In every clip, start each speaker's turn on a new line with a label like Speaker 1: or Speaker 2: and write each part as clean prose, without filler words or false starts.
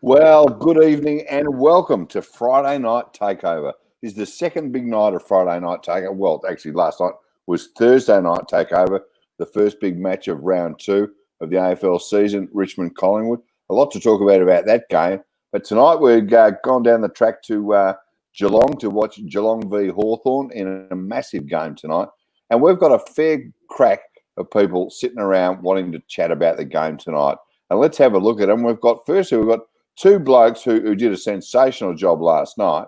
Speaker 1: Well, good evening and welcome to Friday Night Takeover. This is the second big night of Friday Night Takeover. Well, actually, last night was Thursday Night Takeover, the first big match of round 2 of the AFL season, Richmond-Collingwood. A lot to talk about that game. But tonight we've gone down the track to Geelong to watch Geelong v Hawthorn in a massive game tonight. And we've got a fair crack of people sitting around wanting to chat about the game tonight. And let's have a look at them. We've got two blokes who did a sensational job last night.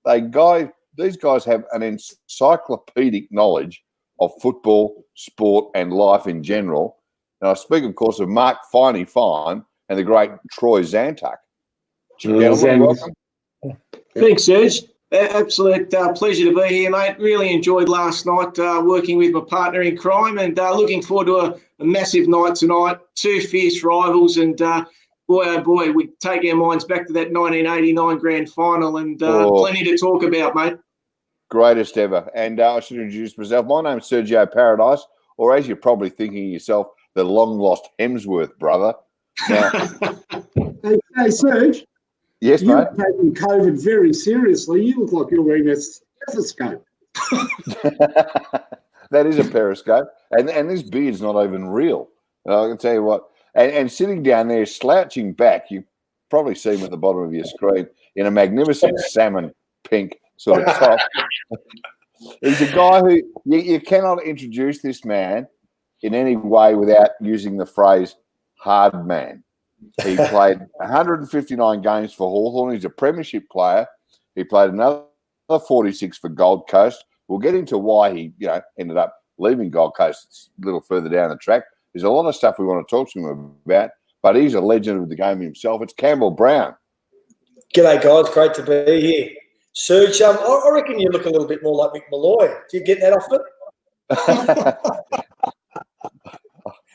Speaker 1: These guys have an encyclopedic knowledge of football, sport, and life in general. And I speak, of course, of Mark Finey Fine and the great Troy Zantuck. Gentlemen, welcome.
Speaker 2: Thanks, Serge. Absolute pleasure to be here, mate. Really enjoyed last night working with my partner in crime, and looking forward to a massive night tonight. Two fierce rivals, and boy, oh boy, we take our minds back to that 1989 grand final, and plenty to talk about, mate.
Speaker 1: Greatest ever. And I should introduce myself. My name's Sergio Paradise, or as you're probably thinking yourself, the long-lost Hemsworth brother. Now,
Speaker 3: hey, Serge.
Speaker 1: Yes,
Speaker 3: you're
Speaker 1: mate.
Speaker 3: taking COVID very seriously. You look like you're wearing a stethoscope.
Speaker 1: That is a periscope. And this beard's not even real. I can tell you what. And sitting down there, slouching back, you probably see him at the bottom of your screen in a magnificent salmon pink sort of top. He's a guy who you cannot introduce this man in any way without using the phrase hard man. He played 159 games for Hawthorn. He's a premiership player. He played another 46 for Gold Coast. We'll get into why he ended up leaving Gold Coast. It's a little further down the track. There's a lot of stuff we want to talk to him about, but he's a legend of the game himself. It's Campbell Brown.
Speaker 4: G'day, guys. Great to be here. Serge, I reckon you look a little bit more like Mick Malloy. Do you get that often?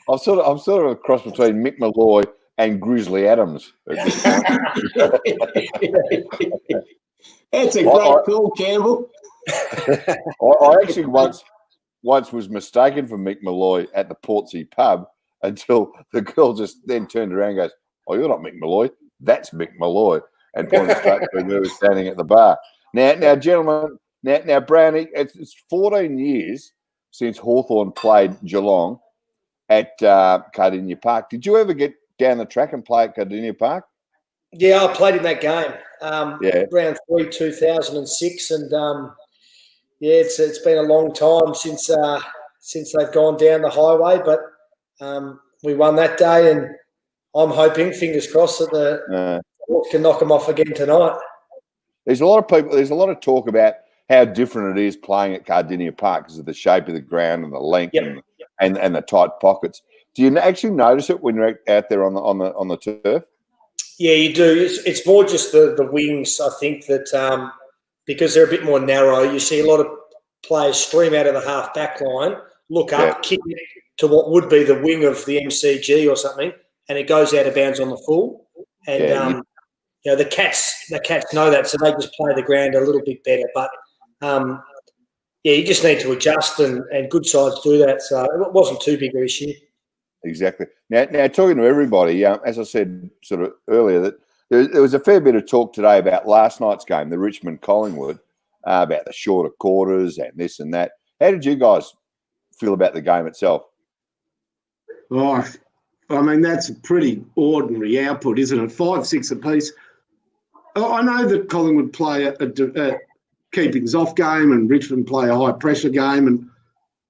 Speaker 1: I'm sort of a cross between Mick Malloy and Grizzly Adams at this point.
Speaker 2: That's a great call, Campbell.
Speaker 1: I actually once was mistaken for Mick Malloy at the Portsea pub until the girl just then turned around and goes, "Oh, you're not Mick Malloy. That's Mick Malloy," and pointed straight to who was standing at the bar. Now, gentlemen, now, Brownie, it's 14 years since Hawthorn played Geelong at Cardinia Park. Did you ever get down the track and play at Cardinia Park?
Speaker 4: Yeah, I played in that game. Round 3, 2006, and it's been a long time since they've gone down the highway, but we won that day, and I'm hoping, fingers crossed, that the Hawks can knock them off again tonight.
Speaker 1: There's a lot of talk about how different it is playing at Cardinia Park because of the shape of the ground and the length and the tight pockets. Do you actually notice it when you're out there on the turf? Yeah,
Speaker 4: you do. It's more just the wings. I think that because they're a bit more narrow, you see a lot of players stream out of the half back line, look up, kick it to what would be the wing of the MCG or something, and it goes out of bounds on the full. And the cats know that, so they just play the ground a little bit better. But you just need to adjust, and good sides do that. So it wasn't too big an issue.
Speaker 1: Exactly. Now, talking to everybody, as I said sort of earlier, that there was a fair bit of talk today about last night's game, the Richmond-Collingwood, about the shorter quarters and this and that. How did you guys feel about the game itself?
Speaker 3: Oh, I mean, that's a pretty ordinary output, isn't it? 5-6 apiece. I know that Collingwood play a keepings off game and Richmond play a high pressure game, and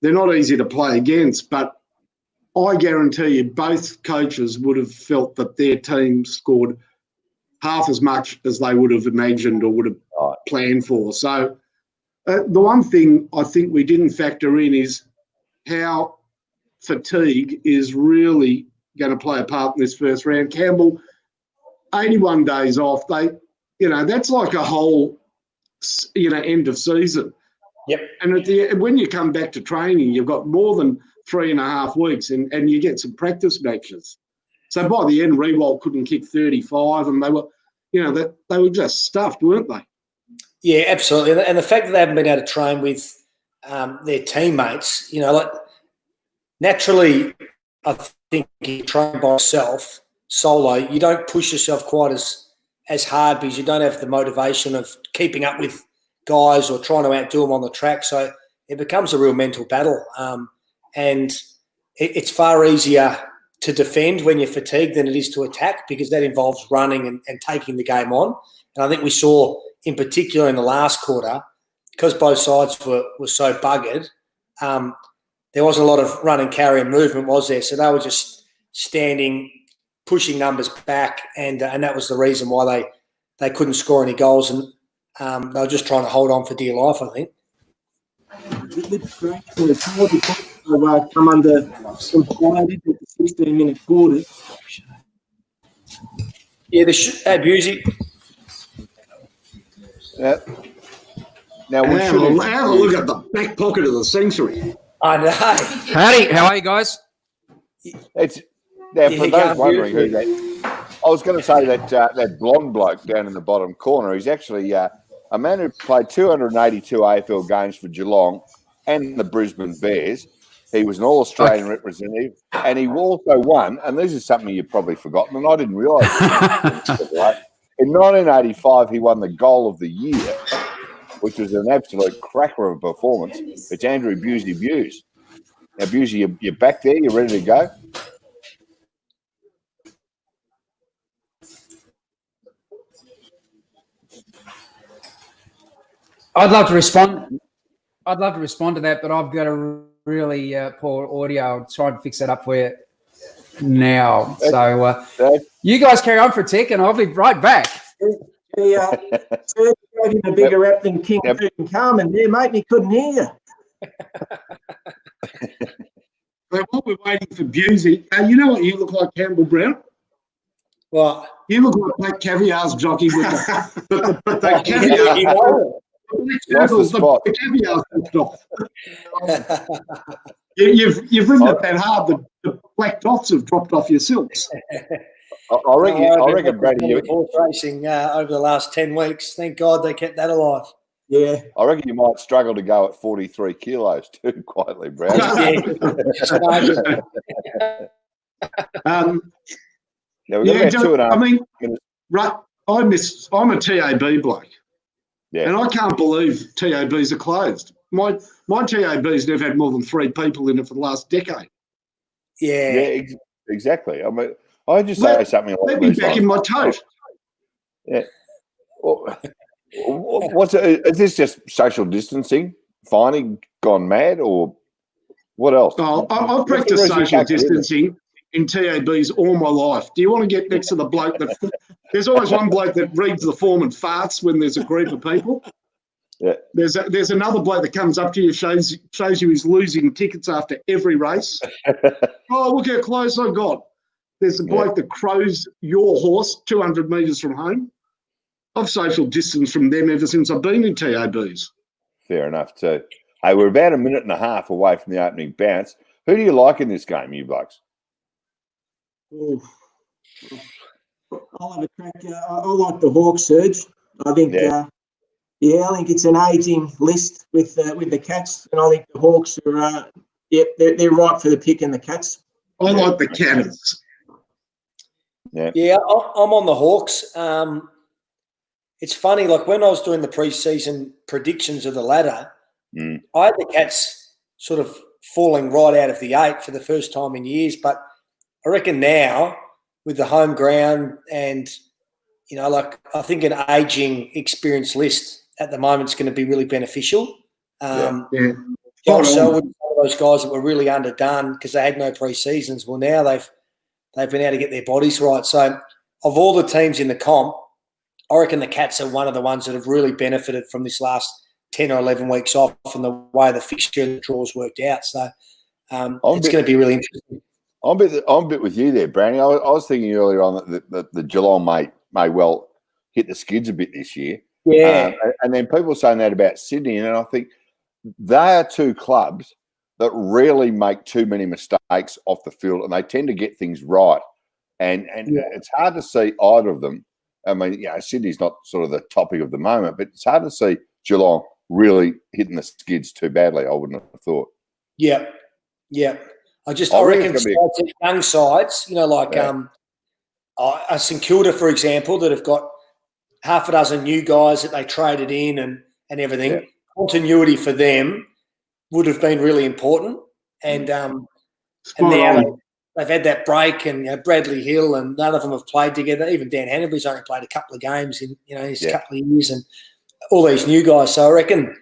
Speaker 3: they're not easy to play against, but I guarantee you both coaches would have felt that their team scored half as much as they would have imagined or would have planned for. So the one thing I think we didn't factor in is how fatigue is really going to play a part in this first round. Campbell, 81 days off, that's like a whole, end of season.
Speaker 4: Yep.
Speaker 3: And when you come back to training, you've got more than 3.5 weeks and you get some practice matches. So by the end, Rewalt couldn't kick 35 and they were just stuffed, weren't they?
Speaker 4: Yeah, absolutely. And the fact that they haven't been able to train with their teammates, naturally, I think you train by yourself, solo, you don't push yourself quite as as hard because you don't have the motivation of keeping up with guys or trying to outdo them on the track. So it becomes a real mental battle. And it's far easier to defend when you're fatigued than it is to attack because that involves running and taking the game on. And I think we saw, in particular in the last quarter, because both sides were so buggered, there wasn't a lot of run and carry and movement, was there? So they were just standing, pushing numbers back, and that was the reason why they couldn't score any goals, and they were just trying to hold on for dear life, I think.
Speaker 2: Come under some fire in the 16-minute quarter.
Speaker 4: Yeah, Busey.
Speaker 1: Yeah. Now we
Speaker 3: have a look at the back pocket of the century.
Speaker 4: I know.
Speaker 5: Howdy, how are you guys?
Speaker 1: It's now for those wondering who that. I was going to say that blonde bloke down in the bottom corner. He's actually a man who played 282 AFL games for Geelong and the Brisbane Bears. He was an All-Australian representative, and he also won. And this is something you've probably forgotten, and I didn't realise. In 1985, he won the Goal of the Year, which was an absolute cracker of a performance. It's Andrew Busey Buse. Now, Busey, you're back there. You're ready to go.
Speaker 5: I'd love to respond to that, but I've got a really poor audio. I'll try and fix that up for you now. So you guys carry on for a tick, and I'll be right back.
Speaker 2: Serge gave him a bigger rap than King Carmen there, mate, and he couldn't hear you.
Speaker 3: Well, while we're waiting for Busey, you know what you look like, Campbell Brown?
Speaker 4: What?
Speaker 3: You look like Black Caviar's jockey with the caviar. The caviar's left off. You've ridden it that hard, the black dots have dropped off your silks.
Speaker 1: I reckon, Brady,
Speaker 4: horse racing over the last 10 weeks. Thank God they kept that alive.
Speaker 2: Yeah.
Speaker 1: I reckon you might struggle to go at 43 kilos too, quietly, Brad.
Speaker 3: I'm a TAB bloke. Yeah. And I can't believe TABs are closed. My TAB's never had more than 3 people in it for the last decade.
Speaker 1: Yeah, exactly. I mean, I just say something like
Speaker 3: let me back in my tote.
Speaker 1: Yeah. Well, is this just social distancing? Finally gone mad, or what else?
Speaker 3: Oh, I've practiced social distancing in TABs all my life. Do you want to get next to the bloke that? There's always one bloke that reads the form and farts when there's a group of people.
Speaker 1: Yeah.
Speaker 3: There's another bloke that comes up to you, shows you he's losing tickets after every race. Oh, look how close I got. There's a bloke that crows your horse 200 metres from home. I've social distanced from them ever since I've been in TABs.
Speaker 1: Fair enough too. Hey, we're about a minute and a half away from the opening bounce. Who do you like in this game, you blokes?
Speaker 2: I'll have a crack. I like the Hawks, Serge. I think, I think it's an ageing list with the Cats, and I think the Hawks are, they're right for the pick in the Cats.
Speaker 3: I like the Cannons.
Speaker 4: Yeah, I'm on the Hawks. It's funny, like when I was doing the pre-season predictions of the ladder, I had the Cats sort of falling right out of the 8 for the first time in years, but I reckon now with the home ground and, I think an ageing experience list at the moment is going to be really beneficial. Josh Selwood, one of those guys that were really underdone because they had no pre-seasons. Well, now they've been able to get their bodies right. So of all the teams in the comp, I reckon the Cats are one of the ones that have really benefited from this last 10 or 11 weeks off and the way the fixture and the draws worked out. So it's going to be really interesting.
Speaker 1: I'm a bit with you there, Brownie. I was thinking earlier on that the Geelong may well hit the skids a bit this year.
Speaker 4: Yeah.
Speaker 1: And then people saying that about Sydney, and I think they are 2 clubs that really make too many mistakes off the field, and they tend to get things right. And it's hard to see either of them. I mean, Sydney's not sort of the topic of the moment, but it's hard to see Geelong really hitting the skids too badly, I wouldn't have thought.
Speaker 4: Yeah. I reckon young sides, like a St Kilda, for example, that have got half a dozen new guys that they traded in and everything. Yeah. Continuity for them would have been really important. And now they've had that break, and Bradley Hill and none of them have played together. Even Dan Hanbury's only played a couple of games in his couple of years, and all these new guys. So I reckon,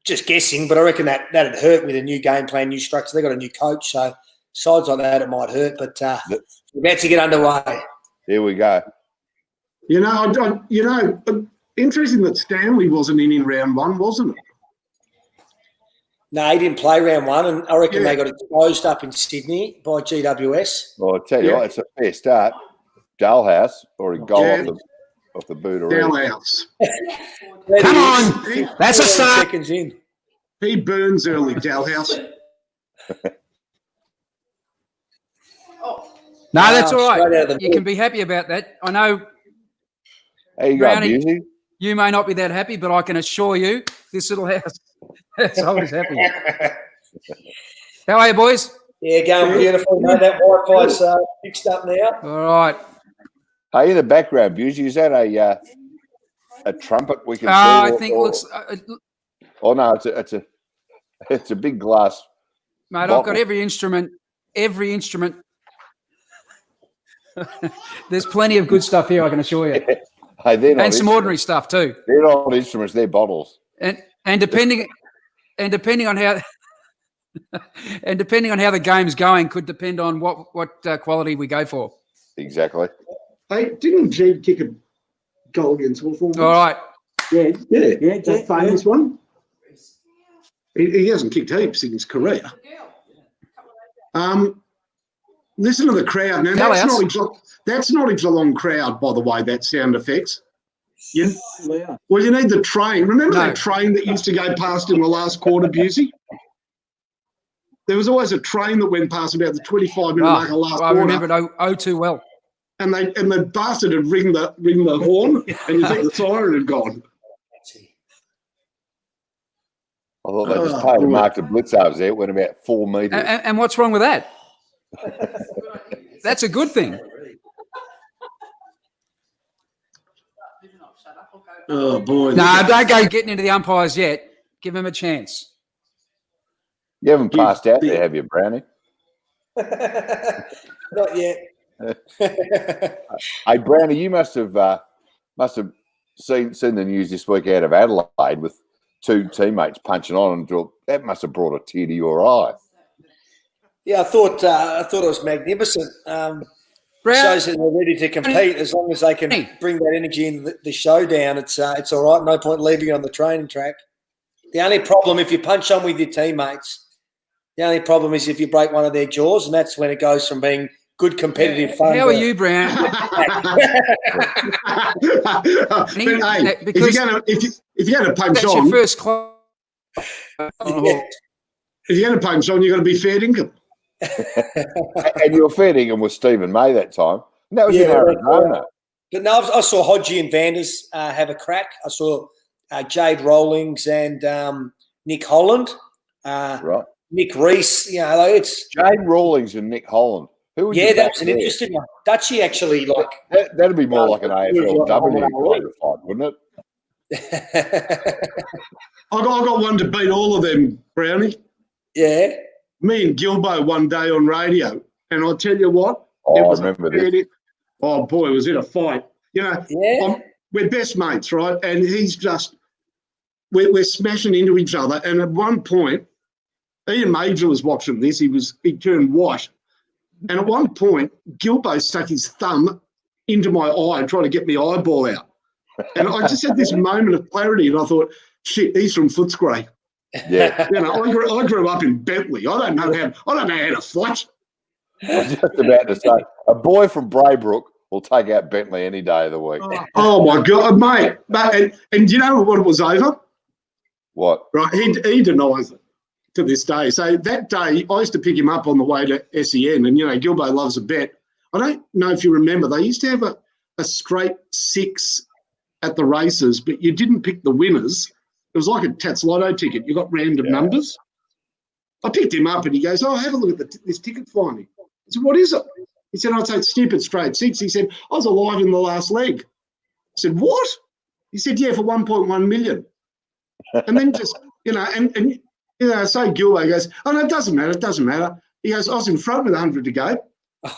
Speaker 4: just guessing, but I reckon that'd hurt with a new game plan, new structure. They got a new coach, so sides like that it might hurt. But we're about to get underway.
Speaker 1: Here we go.
Speaker 3: Interesting that Stanley wasn't in round one, wasn't it?
Speaker 4: No, he didn't play round one, and I reckon they got exposed up in Sydney by GWS.
Speaker 1: Well, I'll tell you what, it's a fair start. Dalhouse already goal off the boot already.
Speaker 3: Dalhouse.
Speaker 5: Come on. That's a start.
Speaker 4: Seconds in.
Speaker 3: He burns early, Dalhouse.
Speaker 5: No, that's all right. You can be happy about that. I know.
Speaker 1: There you go, Busey.
Speaker 5: You may not be that happy, but I can assure you this little house is always happy. How are you, boys?
Speaker 4: Yeah, going beautiful. No, that Wi-Fi's fixed up now.
Speaker 5: All right.
Speaker 1: Hey, in the background, Busey, is that a trumpet we can see?
Speaker 5: I think it looks.
Speaker 1: Oh no, it's a big glass.
Speaker 5: Mate, bottle. I've got every instrument. There's plenty of good stuff here, I can assure you.
Speaker 1: Hey,
Speaker 5: and some ordinary stuff too.
Speaker 1: They're not instruments; they're bottles.
Speaker 5: And depending on how the game's going, could depend on what quality we go for.
Speaker 1: Exactly.
Speaker 3: Hey, didn't G kick a goal against Hawthorn?
Speaker 5: All right.
Speaker 3: Yeah, that famous one. He hasn't kicked heaps in his career. Listen to the crowd now. That's not a Geelong crowd, by the way. That sound effects. Well, you need the train. Remember that train that used to go past in the last quarter, Busey? There was always a train that went past about the 25-minute mark of last quarter.
Speaker 5: I remember it too well.
Speaker 3: And the bastard had ring the horn, and you think the siren had gone.
Speaker 1: I thought they just paid a mark to blitz over there. It went about 4 metres.
Speaker 5: And what's wrong with that? That's a good thing.
Speaker 3: Oh, boy.
Speaker 5: No, don't go getting into the umpires yet. Give them a chance.
Speaker 1: You haven't passed out there, have you, Brownie?
Speaker 4: Not yet.
Speaker 1: Hey, Brownie, you must have seen the news this week out of Adelaide with 2 teammates punching on, and that must have brought a tear to your eye.
Speaker 4: Yeah, I thought it was magnificent. Shows that they're ready to compete as long as they can bring that energy in the showdown. It's all right. No point leaving on the training track. The only problem, if you punch on with your teammates, the only problem is if you break one of their jaws, and that's when it goes from being good competitive fun.
Speaker 5: How are you, Brown?
Speaker 3: If you're going to punch
Speaker 5: that's
Speaker 3: on,
Speaker 5: your first class.
Speaker 3: If you're going to punch on, you've got to be fair dinkum.
Speaker 1: And you were fair dinkum with Stephen May that time. And that was in Arizona.
Speaker 4: But no, I saw Hodgie and Vanders have a crack. I saw Jade Rawlings and Nick Holland.
Speaker 1: Right.
Speaker 4: Nick Reese. It's
Speaker 1: Jade Rawlings and Nick Holland. Who would
Speaker 4: that's an interesting one. Dutchie actually
Speaker 1: that'd be more like an AFLW kind of fight, wouldn't it?
Speaker 3: I got one to beat all of them, Brownie.
Speaker 4: Yeah.
Speaker 3: Me and Gilbo one day on radio, and I'll tell you what.
Speaker 1: I remember this.
Speaker 3: Oh, boy, was it a fight. We're best mates, right? And he's just we're smashing into each other. And at one point, Ian Major was watching this. He turned white. And at one point, Gilbo stuck his thumb into my eye and tried to get my eyeball out. And I just had this moment of clarity, and I thought, shit, he's from Footscray.
Speaker 1: Yeah.
Speaker 3: I grew up in Bentley. I don't know how to fight.
Speaker 1: I was just about to say, a boy from Braybrook will take out Bentley any day of the week.
Speaker 3: Oh my God, mate! And do you know what it was over?
Speaker 1: What?
Speaker 3: Right, he denies it to this day. So that day, I used to pick him up on the way to SEN, and Gilbo loves a bet. I don't know if you remember, they used to have a straight 6 at the races, but you didn't pick the winners. It was like a Tats Lotto ticket. You got random numbers. I picked him up and he goes, have a look at this ticket finding. I said, what is it? He said, it's stupid straight 6. He said, I was alive in the last leg. said, what? He said, yeah, for 1.1 million. And then just, and so Gilbo goes, oh, no, it doesn't matter. He goes, I was in front with 100 to go.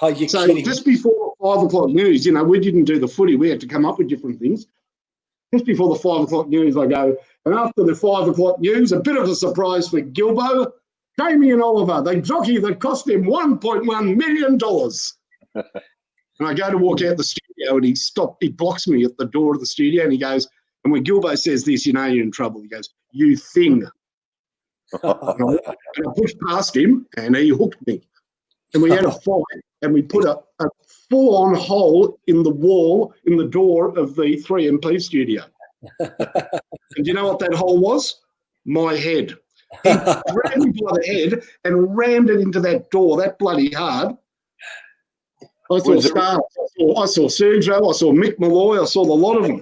Speaker 4: Oh, you're
Speaker 3: So
Speaker 4: kidding.
Speaker 3: just before 5 o'clock news, we didn't do the footy. We had to come up with different things. Just before the 5 o'clock news, I go, and after the 5 o'clock news, a bit of a surprise for Gilbo, Jamie and Oliver, the jockey that cost him $1.1 million. And I go to walk out the studio and he blocks me at the door of the studio and he goes, and when Gilbo says this, you're in trouble. He goes, you thing. And I pushed past him and he hooked me. And we had a fight and we put a full-on hole in the wall in the door of the 3MP studio. And you know what that hole was? My head. He grabbed me by the head and rammed it into that door that bloody hard. I saw Star, I saw Sergio, I saw Mick Malloy, I saw a lot of them.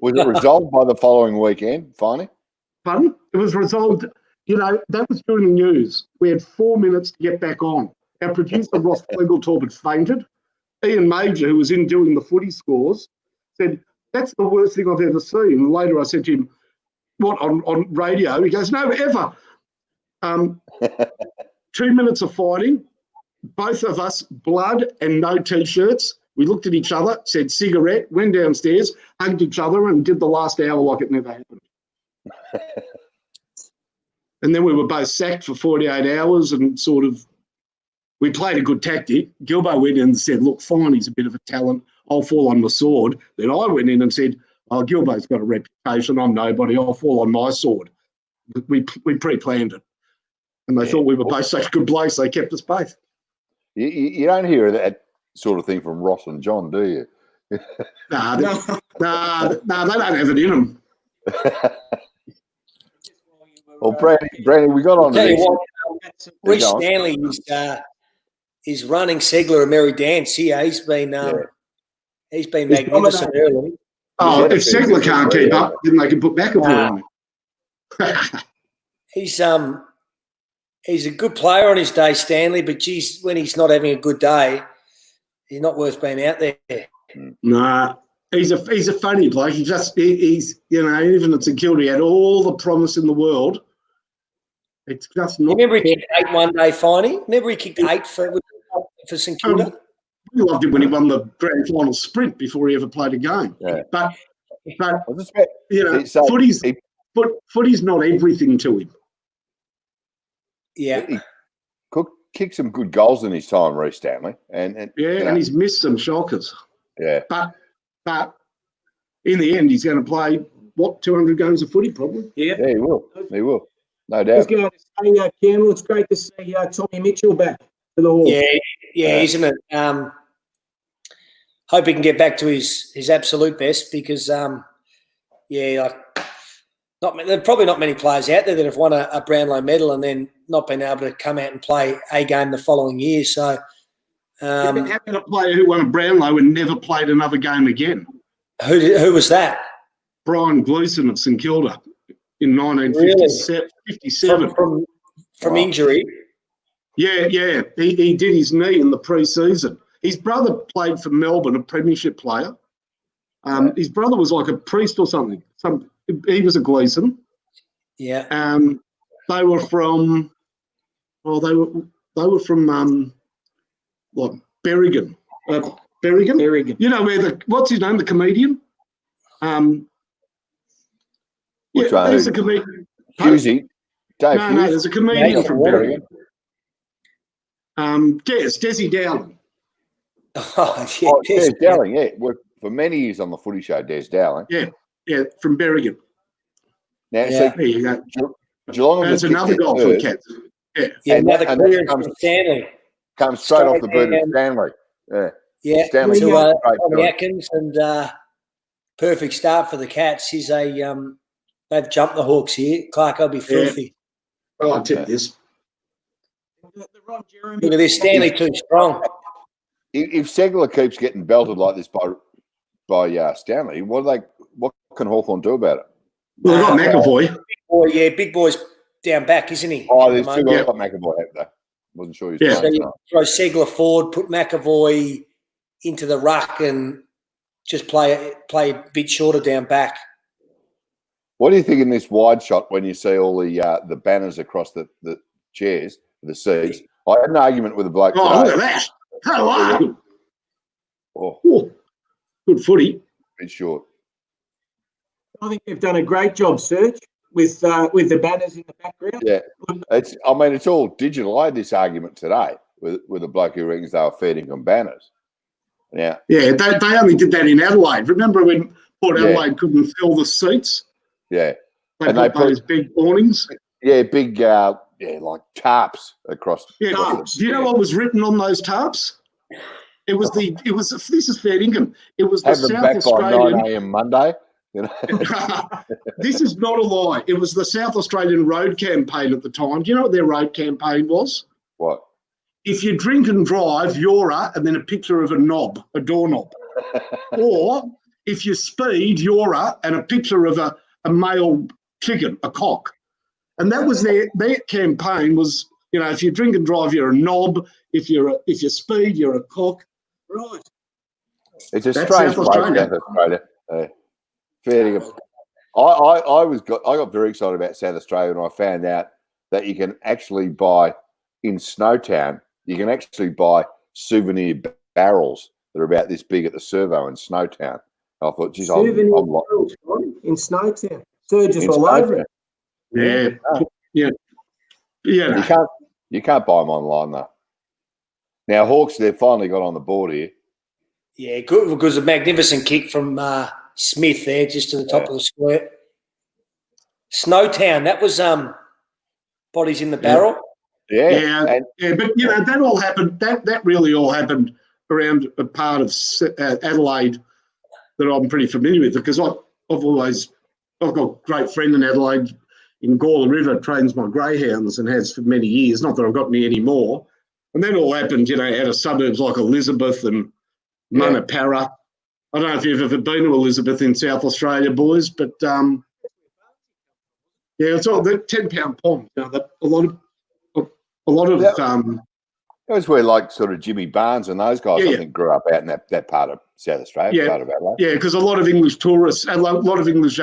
Speaker 1: Was it resolved by the following weekend, finally?
Speaker 3: Pardon? It was resolved, that was during the news. We had 4 minutes to get back on. Our producer, Ross Flegeltorp, had fainted. Ian Major, who was in doing the footy scores, said, that's the worst thing I've ever seen. And later I said to him, what, on radio? He goes, no, ever. 2 minutes of fighting. Both of us, blood and no T-shirts. We looked at each other, said cigarette, went downstairs, hugged each other and did the last hour like it never happened. And then we were both sacked for 48 hours and we played a good tactic. Gilbo went in and said, look, fine, he's a bit of a talent. I'll fall on the sword. Then I went in and said, oh, Gilbo's got a reputation. I'm nobody. I'll fall on my sword. We pre-planned it. And they thought we were both such good blokes, they kept us both.
Speaker 1: You don't hear that sort of thing from Ross and John, do you?
Speaker 3: Nah, they don't have it in them.
Speaker 1: Well, Brandy, we got on to this.
Speaker 4: Reece Stanley is running Segler a merry dance here. He's been magnificent early.
Speaker 3: Oh, if Segler can't keep up, then they can put McAvoy on.
Speaker 4: He's a good player on his day, Stanley, but geez, when he's not having a good day, he's not worth being out there.
Speaker 3: Nah, he's a funny bloke. He's even at St Kilda, he had all the promise in the world. It's just not.
Speaker 4: Remember he kicked 8 one day, Finey? Remember he kicked 8 for St Kilda?
Speaker 3: We loved him when he won the grand final sprint before he ever played a game.
Speaker 1: Yeah.
Speaker 3: But footy's not everything to him.
Speaker 4: Yeah.
Speaker 1: He kicked some good goals in his time, Reece Stanley. And
Speaker 3: he's missed some shockers.
Speaker 1: Yeah.
Speaker 3: But in the end, he's going to play, 200 games of footy probably?
Speaker 4: Yeah.
Speaker 1: Yeah, he will. He will. No doubt.
Speaker 6: Campbell, it's great to see Tommy Mitchell back to the Hawks.
Speaker 4: Yeah, isn't it? Hope he can get back to his absolute best because, there are probably not many players out there that have won a Brownlow medal and then not been able to come out and play a game the following year. So,
Speaker 3: how about a player who won a Brownlow and never played another game again?
Speaker 4: Who was that?
Speaker 3: Brian Gleeson of St Kilda in 1957.
Speaker 4: From injury?
Speaker 3: Yeah. He did his knee in the pre-season. His brother played for Melbourne, a premiership player. His brother was like a priest or something. He was a Gleeson.
Speaker 4: Yeah.
Speaker 3: They were from. Well, they were from Berrigan. Berrigan. You know where what's his name? The comedian.
Speaker 1: Which one?
Speaker 3: He's a comedian.
Speaker 1: Husey. Dave
Speaker 3: No,
Speaker 1: Hughes.
Speaker 3: there's a comedian from Berrigan. Desi Dowling.
Speaker 1: Des Dowling, yeah. Worked for many years on the footy show, Des Dowling.
Speaker 3: Yeah, from Berrigan.
Speaker 1: Now,
Speaker 3: there you go.
Speaker 1: Geelong
Speaker 3: That's another goal for the Cats.
Speaker 4: Yeah, another clearance from Stanley.
Speaker 1: Comes straight off the boot of Stanley.
Speaker 4: Yeah,
Speaker 1: Stanley.
Speaker 4: Tommy Atkins and perfect start for the Cats. They've jumped the Hawks here. Clark, I'll be filthy.
Speaker 3: Oh, I'll tip this.
Speaker 4: Look at this, Stanley too strong.
Speaker 1: If Segler keeps getting belted like this by Stanley, what can Hawthorn do about it?
Speaker 3: Well, they've got McAvoy.
Speaker 4: Big boy's down back, isn't he?
Speaker 1: Oh, they've still got McAvoy out there. Wasn't sure he was
Speaker 4: So you throw Segler forward, put McAvoy into the ruck and just play a bit shorter down back.
Speaker 1: What do you think in this wide shot when you see all the banners across the chairs, the seats? I had an argument with a bloke today.
Speaker 3: Oh, look at that. Hello. Oh, good footy.
Speaker 1: Bit short.
Speaker 6: I think they've done a great job, Serge, with the banners in the background.
Speaker 1: Yeah, it's all digital. I had this argument today with a bloke who reckons they were feeding them banners. Yeah,
Speaker 3: they only did that in Adelaide. Remember when Port Adelaide couldn't fill the seats?
Speaker 1: Yeah,
Speaker 3: They put those big awnings.
Speaker 1: Yeah, big like tarps across.
Speaker 3: Yeah, tarps. Do you know what was written on those tarps? It was this is fair income. It was the South Australian.
Speaker 1: By 9 a.m. Monday. You know?
Speaker 3: This is not a lie. It was the South Australian Road Campaign at the time. Do you know what their road campaign was?
Speaker 1: What?
Speaker 3: If you drink and drive, you're and then a picture of a doorknob. Or if you speed, you're and a picture of a male chicken, a cock. And that was their campaign was, if you drink and drive, you're a knob. If you speed, you're a cock. Right.
Speaker 1: It's a strange place, South Australia. Fair. I got very excited about South Australia when I found out that you can actually buy in Snowtown. You can actually buy souvenir barrels that are about this big at the servo in Snowtown. I thought, geez, I'm
Speaker 6: in Snowtown. Surges all over it.
Speaker 3: Yeah.
Speaker 1: You can't buy them online though. Now Hawks, they've finally got on the board here.
Speaker 4: Yeah, good, because a magnificent kick from Smith there, just to the top of the square. Snowtown, that was bodies in the barrel.
Speaker 3: But that all happened. That really all happened around a part of Adelaide that I'm pretty familiar with, because I've got a great friend in Adelaide, in Gawler River, trains my greyhounds and has for many years. Not that I've got any anymore. And that all happened, out of suburbs like Elizabeth and Munapara. I don't know if you've ever been to Elizabeth in South Australia, boys, but it's all the 10-pound pond. A lot of
Speaker 1: that was where like sort of Jimmy Barnes and those guys I think grew up out in that part of South Australia, part of Adelaide.
Speaker 3: Yeah, because a lot of English tourists, a lot of English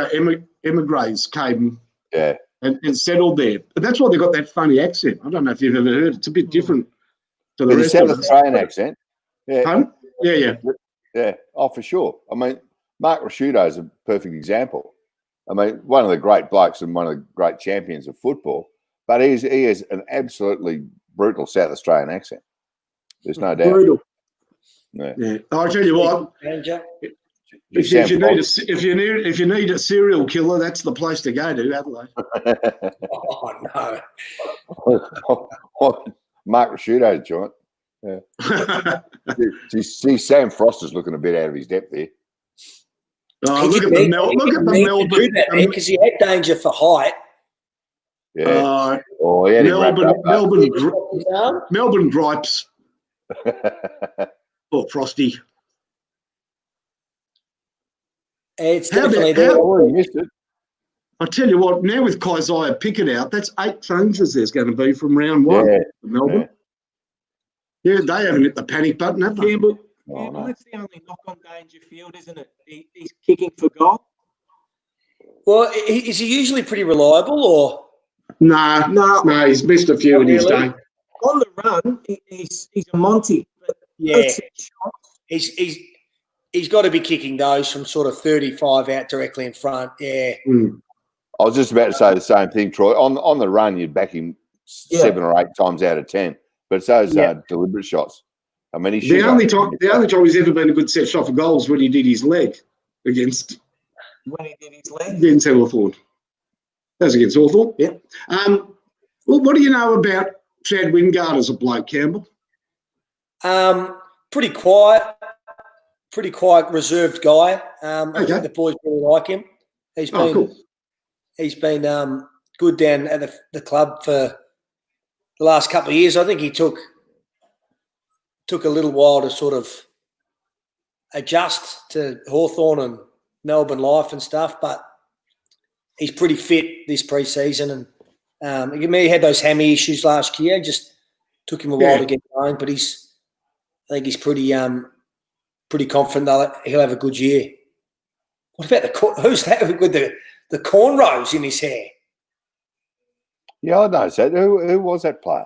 Speaker 3: emigres came and settled there. But that's why they got that funny accent. I don't know if you've ever heard. It's a bit different to the rest
Speaker 1: South
Speaker 3: of
Speaker 1: Australian accent. Yeah.
Speaker 3: Yeah.
Speaker 1: Oh, for sure. I mean, Mark Rasciuto is a perfect example. I mean, one of the great blokes and one of the great champions of football, but he has an absolutely brutal South Australian accent. There's no doubt.
Speaker 6: Brutal.
Speaker 3: Yeah. I'll tell you what. If you need a serial killer, that's the place to go to, Adelaide.
Speaker 4: Oh no.
Speaker 1: Mark Rasciuto's joint. Yeah. See, Sam Froster's looking a bit out of his depth there.
Speaker 3: Look at the Melbourne.
Speaker 4: Because he had danger for height.
Speaker 1: Yeah.
Speaker 3: Melbourne gripes. Poor Frosty.
Speaker 4: It's definitely there.
Speaker 3: I tell you what, now with Keziah Pickett out, that's 8 changes there's going to be from round 1 for Melbourne. Yeah, they haven't hit the panic button, have they?
Speaker 6: Campbell, that's the only knock on Dangerfield, isn't it? He's kicking for goal.
Speaker 4: Well, is he usually pretty reliable, or?
Speaker 3: No, he's missed a few in his day.
Speaker 6: On the run, he's a Monty.
Speaker 4: Yeah, he's got to be kicking those from sort of 35 out directly in front. Yeah.
Speaker 1: I was just about to say the same thing, Troy. On the run, you'd back him 7 or 8 times out of 10, but it's those deliberate shots. I mean,
Speaker 3: the only time he's ever been a good set shot for goals when he did his leg against. Against Hawthorn. That was against Hawthorn. Yeah. Well, what do you know about Chad Wingard as a bloke, Campbell?
Speaker 4: Pretty quiet, reserved guy. I think the boys really like him. He's been good down at the club for the last couple of years. I think he took a little while to sort of adjust to Hawthorn and Melbourne life and stuff, but he's pretty fit this pre-season. And he had those hammy issues last year. Just took him a while to get going, but I think he's pretty pretty confident he'll have a good year. What about who's that with the cornrows in his hair?
Speaker 1: Yeah, I noticed that. Who was that player?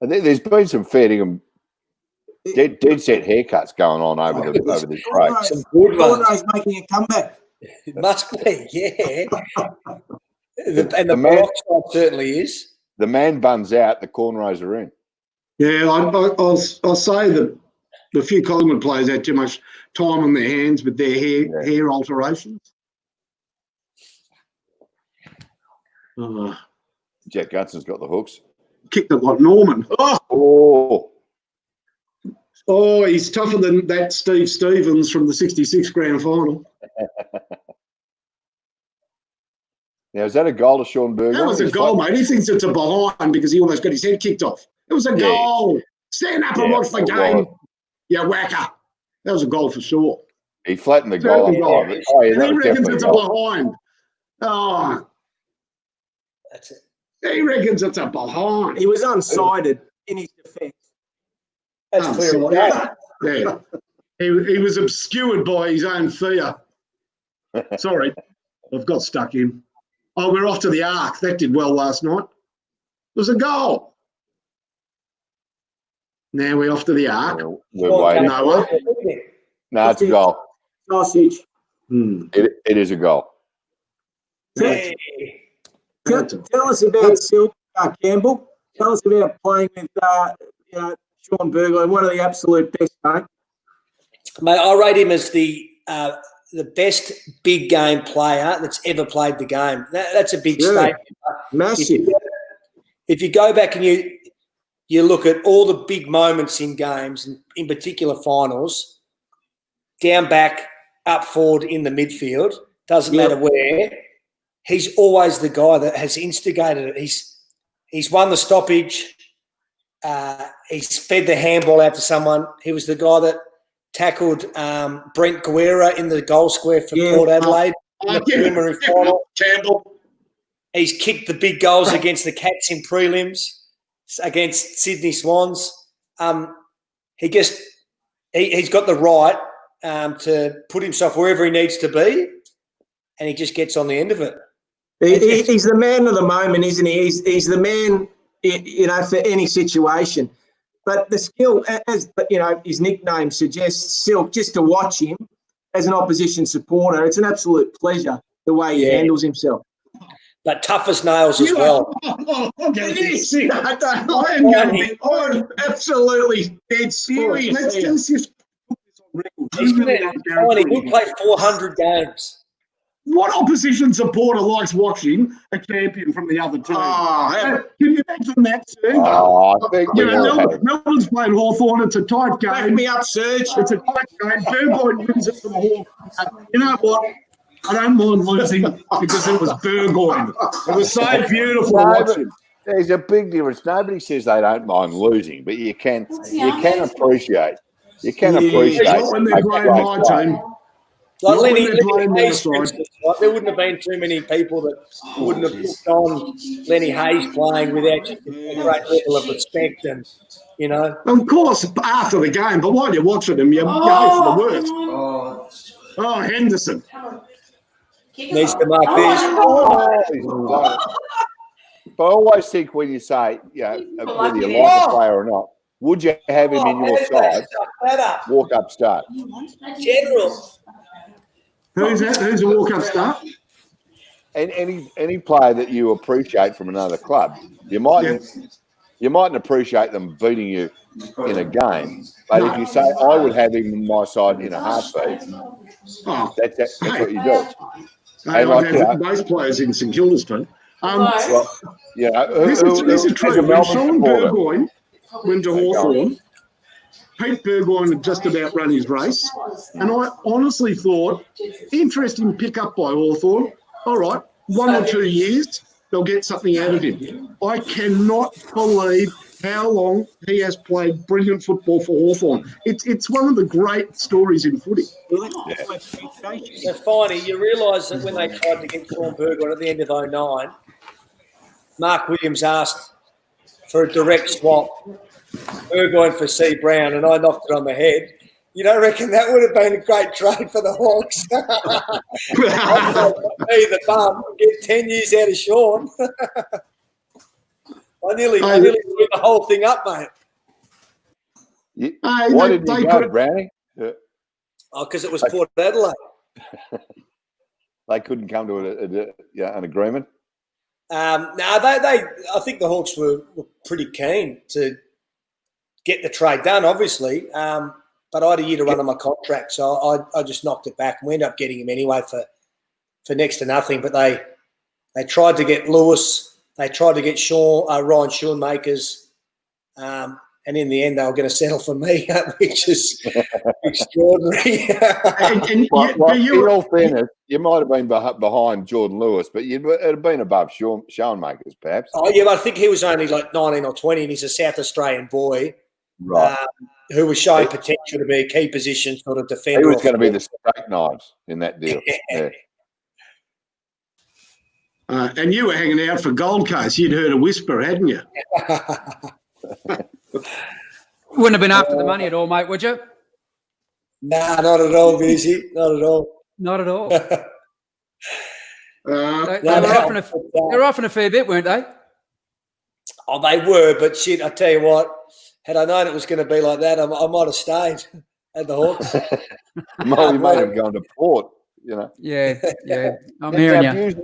Speaker 1: I think there's been some fair dead set haircuts going on over this break.
Speaker 4: Some good ones.
Speaker 6: Cornrow's making a comeback.
Speaker 4: It must be, yeah. And the peroxide certainly is.
Speaker 1: The man buns out, the cornrows are in.
Speaker 3: Yeah, I'll say that the few Collingwood players had too much time on their hands with their hair alterations.
Speaker 1: Jack Gunson's got the hooks.
Speaker 3: Kicked it like Norman. Oh, he's tougher than that Steve Stevens from the 66 grand final.
Speaker 1: Now, is that a goal to Sean Burgoyne?
Speaker 3: That was a goal, mate. He thinks it's a behind because he almost got his head kicked off. It was a goal. Stand up and watch the game, you whacker. That was a goal for sure.
Speaker 1: He flattened the goal. Oh, yeah,
Speaker 3: he reckons it's a behind. Oh.
Speaker 4: That's it.
Speaker 3: He reckons it's a behind.
Speaker 6: He was unsighted in his defence.
Speaker 4: That's clear.
Speaker 3: Yeah. He was obscured by his own fear. Sorry, I've got stuck in. Oh, we're off to the Arc. That did well last night. It was a goal. Now we're off to the Arc.
Speaker 1: We're waiting.
Speaker 3: Noah.
Speaker 1: No, it's a goal.
Speaker 6: Sausage.
Speaker 1: It is a goal.
Speaker 4: Hey.
Speaker 6: Tell us about Silk Campbell. Tell us about playing with Sean Burgoyne, one of the absolute best, mate.
Speaker 4: Mate, I rate him as the best big game player that's ever played the game. That's a big statement.
Speaker 6: Massive.
Speaker 4: If you go back and you look at all the big moments in games, and in particular finals, down back, up forward in the midfield, doesn't matter where, he's always the guy that has instigated it. He's won the stoppage. He's fed the handball out to someone. He was the guy that tackled Brent Guerra in the goal square for Port Adelaide in the preliminary final.
Speaker 3: Campbell.
Speaker 4: He's kicked the big goals against the Cats in prelims, against Sydney Swans. He's got the right to put himself wherever he needs to be, and he just gets on the end of it.
Speaker 6: He's the man of the moment, isn't he? He's the man, for any situation. But the skill, as his nickname suggests, Silk, just to watch him as an opposition supporter, it's an absolute pleasure the way he handles himself.
Speaker 4: But tough as nails as well.
Speaker 3: I'm absolutely dead serious. Let's just put this on record.
Speaker 4: He'll play 400 games.
Speaker 3: What opposition supporter likes watching a champion from the other team? Can you imagine that, Serge?
Speaker 1: I think
Speaker 3: Melbourne's playing Hawthorn. It's a tight game.
Speaker 6: Back me up, Serge.
Speaker 3: It's a tight game. Burgoyne wins it for the Hawks. You know what? I don't mind losing because it was Burgoyne. It was so beautiful watching.
Speaker 1: There's a big difference. Nobody says they don't mind losing, but you can appreciate. You can appreciate.
Speaker 3: Not when they're playing my team.
Speaker 4: Like Lenny Hayes, for instance, there wouldn't have been too many people that wouldn't have put on Lenny Hayes playing without just a great level of respect and,
Speaker 3: Of course, after the game, but while you're watching them, you go for the worst. Oh, Henderson.
Speaker 4: Needs to mark this.
Speaker 1: But I always think when you say, whether you like a player or not, would you have him in your side? Walk up start.
Speaker 4: General.
Speaker 3: Who's that? Who's a walk-up start?
Speaker 1: And any player that you appreciate from another club, you mightn't appreciate them beating you in a game, but if you say I would have him in my side in a heartbeat, that's what you do.
Speaker 3: I've had most players in St Kilda's team. This is true. When Sean Burgoyne went to Hawthorn, Pete Burgoyne had just about run his race, and I honestly thought, interesting pick-up by Hawthorn. All right, 1 or 2 years, they'll get something out of him. I cannot believe how long he has played brilliant football for Hawthorn. It's one of the great stories in footy.
Speaker 4: So, finally, you realise that when they tried to get Sean Burgoyne at the end of 2009, Mark Williams asked for a direct swap, Burgoyne for C. Brown, and I knocked it on the head. You don't reckon that would have been a great trade for the Hawks? Me, the bum, get 10 years out of Sean. I nearly blew the whole thing up, mate.
Speaker 1: Why didn't you go, Brownie?
Speaker 4: Oh, because it was Port Adelaide.
Speaker 1: They couldn't come to an agreement.
Speaker 4: No, I think the Hawks were pretty keen to get the trade done, obviously. But I had a year to run on my contract, so I just knocked it back, and we ended up getting him anyway for next to nothing. But they tried to get Lewis, they tried to get Ryan Schoenmakers, and in the end they were going to settle for me, which is extraordinary.
Speaker 1: In all fairness, you might have been behind Jordan Lewis, but it'd have been above Schoenmakers, perhaps.
Speaker 4: Oh yeah, but I think he was only like 19 or 20, and he's a South Australian boy.
Speaker 1: Right.
Speaker 4: Who was showing potential to be a key position sort of defender.
Speaker 1: He was going to be the straight knives in that deal. Yeah.
Speaker 3: And you were hanging out for Gold Coast. You'd heard a whisper, hadn't you?
Speaker 5: Wouldn't have been after the money at all, mate, would you?
Speaker 4: Nah, not at all, Busy. Not at all.
Speaker 5: Not at all.
Speaker 3: They
Speaker 5: were offering a fair bit, weren't they?
Speaker 4: Oh, they were, but shit, I tell you what, had I known it was going to be like that, I might have stayed at the Hawks.
Speaker 1: You might have gone to Port, you know.
Speaker 5: Yeah. I'm hearing you.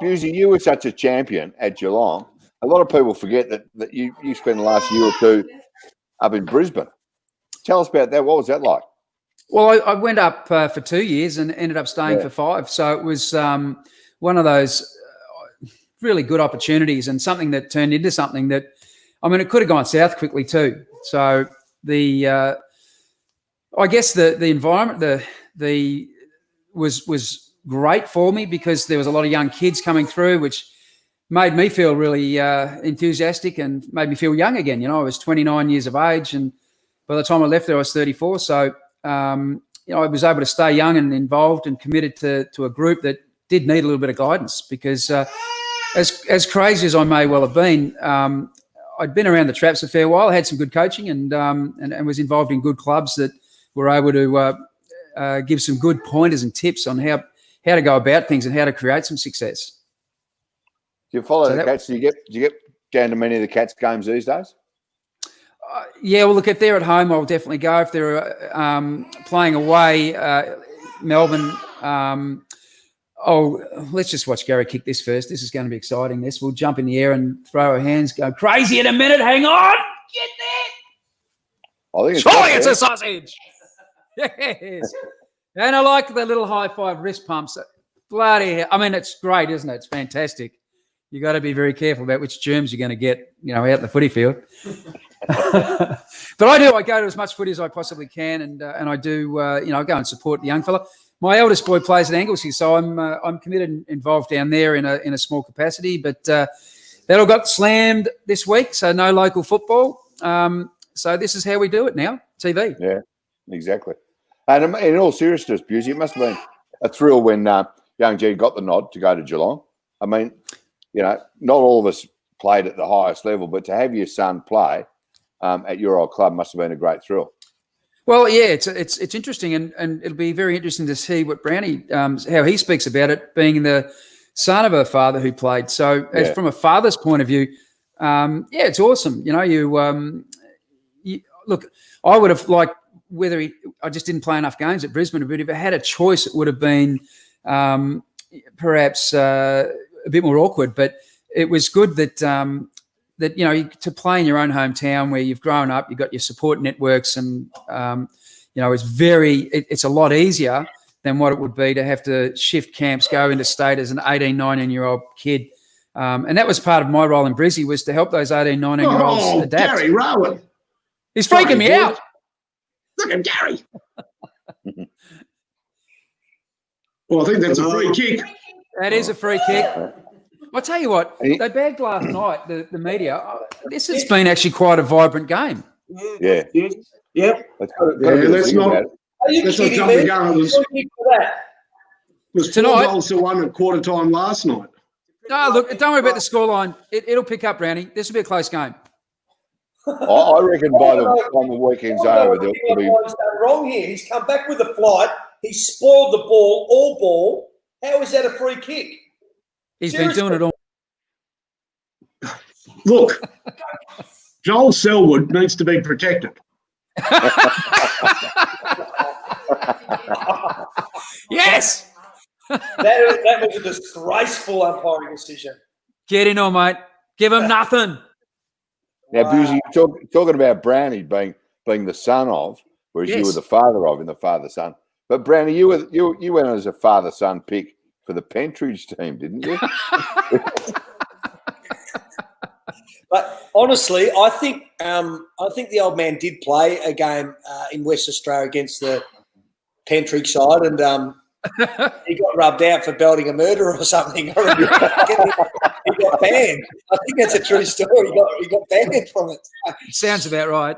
Speaker 1: Busey, you were such a champion at Geelong. A lot of people forget that you spent the last year or two up in Brisbane. Tell us about that. What was that like?
Speaker 5: Well, I went up for 2 years and ended up staying for 5. So it was one of those really good opportunities and something that turned into something that, I mean, it could have gone south quickly too. So I guess the environment was great for me because there was a lot of young kids coming through, which made me feel really enthusiastic and made me feel young again. You know, I was 29 years of age, and by the time I left there, I was 34. So I was able to stay young and involved and committed to a group that did need a little bit of guidance because as crazy as I may well have been, I'd been around the traps a fair while. I had some good coaching and was involved in good clubs that were able to give some good pointers and tips on how to go about things and how to create some success.
Speaker 1: Do you follow the Cats? Do you get down to many of the Cats games these days?
Speaker 5: Yeah, well, look, if they're at home, I'll definitely go. If they're playing away, Melbourne, let's just watch Gary kick this first. This is going to be exciting. We'll jump in the air and throw our hands, go crazy in a minute. Hang on. Get there.
Speaker 1: I think
Speaker 5: it's a sausage. Yes. And I like the little high five wrist pumps. Bloody hell. I mean, it's great, isn't it? It's fantastic. You got to be very careful about which germs you're going to get, out in the footy field. But I go to as much footy as I possibly can, and I do, I go and support the young fella. My eldest boy plays at Anglesey, so I'm committed and involved down there in a small capacity. But that all got slammed this week, so no local football. So this is how we do it now, TV.
Speaker 1: Yeah, exactly. And in all seriousness, Busey, it must have been a thrill when young G got the nod to go to Geelong. I mean, not all of us played at the highest level, but to have your son play at your old club must have been a great thrill.
Speaker 5: Well, yeah, it's interesting, and it'll be very interesting to see what Brownie, how he speaks about it, being the son of a father who played. So, as from a father's point of view, it's awesome. Look, I would have liked I just didn't play enough games at Brisbane, but if I had a choice, it would have been perhaps a bit more awkward. But it was good that to play in your own hometown where you've grown up, you've got your support networks, and it's a lot easier than what it would be to have to shift camps, go into state as an 18, 19-year-old kid. And that was part of my role in Brizzy, was to help those 18, 19-year-olds adapt.
Speaker 3: Gary Rowan.
Speaker 5: He's freaking me out.
Speaker 3: Look at Gary. Well, I think that's a free kick.
Speaker 5: That is a free kick. I'll tell you what, they bagged last night, the media. This has been actually quite a vibrant game.
Speaker 1: Yeah.
Speaker 2: Yep.
Speaker 3: Let's not jump the gun. It was 4 goals to 1 at quarter time last night.
Speaker 5: No, look, don't worry about the scoreline. It'll pick up, Brownie. This will be a close game.
Speaker 1: I reckon by the time the weekend's over, there'll be.
Speaker 4: What's done wrong here? He's come back with a flight. He's spoiled the ball, all ball. How is that a free kick?
Speaker 5: He's been doing it all.
Speaker 3: Look, Joel Selwood needs to be protected.
Speaker 5: Yes.
Speaker 4: That was a disgraceful umpiring decision.
Speaker 5: Get in on, mate. Give him nothing.
Speaker 1: Now, Busey, you're talking about Brownie being the son of, whereas you were the father of in the father-son. But Brownie, you went as a father-son pick for the Pentridge team, didn't you?
Speaker 4: But honestly, I think the old man did play a game in West Australia against the Pentridge side, and he got rubbed out for belting a murderer or something. He got banned. I think that's a true story. He got banned from it.
Speaker 5: Sounds about right.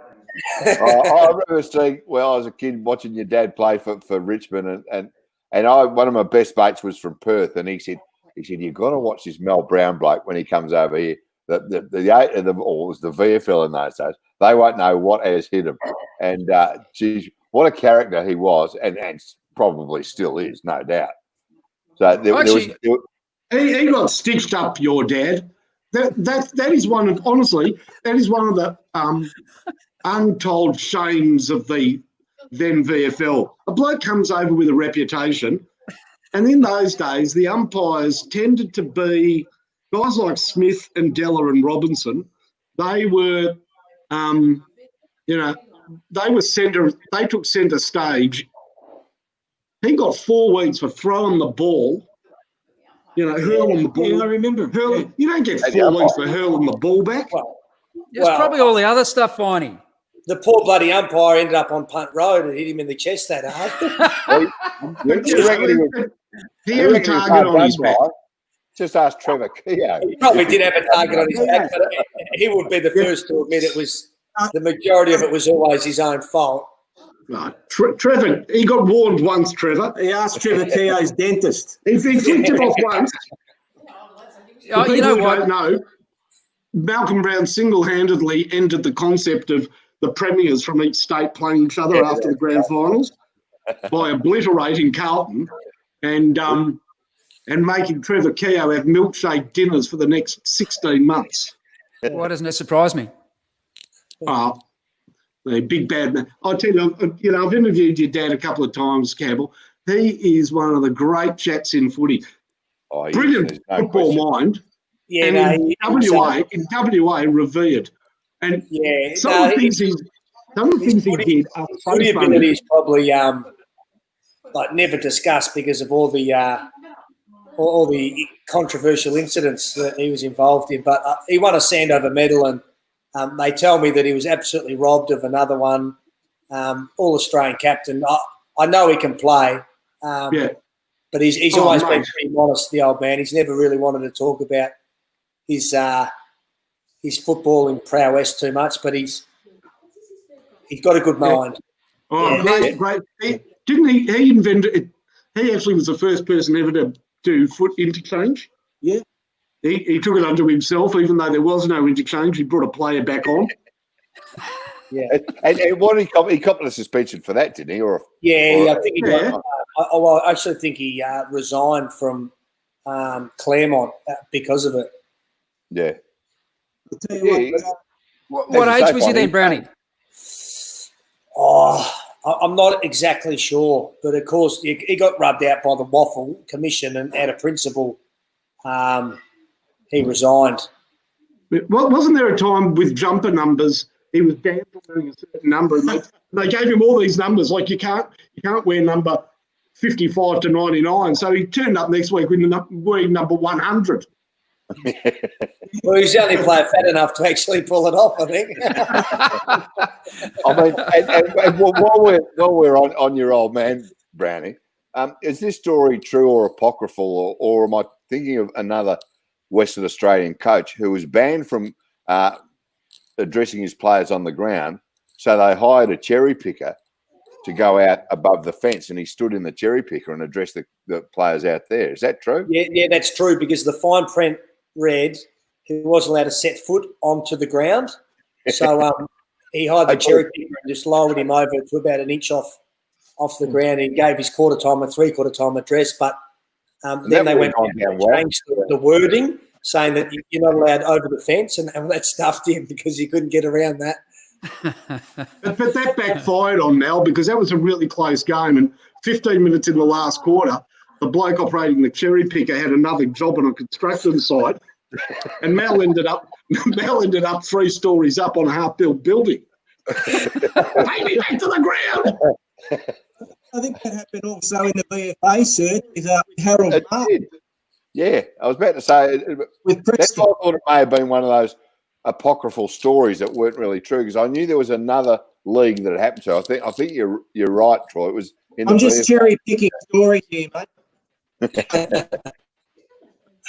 Speaker 1: I remember seeing, well, I was a kid watching your dad play for Richmond, and one of my best mates was from Perth, and he said you've got to watch this Mel Brown bloke when he comes over here. Or it was the VFL in those days. They won't know what has hit him, and geez, what a character he was, and probably still is, no doubt. So
Speaker 3: he got stitched up, your dad. That is one of the untold shames of the then VFL. A bloke comes over with a reputation, and in those days, the umpires tended to be guys like Smith and Della and Robinson. They were, they took centre stage. He got 4 weeks for throwing the ball. Hurling the ball.
Speaker 6: Yeah, I remember.
Speaker 3: You don't get 4 weeks for hurling the ball back.
Speaker 5: There's probably all the other stuff, Finey.
Speaker 4: The poor bloody umpire ended up on Punt Road and hit him in the chest that hard.
Speaker 3: He had a target on his back.
Speaker 1: Just ask Trevor Keogh.
Speaker 4: He probably did have a target on his back, but he would be the first to admit it was the majority of it was always his own fault.
Speaker 3: No, Trevor, he got warned once, Trevor.
Speaker 6: He asked Trevor Keogh's dentist.
Speaker 3: He flicked it off once.
Speaker 5: You know what?
Speaker 3: Don't know, Malcolm Brown single-handedly ended the concept of the premiers from each state playing each other after the grand finals by obliterating Carlton and making Trevor Keogh have milkshake dinners for the next 16 months.
Speaker 5: Why doesn't it surprise me?
Speaker 3: Oh, the big bad man. I'll tell you, I've interviewed your dad a couple of times, Campbell. He is one of the great chats in footy. Brilliant football mind.
Speaker 4: Yeah,
Speaker 3: and in WA, revered. And some of the things he did are so
Speaker 4: funny. Ability is probably never discussed because of all the controversial incidents that he was involved in. But he won a Sandover medal, and they tell me that he was absolutely robbed of another one. All-Australian captain. I know he can play, but he's always been pretty modest, the old man. He's never really wanted to talk about his footballing prowess too much, but he's got a good mind.
Speaker 3: Oh, great. Didn't he? He invented it. He actually was the first person ever to do foot interchange.
Speaker 6: Yeah.
Speaker 3: He took it unto himself, even though there was no interchange. He brought a player back on.
Speaker 1: Yeah. And what he copped a suspension for that, didn't he? I
Speaker 4: think he got. I actually think he resigned from Claremont because of it.
Speaker 1: Yeah.
Speaker 6: I'll tell you
Speaker 5: what age was he then, Brownie?
Speaker 4: I'm not exactly sure, but of course he got rubbed out by the Waffle Commission, and out of principle, he resigned.
Speaker 3: Well, wasn't there a time with jumper numbers he was banned from wearing a certain number, and they gave him all these numbers, like you can't wear number 55 to 99. So he turned up next week wearing number 100.
Speaker 4: Well, he's the only player fat enough to actually pull it off, I think.
Speaker 1: I mean, and while we're on your old man, Brownie, is this story true or apocryphal, or am I thinking of another Western Australian coach who was banned from addressing his players on the ground? So they hired a cherry picker to go out above the fence, and he stood in the cherry picker and addressed the players out there. Is that true?
Speaker 4: Yeah, that's true, because the fine print read he wasn't allowed to set foot onto the ground. So he hired the cherry picker and just lowered him over to about an inch off the ground. He gave his quarter time a 3/4 time address, but then they went back and changed the wording, saying that you're not allowed over the fence, and that stuffed him because he couldn't get around that.
Speaker 3: But that backfired on Mel, because that was a really close game, and 15 minutes in the last quarter, the bloke operating the cherry picker had another job on a construction site, and Mel ended up 3 stories up on a half-built building. Take me back to the ground.
Speaker 6: I think that happened also in the VFA, sir, with Harold Martin.
Speaker 1: Yeah, I was about to say, that's why I thought it may have been one of those apocryphal stories that weren't really true, because I knew there was another league that it happened to. I think you're right, Troy. It was in
Speaker 6: I'm just cherry picking stories here, mate.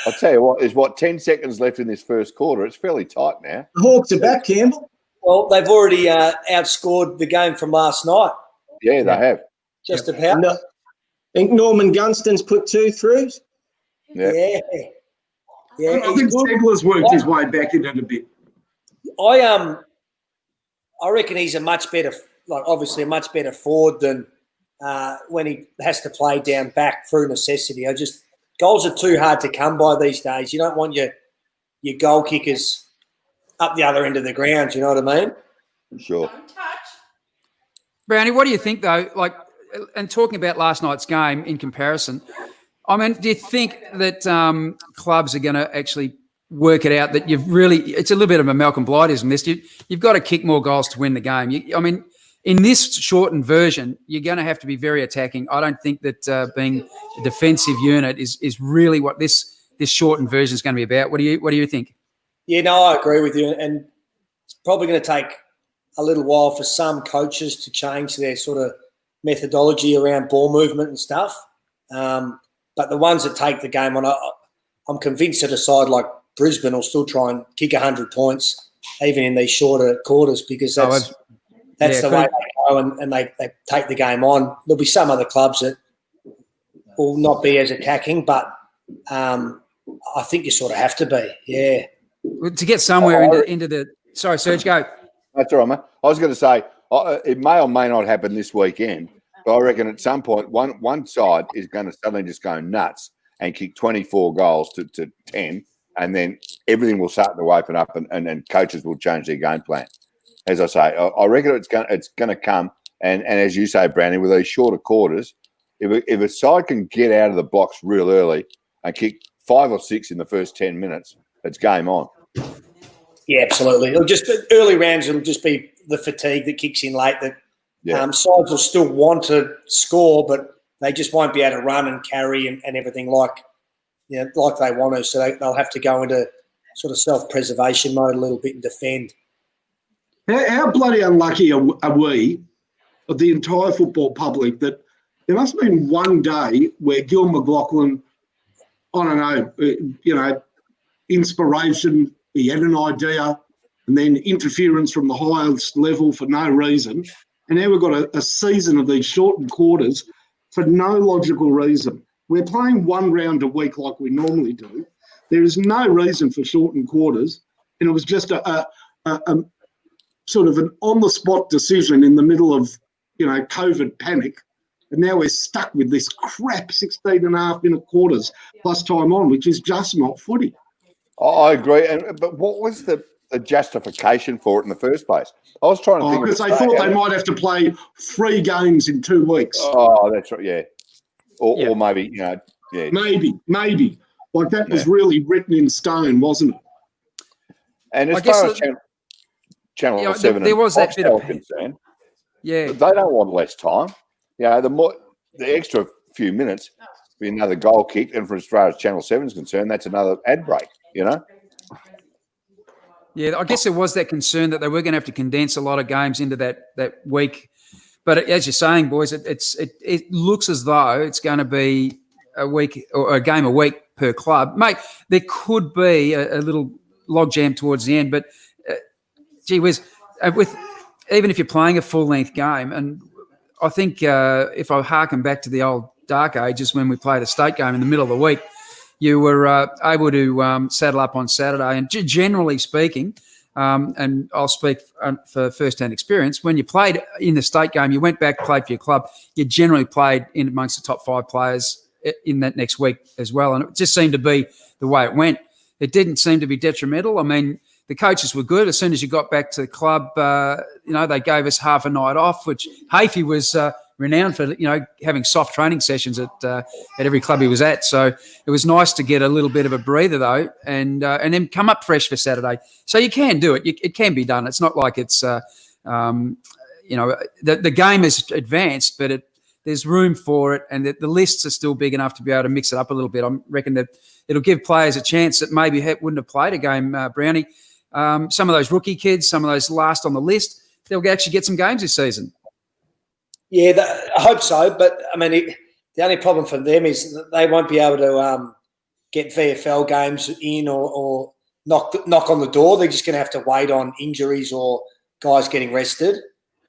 Speaker 1: I'll tell you what, there's 10 seconds left in this first quarter. It's fairly tight now.
Speaker 6: The Hawks are back, Campbell.
Speaker 4: Well, they've already outscored the game from last night.
Speaker 1: Yeah, they have.
Speaker 4: Just about.
Speaker 6: No, I think Norman Gunston's put 2 through.
Speaker 4: Yeah.
Speaker 3: I think Segler's worked his way back into it a bit.
Speaker 4: I reckon he's a much better forward than when he has to play down back through necessity. Goals are too hard to come by these days. You don't want your goal kickers up the other end of the ground. You know what I mean?
Speaker 1: Sure.
Speaker 5: Brownie, what do you think though? Like, and talking about last night's game in comparison, I mean, do you think that clubs are going to actually work it out that it's a little bit of a Malcolm Blightism, this. You've got to kick more goals to win the game. I mean, in this shortened version, you're going to have to be very attacking. I don't think that being a defensive unit is really what this shortened version is going to be about. What do you think?
Speaker 4: Yeah, no, I agree with you. And it's probably going to take a little while for some coaches to change their sort of methodology around ball movement and stuff. But the ones that take the game on, I'm convinced that a side like Brisbane will still try and kick 100 points, even in these shorter quarters, because that's the way they go and they take the game on. There'll be some other clubs that will not be as attacking, but I think you sort of have to be, yeah.
Speaker 5: To get somewhere into the – sorry, Serge, go.
Speaker 1: That's all right, mate. I was going to say, it may or may not happen this weekend, but I reckon at some point one side is going to suddenly just go nuts and kick 24 goals to 10, and then everything will start to open up and coaches will change their game plan. As I say, I reckon it's going to come, and as you say, Brandon, with these shorter quarters, if a side can get out of the blocks real early and kick 5 or 6 in the first 10 minutes, it's game on.
Speaker 4: Yeah, absolutely. Early rounds, it'll just be the fatigue that kicks in late. That sides will still want to score, but they just won't be able to run and carry and everything like they want to. So they'll have to go into sort of self-preservation mode a little bit and defend.
Speaker 3: How bloody unlucky are we, of the entire football public, that there must have been one day where Gil McLachlan, I don't know, inspiration, he had an idea, and then interference from the highest level for no reason. And now we've got a season of these shortened quarters for no logical reason. We're playing one round a week like we normally do. There is no reason for shortened quarters. And it was just a sort of an on-the-spot decision in the middle of, COVID panic. And now we're stuck with this crap 16.5-minute quarters plus time on, which is just not footy.
Speaker 1: I agree. But what was the justification for it in the first place? I was trying to think.
Speaker 3: Because they thought they might have to play 3 games in 2 weeks.
Speaker 1: Oh, that's right, yeah. Or maybe, yeah.
Speaker 3: Maybe. Like that was really written in stone, wasn't it?
Speaker 1: And as far as Channel 7
Speaker 5: there was that bit of
Speaker 1: concern,
Speaker 5: they
Speaker 1: don't want less time. The extra few minutes be another goal kick, and as far as Channel 7 is concerned, that's another ad break, Yeah,
Speaker 5: I guess there was that concern that they were going to have to condense a lot of games into that week. But as you're saying, boys, it looks as though it's going to be a week or a game a week per club. Mate, there could be a little logjam towards the end, but gee whiz, even if you're playing a full-length game, and I think if I harken back to the old dark ages when we played a state game in the middle of the week, you were able to saddle up on Saturday. And generally speaking, and I'll speak for first-hand experience. When you played in the state game, you went back, played for your club, you generally played in amongst the top 5 players in that next week as well. And it just seemed to be the way it went. It didn't seem to be detrimental. I mean, the coaches were good. As soon as you got back to the club, they gave us half a night off, which Hafey was renowned for, having soft training sessions at every club he was at. So it was nice to get a little bit of a breather, though, and then come up fresh for Saturday. So you can do it. It can be done. It's not like it's, the game is advanced, but there's room for it, and the lists are still big enough to be able to mix it up a little bit. I reckon that it'll give players a chance that maybe wouldn't have played a game, Brownie. Some of those rookie kids, some of those last on the list, they'll actually get some games this season.
Speaker 4: Yeah, I hope so. But, I mean, the only problem for them is that they won't be able to get VFL games in or knock on the door. They're just going to have to wait on injuries or guys getting rested.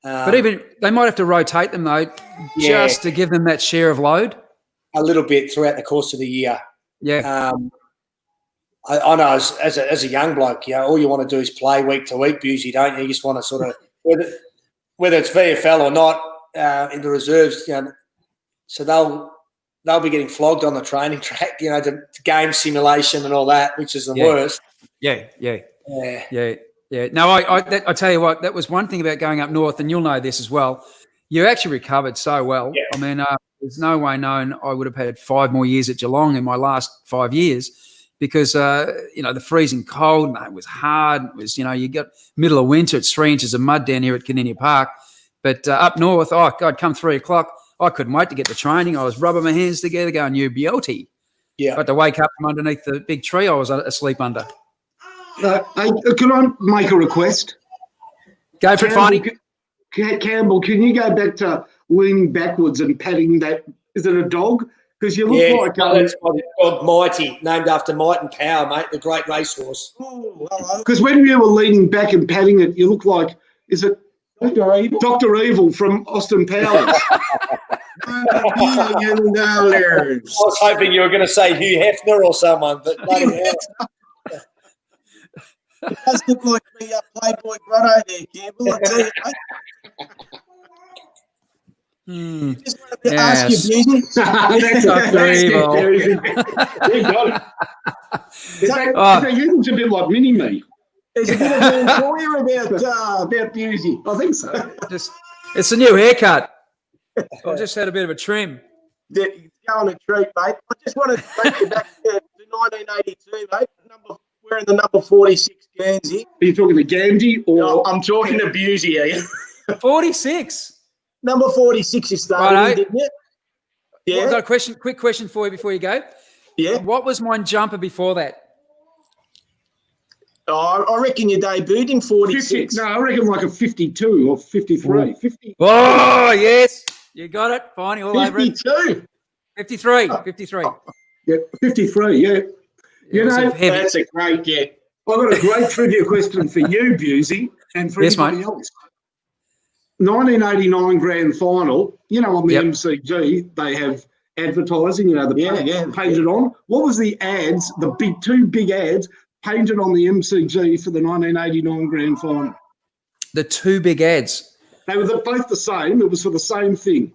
Speaker 5: But even they might have to rotate them, though, just to give them that share of load.
Speaker 4: A little bit throughout the course of the year.
Speaker 5: Yeah.
Speaker 4: I know as a young bloke, all you want to do is play week to week, Busey, don't you? You just want to sort of, whether it's VFL or not, in the reserves, so they'll be getting flogged on the training track, the game simulation and all that, which is the worst.
Speaker 5: Yeah. No, I tell you what, that was one thing about going up north, and you'll know this as well. You actually recovered so well. Yeah. I mean, there's no way known I would have had 5 more years at Geelong in my last 5 years because, the freezing cold, it was hard. It was, you got middle of winter, it's 3 inches of mud down here at Kardinia Park. But up north, God, come 3 o'clock, I couldn't wait to get to training. I was rubbing my hands together going, you beauty. Yeah. I had to wake up from underneath the big tree I was asleep under.
Speaker 3: Can I make a request?
Speaker 5: Go for it, Finey.
Speaker 3: Campbell, can you go back to leaning backwards and patting that? Is it a dog? Because you look like
Speaker 4: that's my dog Mighty, named after Might and Power, mate, the great racehorse.
Speaker 3: Because when you were leaning back and patting it, you look like, is it Dr. Evil? Dr. Evil from Austin Powers.
Speaker 4: $1 billion. I was hoping you were going to say Hugh Hefner or someone, but
Speaker 6: it does look like the Playboy Grotto there, Campbell. I tell you, Just wanted to ask you, Busey.
Speaker 5: Dr. Evil.
Speaker 3: You got it. He looks a bit like Mini-Me.
Speaker 6: There's a bit of a story about Busey.
Speaker 3: I think so.
Speaker 5: It's a new haircut. I just had a bit of a trim.
Speaker 6: Go on a treat, mate. I just wanted to take you back to 1982, mate. We're in the number 46 Guernsey.
Speaker 3: Are you talking to Gandhi or?
Speaker 6: No, I'm talking to Busey here.
Speaker 5: 46.
Speaker 6: Number 46 you started, didn't it? Yeah.
Speaker 5: I've got a quick question for you before you go.
Speaker 6: Yeah.
Speaker 5: What was my jumper before that?
Speaker 6: Oh, I reckon you debuted in 46.
Speaker 3: 50, no, I reckon like a 52 or 53. 50.
Speaker 5: Oh, yes. You got it. Fine, all
Speaker 6: 52.
Speaker 5: over it. 53. 53.
Speaker 3: Yeah, 53, yeah.
Speaker 6: That's a great get.
Speaker 3: I've got a great trivia question for you, Busey, and for everybody else. 1989 grand final, on the MCG, they have advertising, the painted on. What was the ads, two big ads painted on the MCG for the 1989 grand final?
Speaker 5: The 2 big ads.
Speaker 3: They were both the same. It was for the same thing.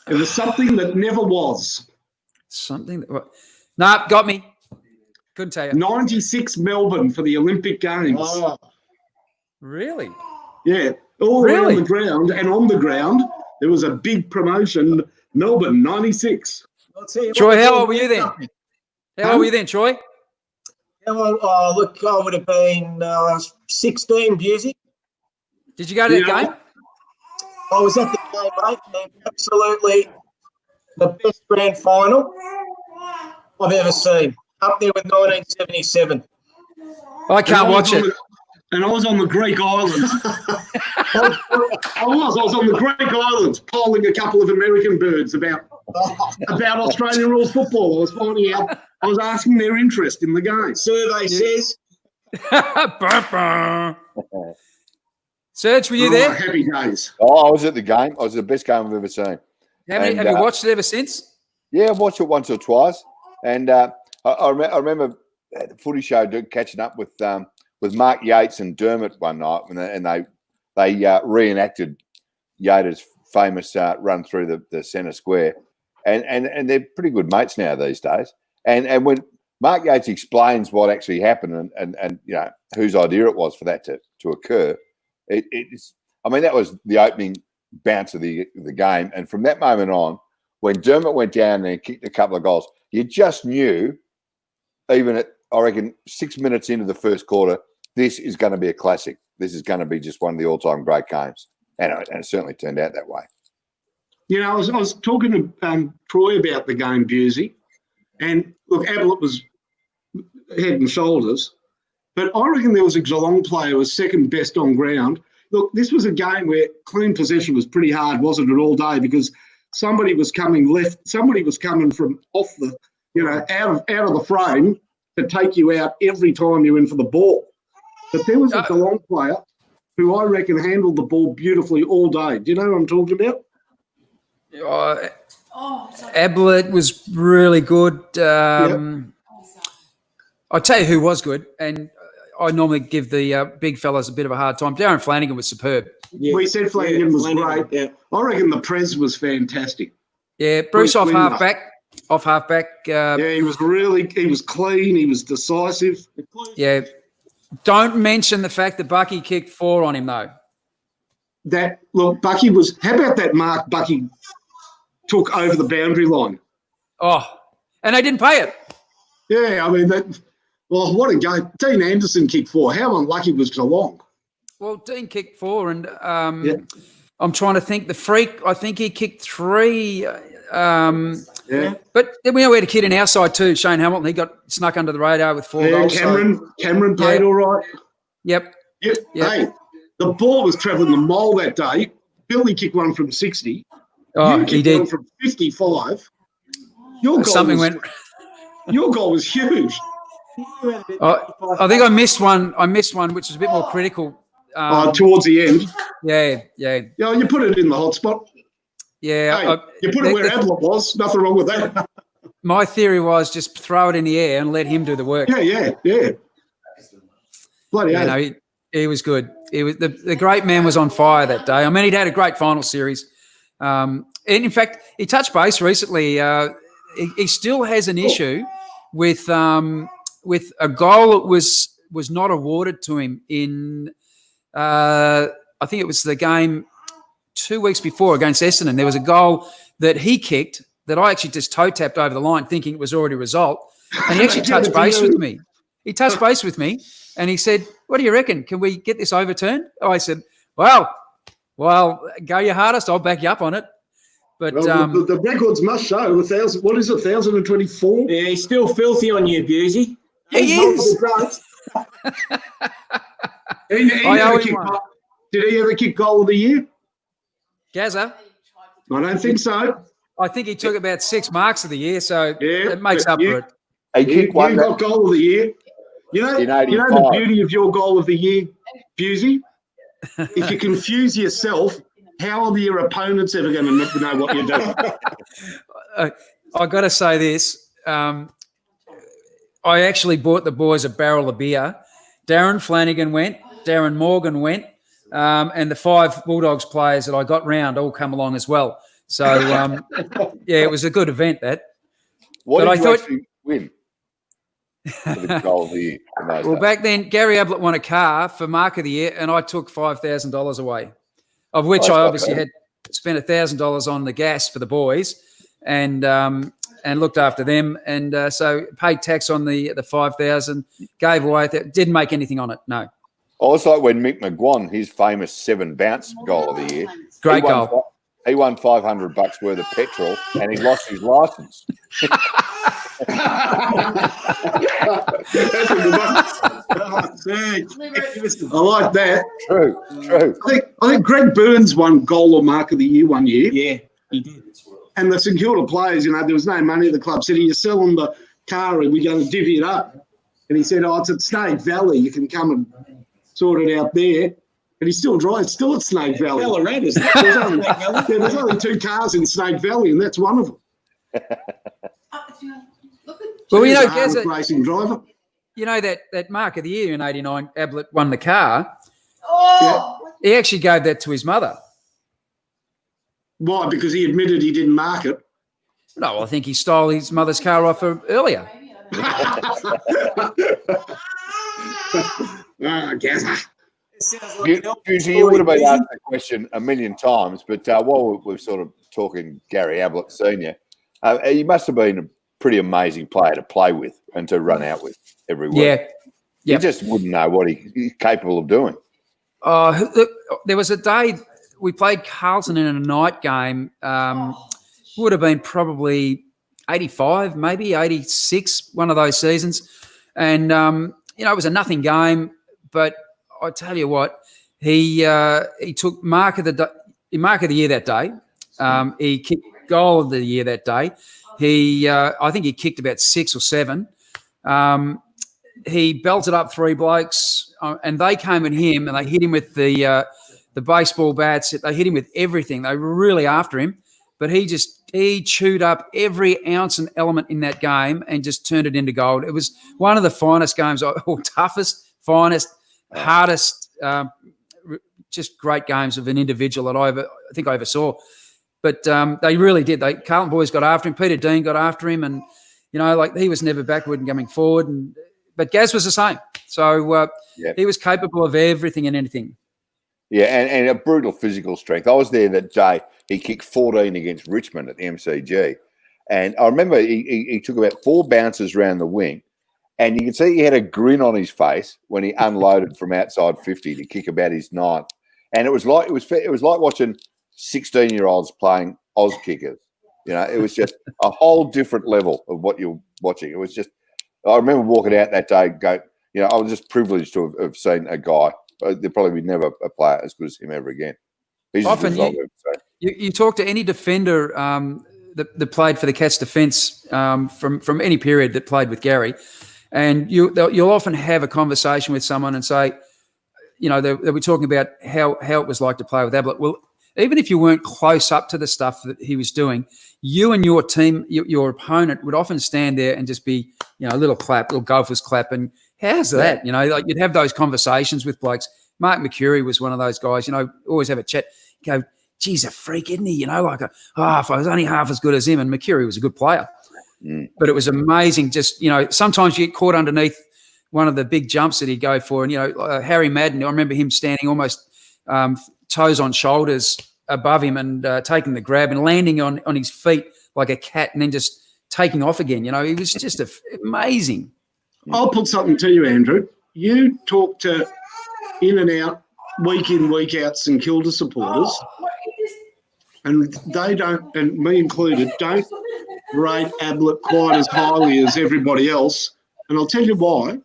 Speaker 3: It was something that never was.
Speaker 5: Something that... Nah, got me. Couldn't tell you.
Speaker 3: 96 Melbourne for the Olympic Games.
Speaker 6: Oh.
Speaker 5: Really?
Speaker 3: Yeah. All around the ground and on the ground, there was a big promotion. Melbourne, 96.
Speaker 5: Troy, how old were you then? How old were you then, Troy?
Speaker 6: Well, look, I would have been 16, Busey.
Speaker 5: Did you go to the game?
Speaker 6: I was at the game, mate. And absolutely the best grand final I've ever seen. Up there with 1977.
Speaker 5: I can't watch it.
Speaker 3: And I was on the Greek Islands. I was on the Greek Islands polling a couple of American birds about Australian rules football. I was finding out, I was asking their interest in the game.
Speaker 6: Survey says.
Speaker 5: Serge, were you there?
Speaker 3: Happy days.
Speaker 1: Oh, I was at the game. It was the best game I've ever seen.
Speaker 5: Have you watched it ever since?
Speaker 1: Yeah, I've watched it once or twice. And I remember at the footy show catching up with with Mark Yates and Dermot one night, and they reenacted Yoda's famous run through the centre square, and they're pretty good mates now these days. And when Mark Yates explains what actually happened and you know whose idea it was for that to occur, it's I mean that was the opening bounce of the game, and from that moment on, when Dermot went down and kicked a couple of goals, you just knew, even at I reckon 6 minutes into the first quarter, this is going to be a classic. This is going to be just one of the all-time great games, and it certainly turned out that way.
Speaker 3: You know, I was talking to Troy about the game, Busey, and look, Ablett was head and shoulders, but I reckon there was a Geelong player who was second best on ground. Look, this was a game where clean possession was pretty hard, wasn't it, all day, because somebody was coming left, somebody was coming from off the, you know, out of the frame to take you out every time you're in for the ball. But there was a Geelong player who I reckon handled the ball beautifully all day. Do you know what I'm talking about?
Speaker 5: Ablett was really good. I'll tell you who was good, and I normally give the big fellas a bit of a hard time. Darren Flanagan was superb.
Speaker 3: Yeah. We said Flanagan was great. Yeah. I reckon the Prez was fantastic.
Speaker 5: Yeah, Bruce off halfback.
Speaker 3: Yeah, he was clean. He was decisive.
Speaker 5: Yeah. Don't mention the fact that Bucky kicked 4 on him, though.
Speaker 3: Bucky was – how about that mark Bucky took over the boundary line?
Speaker 5: Oh, and they didn't pay it.
Speaker 3: Yeah, I mean, what a game. Dean Anderson kicked 4. How unlucky was Geelong?
Speaker 5: Well, Dean kicked 4, and I'm trying to think. The Freak, I think he kicked 3. But then we had a kid in our side too, Shane Hamilton. He got snuck under the radar with 4 goals.
Speaker 3: Cameron played all right.
Speaker 5: Yep.
Speaker 3: Hey, the ball was travelling the mole that day. Billy kicked one from 60.
Speaker 5: Oh, he did.
Speaker 3: One from 55. Your goal was huge.
Speaker 5: I think I missed one. Which was a bit more critical.
Speaker 3: Towards the end.
Speaker 5: Yeah.
Speaker 3: Yeah, you put it in the hot spot.
Speaker 5: Yeah.
Speaker 3: Hey, you put it where Ablett was. Nothing wrong with that.
Speaker 5: My theory was just throw it in the air and let him do the work.
Speaker 3: Yeah. Bloody hell.
Speaker 5: No, he was good. He was the great man was on fire that day. I mean, he'd had a great final series. And in fact, he touched base recently. He still has an issue with a goal that was not awarded to him in I think it was the game 2 weeks before against Essendon. There was a goal that he kicked that I actually just toe tapped over the line thinking it was already a result. And he actually touched base with me. He touched base with me and he said, "What do you reckon? Can we get this overturned?" I said, well, go your hardest. I'll back you up on it. But
Speaker 3: the records must show 1,000. What is it, 1,024?
Speaker 6: Yeah, he's still filthy on you, Busey.
Speaker 5: He is.
Speaker 3: Did he ever kick goal of the year?
Speaker 5: Gazza?
Speaker 3: I don't think so.
Speaker 5: I think he took about 6 marks of the year, so it makes up for it.
Speaker 3: You got goal of the year. You know the beauty of your goal of the year, Busey? If you confuse yourself, how are your opponents ever going to know what you're doing?
Speaker 5: I got to say this. I actually bought the boys a barrel of beer. Darren Flanagan went. Darren Morgan went. And the 5 Bulldogs players that I got round all come along as well. So, it was a good event, that.
Speaker 1: What did you actually win for the goal of the year?
Speaker 5: Well, back then, Gary Ablett won a car for Mark of the Year, and I took $5,000 away, of which I obviously had spent $1,000 on the gas for the boys and looked after them. And so paid tax on the $5,000, gave away, didn't make anything on it, no.
Speaker 1: Also, like when Mick McGuan, his famous 7 bounce goal of the year.
Speaker 5: Great goal.
Speaker 1: He won $500 worth of petrol and he lost his license.
Speaker 3: I like that.
Speaker 1: True.
Speaker 3: I think Greg Burns won goal or mark of the year one year.
Speaker 6: Yeah, he did.
Speaker 3: And the St Kilda players, there was no money at the club. Said, "You sell them the car and we're going to divvy it up." And he said, "It's at Snake Valley. You can come and sort it out there." And he still drives, still at Snake Valley. There's only 2 cars in Snake Valley, and that's one of them.
Speaker 5: Well,
Speaker 3: Gazza, racing driver.
Speaker 5: you know that mark of the year in '89, Ablett won the car.
Speaker 3: Yeah.
Speaker 5: He actually gave that to his mother.
Speaker 3: Why? Because he admitted he didn't mark it.
Speaker 5: No, I think he stole his mother's car off her earlier.
Speaker 3: Gazza.
Speaker 1: You would have been asked the question a million times, but while we're sort of talking Gary Ablett Senior, he must have been a pretty amazing player to play with and to run out with every week.
Speaker 5: Yeah.
Speaker 1: You just wouldn't know what he's capable of doing.
Speaker 5: There was a day we played Carlton in a night game. Would have been probably 85, maybe 86, one of those seasons. And, it was a nothing game, but I tell you what, he took mark of the year that day. He kicked goal of the year that day. I think he kicked about 6 or 7. He belted up 3 blokes, and they came at him and they hit him with the baseball bats. They hit him with everything. They were really after him, but he chewed up every ounce and element in that game and just turned it into gold. It was one of the finest games, or toughest, finest, hardest, just great games of an individual that I think I ever saw. But they really did. Carlton boys got after him. Peter Dean got after him, and he was never backward and coming forward. But Gaz was the same. So he was capable of everything and anything.
Speaker 1: Yeah, and a brutal physical strength. I was there that day. He kicked 14 against Richmond at the MCG. And I remember he took about 4 bounces around the wing, and you can see he had a grin on his face when he unloaded from outside 50 to kick about his 9th. And it was like watching 16-year-olds playing Oz kickers. It was just a whole different level of what you're watching. It was just, I remember walking out that day, I was just privileged to have seen a guy. There'll probably be never a player as good as him ever again.
Speaker 5: Often you talk to any defender that played for the Cats defence from any period that played with Gary, and you'll often have a conversation with someone and say, they'll be talking about how it was like to play with Ablett. Well, even if you weren't close up to the stuff that he was doing, you and your team, your opponent would often stand there and just be, a little golfer's clap, and how's that? You'd have those conversations with blokes. Mark McCurry was one of those guys, always have a chat. Go, geez, a freak, isn't he? If I was only half as good as him. And McCurry was a good player. But it was amazing. Just, sometimes you get caught underneath one of the big jumps that he'd go for. And, Harry Madden, I remember him standing almost toes on shoulders above him and taking the grab and landing on his feet like a cat and then just taking off again. He was just amazing.
Speaker 3: I'll put something to you, Andrew. You talk to in and out, week in, week out St Kilda supporters, and they don't, and me included, don't rate Ablett quite as highly as everybody else. And I'll tell you why.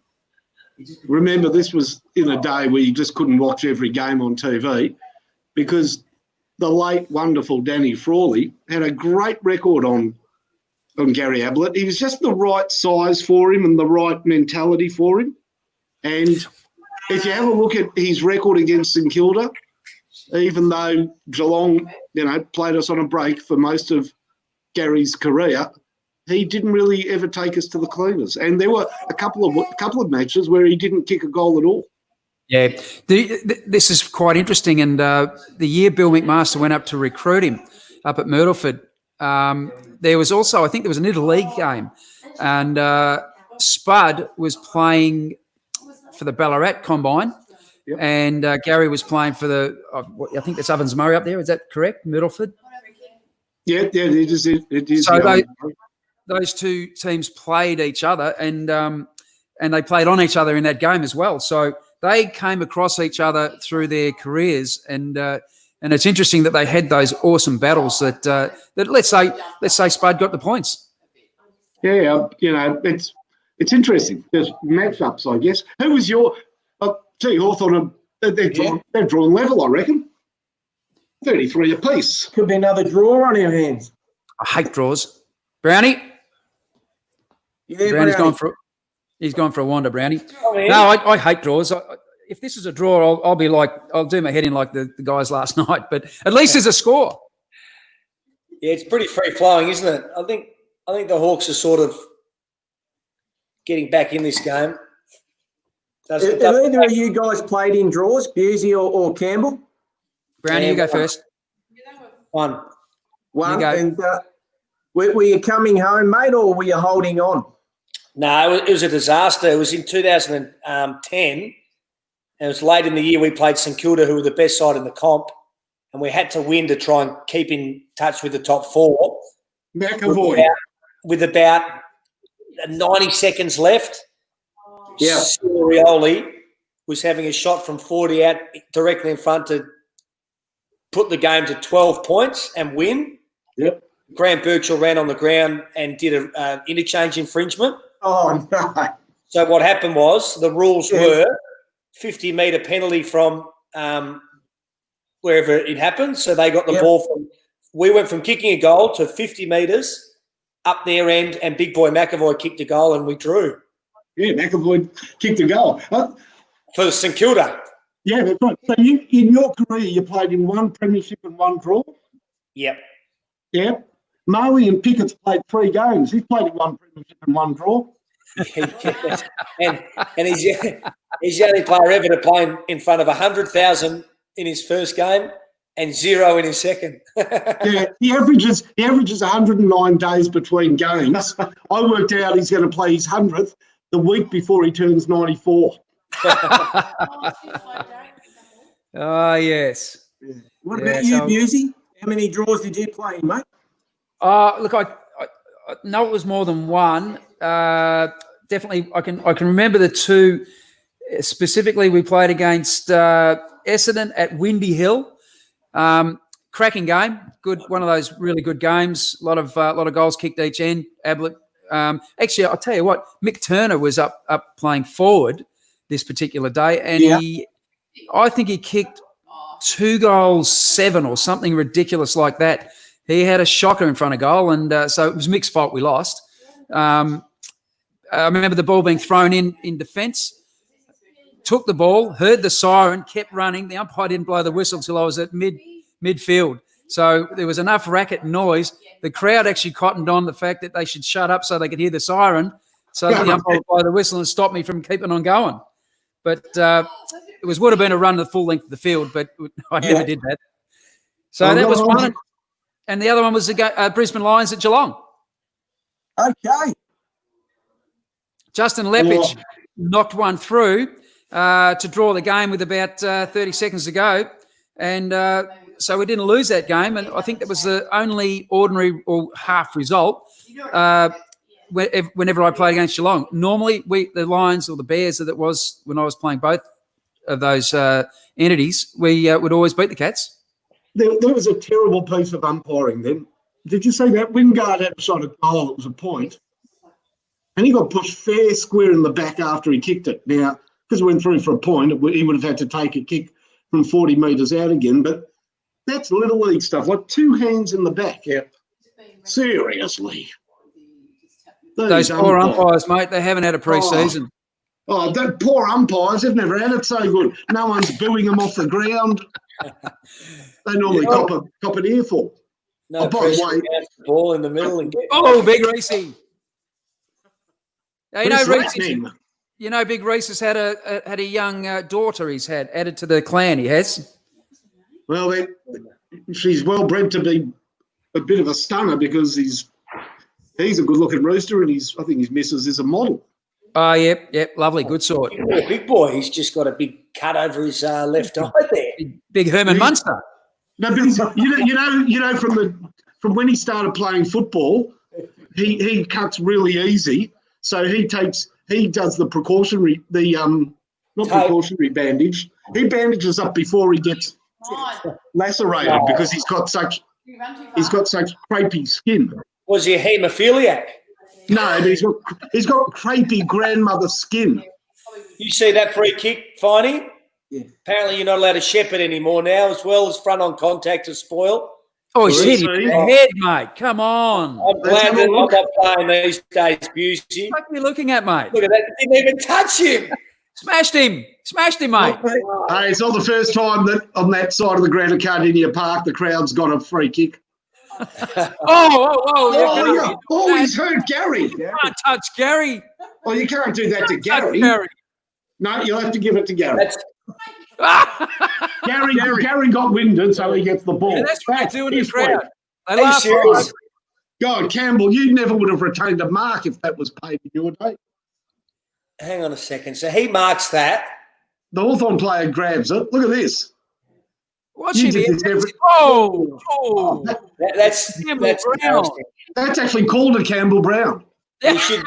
Speaker 3: Remember, this was in a day where you just couldn't watch every game on TV, because the late, wonderful Danny Frawley had a great record on Gary Ablett. He was just the right size for him and the right mentality for him. And if you have a look at his record against St Kilda, even though Geelong, played us on a break for most of Gary's career, he didn't really ever take us to the cleaners. And there were a couple of matches where he didn't kick a goal at all.
Speaker 5: Yeah, this is quite interesting. And the year Bill McMaster went up to recruit him up at Myrtleford, there was also, I think there was an interleague game, and Spud was playing for the Ballarat Combine, and Gary was playing for I think it's Ovens Murray up there. Is that correct, Myrtleford?
Speaker 3: Yeah, it is. It is.
Speaker 5: So those two teams played each other, and they played on each other in that game as well. So they came across each other through their careers, and it's interesting that they had those awesome battles. That let's say Spud got the points.
Speaker 3: Yeah, it's interesting. There's matchups, I guess. Who was your? I'll tell you, Hawthorn. They've drawn level, I reckon. 33 apiece.
Speaker 6: Could be another draw on our hands.
Speaker 5: I hate draws. Brownie.
Speaker 6: Yeah,
Speaker 5: Brownie's
Speaker 6: Brownie.
Speaker 5: He's gone for a wander, Brownie.
Speaker 4: Oh, yeah.
Speaker 5: No, I hate draws. If this is a draw, I'll be like, I'll do my head in like the guys last night. But at least there's a score.
Speaker 4: Yeah, it's pretty free flowing, isn't it? I think the Hawks are sort of getting back in this game.
Speaker 6: Have either of you guys played in draws, Busey or Campbell?
Speaker 5: Brownie, you go first.
Speaker 4: One.
Speaker 6: One.
Speaker 5: You go.
Speaker 6: And were you coming home, mate, or were you holding on?
Speaker 4: No, it was a disaster. It was in 2010. And it was late in the year. We played St Kilda, who were the best side in the comp. And we had to win to try and keep in touch with the top four.
Speaker 3: McAvoy.
Speaker 4: With about 90 seconds left.
Speaker 6: Yeah.
Speaker 4: Sorioli was having a shot from 40 out directly in front to put the game to 12 points and win.
Speaker 3: Yep.
Speaker 4: Grant Birchall ran on the ground and did an interchange infringement.
Speaker 6: Oh, no.
Speaker 4: So what happened was the rules were 50-metre penalty from wherever it happened. So they got the ball from – we went from kicking a goal to 50 metres up their end, and big boy McAvoy kicked a goal and we drew.
Speaker 3: Yeah, McAvoy kicked a goal.
Speaker 4: For St Kilda.
Speaker 3: Yeah, that's right. So you, in your career, you played in one premiership and one draw?
Speaker 4: Yep.
Speaker 3: Yeah. Moe and Pickett's played 3 games. He's played in one premiership and one draw.
Speaker 4: and he's the only player ever to play in front of 100,000 in his first game and 0 in his second.
Speaker 3: Yeah, he averages 109 days between games. I worked out he's going to play his 100th the week before he turns 94.
Speaker 5: Oh, yes.
Speaker 6: What about you, Busey? How many draws did you play in, mate?
Speaker 5: Look, I know it was more than one. Definitely, I can remember the two. Specifically, we played against Essendon at Windy Hill. Cracking game, good, one of those really good games. A lot of goals kicked each end. Ablett. Actually, I'll tell you what, Mick Turner was up playing forward this particular day, and I think he kicked 2 goals, 7 or something ridiculous like that. He had a shocker in front of goal, and so it was Mick's fault we lost. I remember the ball being thrown in defence, took the ball, heard the siren, kept running. The umpire didn't blow the whistle till I was at midfield. So there was enough racket and noise. The crowd actually cottoned on the fact that they should shut up so they could hear the siren, so that the umpire would blow the whistle and stop me from keeping on going. But it would have been a run the full length of the field, but I never did that. So that was one. And the other one was the Brisbane Lions at Geelong.
Speaker 6: Okay.
Speaker 5: Justin Lepage knocked one through to draw the game with about 30 seconds to go. And so we didn't lose that game. And I think that was the only ordinary or half result whenever I played against Geelong. Normally, the Lions or the Bears, that it was when I was playing both of those entities, we would always beat the Cats.
Speaker 3: There was a terrible piece of umpiring then. Did you see that? Wingard had a shot at goal. It was a point. And he got pushed fair square in the back after he kicked it. Now, because it went through for a point, he would have had to take a kick from 40 metres out again. But that's little league stuff, like 2 hands in the back. Yeah. Seriously.
Speaker 5: Those poor umpires, mate, they haven't had a pre-season.
Speaker 3: Oh, that poor umpires, they've never had it so good. No one's booing them off the ground. They normally cop an earful.
Speaker 4: No pressure, ball in the middle. And
Speaker 5: Big Reese. Now, Big Reese has had a young daughter he's had added to the clan, he has.
Speaker 3: Well, she's well bred to be a bit of a stunner because he's a good-looking rooster, and I think his missus is a model.
Speaker 5: Oh, yep, lovely, good sort.
Speaker 4: Big boy, he's just got a big cut over his left eye there.
Speaker 5: Big Herman Munster.
Speaker 3: No, but you know, from when he started playing football, he cuts really easy. So he does the precautionary bandage. He bandages up before he gets lacerated because he's got such crepey skin.
Speaker 4: Was he a haemophiliac?
Speaker 3: No, but he's got crepey grandmother skin.
Speaker 4: You see that free kick, Finey?
Speaker 6: Yeah.
Speaker 4: Apparently you're not allowed to shep it anymore now, as well as front on contact to spoil.
Speaker 5: Oh, he's hit him in the head, mate. Come on.
Speaker 4: I'm glad that I'm not playing these days, Busey.
Speaker 5: What are you looking at, mate?
Speaker 4: Look at that. Didn't even touch him.
Speaker 5: Smashed him, mate.
Speaker 3: Hey, it's not the first time that on that side of the ground at Cardinia Park, the crowd's got a free kick.
Speaker 6: He's hurt Gary.
Speaker 5: You can't touch Gary.
Speaker 3: Oh, you can't do that to Gary. No, you'll have to give it to Gary.
Speaker 4: That's,
Speaker 3: Gary got winded, so he gets the ball.
Speaker 5: Yeah, that's what they do in the
Speaker 3: his
Speaker 5: crowd.
Speaker 3: week.
Speaker 5: They
Speaker 4: are you
Speaker 5: laugh
Speaker 4: serious?
Speaker 5: hard.
Speaker 3: God, Campbell, you never would have retained a mark if that was paid in your day.
Speaker 4: Hang on a second. So he marks that.
Speaker 3: The Hawthorn player grabs it. Look at this.
Speaker 5: Watch
Speaker 3: You
Speaker 5: him
Speaker 3: did
Speaker 5: here.
Speaker 3: this every-
Speaker 5: Oh.
Speaker 4: That's
Speaker 5: Campbell Brown.
Speaker 4: embarrassing.
Speaker 3: That's actually called a Campbell Brown.
Speaker 4: You should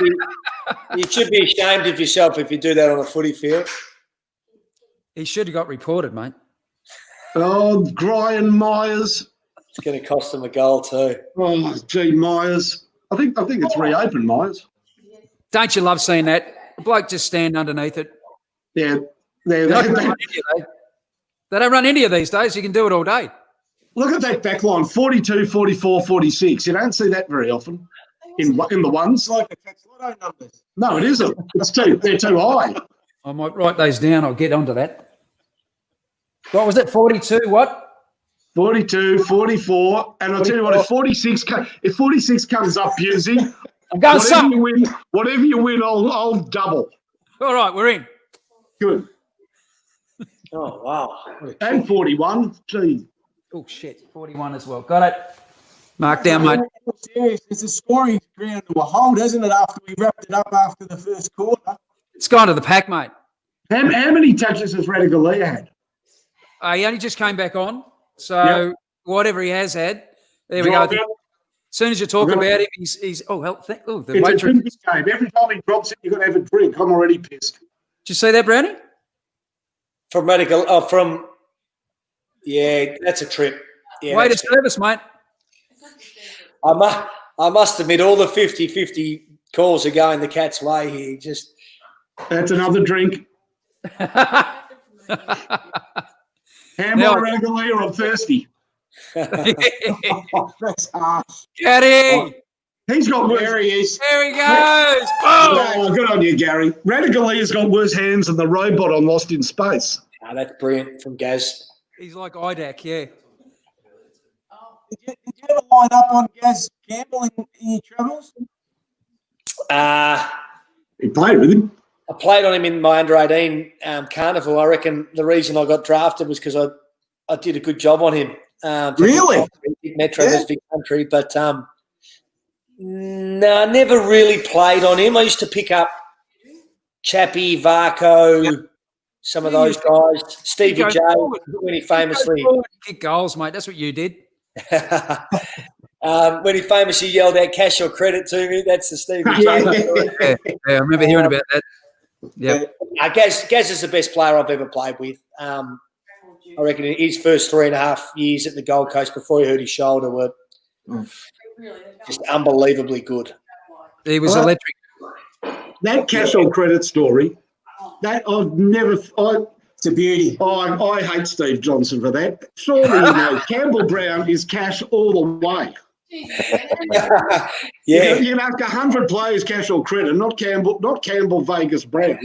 Speaker 4: be ashamed of yourself if you do that on a footy field.
Speaker 5: He should have got reported, mate.
Speaker 3: Oh, Brian Myers.
Speaker 4: It's going to cost them a goal too.
Speaker 3: Oh, gee, Myers. I think it's reopened, Myers.
Speaker 5: Don't you love seeing that? The bloke just stand underneath it.
Speaker 3: Yeah.
Speaker 5: They don't run any of these days. You can do it all day.
Speaker 3: Look at that back line, 42, 44, 46. You don't see that very often in the ones.
Speaker 6: Like the Lotto numbers.
Speaker 3: No, it isn't. They're too high.
Speaker 5: I might write those down. I'll get onto that. What was it? 42 what?
Speaker 3: 42, 44, and I'll tell you what, if 46 comes up, Busey,
Speaker 5: I'm going some.
Speaker 3: whatever you win, I'll double.
Speaker 5: All right, we're in.
Speaker 3: Good.
Speaker 4: Oh, wow.
Speaker 3: And 41. Gee.
Speaker 5: Oh, shit. 41 as well. Got it. Mark down, mate.
Speaker 6: Serious. It's a scoring ground to a hole, doesn't it, after we wrapped it up after the first quarter?
Speaker 5: It's gone to the pack, mate.
Speaker 3: How many touches has Radigalia had?
Speaker 5: He only just came back on. So whatever he has had, there we go. As soon as you talk about him, he's the
Speaker 3: It's a
Speaker 5: waitress.
Speaker 3: drinking game. Every time he drops it, you've got to have a drink. I'm already pissed.
Speaker 5: Did you see that, Brownie?
Speaker 4: From that's a trip. Yeah,
Speaker 5: Way to service, mate.
Speaker 4: I must admit, all the 50-50 calls are going the Cat's way here.
Speaker 3: That's another drink.
Speaker 6: Now,
Speaker 3: Radigalia, I'm thirsty.
Speaker 6: that's harsh.
Speaker 5: Gary!
Speaker 3: He's got worse.
Speaker 6: There he is.
Speaker 5: There he goes! Boom!
Speaker 3: Oh, good on you, Gary. Radagalia's got worse hands than the robot on Lost in Space.
Speaker 4: Oh, that's brilliant from Gaz.
Speaker 5: He's like IDAC, yeah.
Speaker 6: Did you ever line up on Gaz Campbell in your travels?
Speaker 3: He played with him.
Speaker 4: I played on him in my under-18 carnival. I reckon the reason I got drafted was because I did a good job on him.
Speaker 6: Really?
Speaker 4: Metro was big country, but no, I never really played on him. I used to pick up Chappie, Varco, some of those guys. Stevie J, when he famously
Speaker 5: kick goals, mate. That's what you did.
Speaker 4: when he famously yelled out cash or credit to me. That's the Stevie J.
Speaker 5: Yeah, I remember hearing about that. Yeah.
Speaker 4: Gaz is the best player I've ever played with. I reckon his first 3.5 years at the Gold Coast before he hurt his shoulder were just unbelievably good.
Speaker 5: He was electric.
Speaker 3: That cash on credit story, that
Speaker 6: It's a beauty.
Speaker 3: I hate Steve Johnson for that. Surely you know Campbell Brown is cash all the way.
Speaker 4: Yeah.
Speaker 3: You know, 100 players cash or credit, not Campbell Vegas Brown.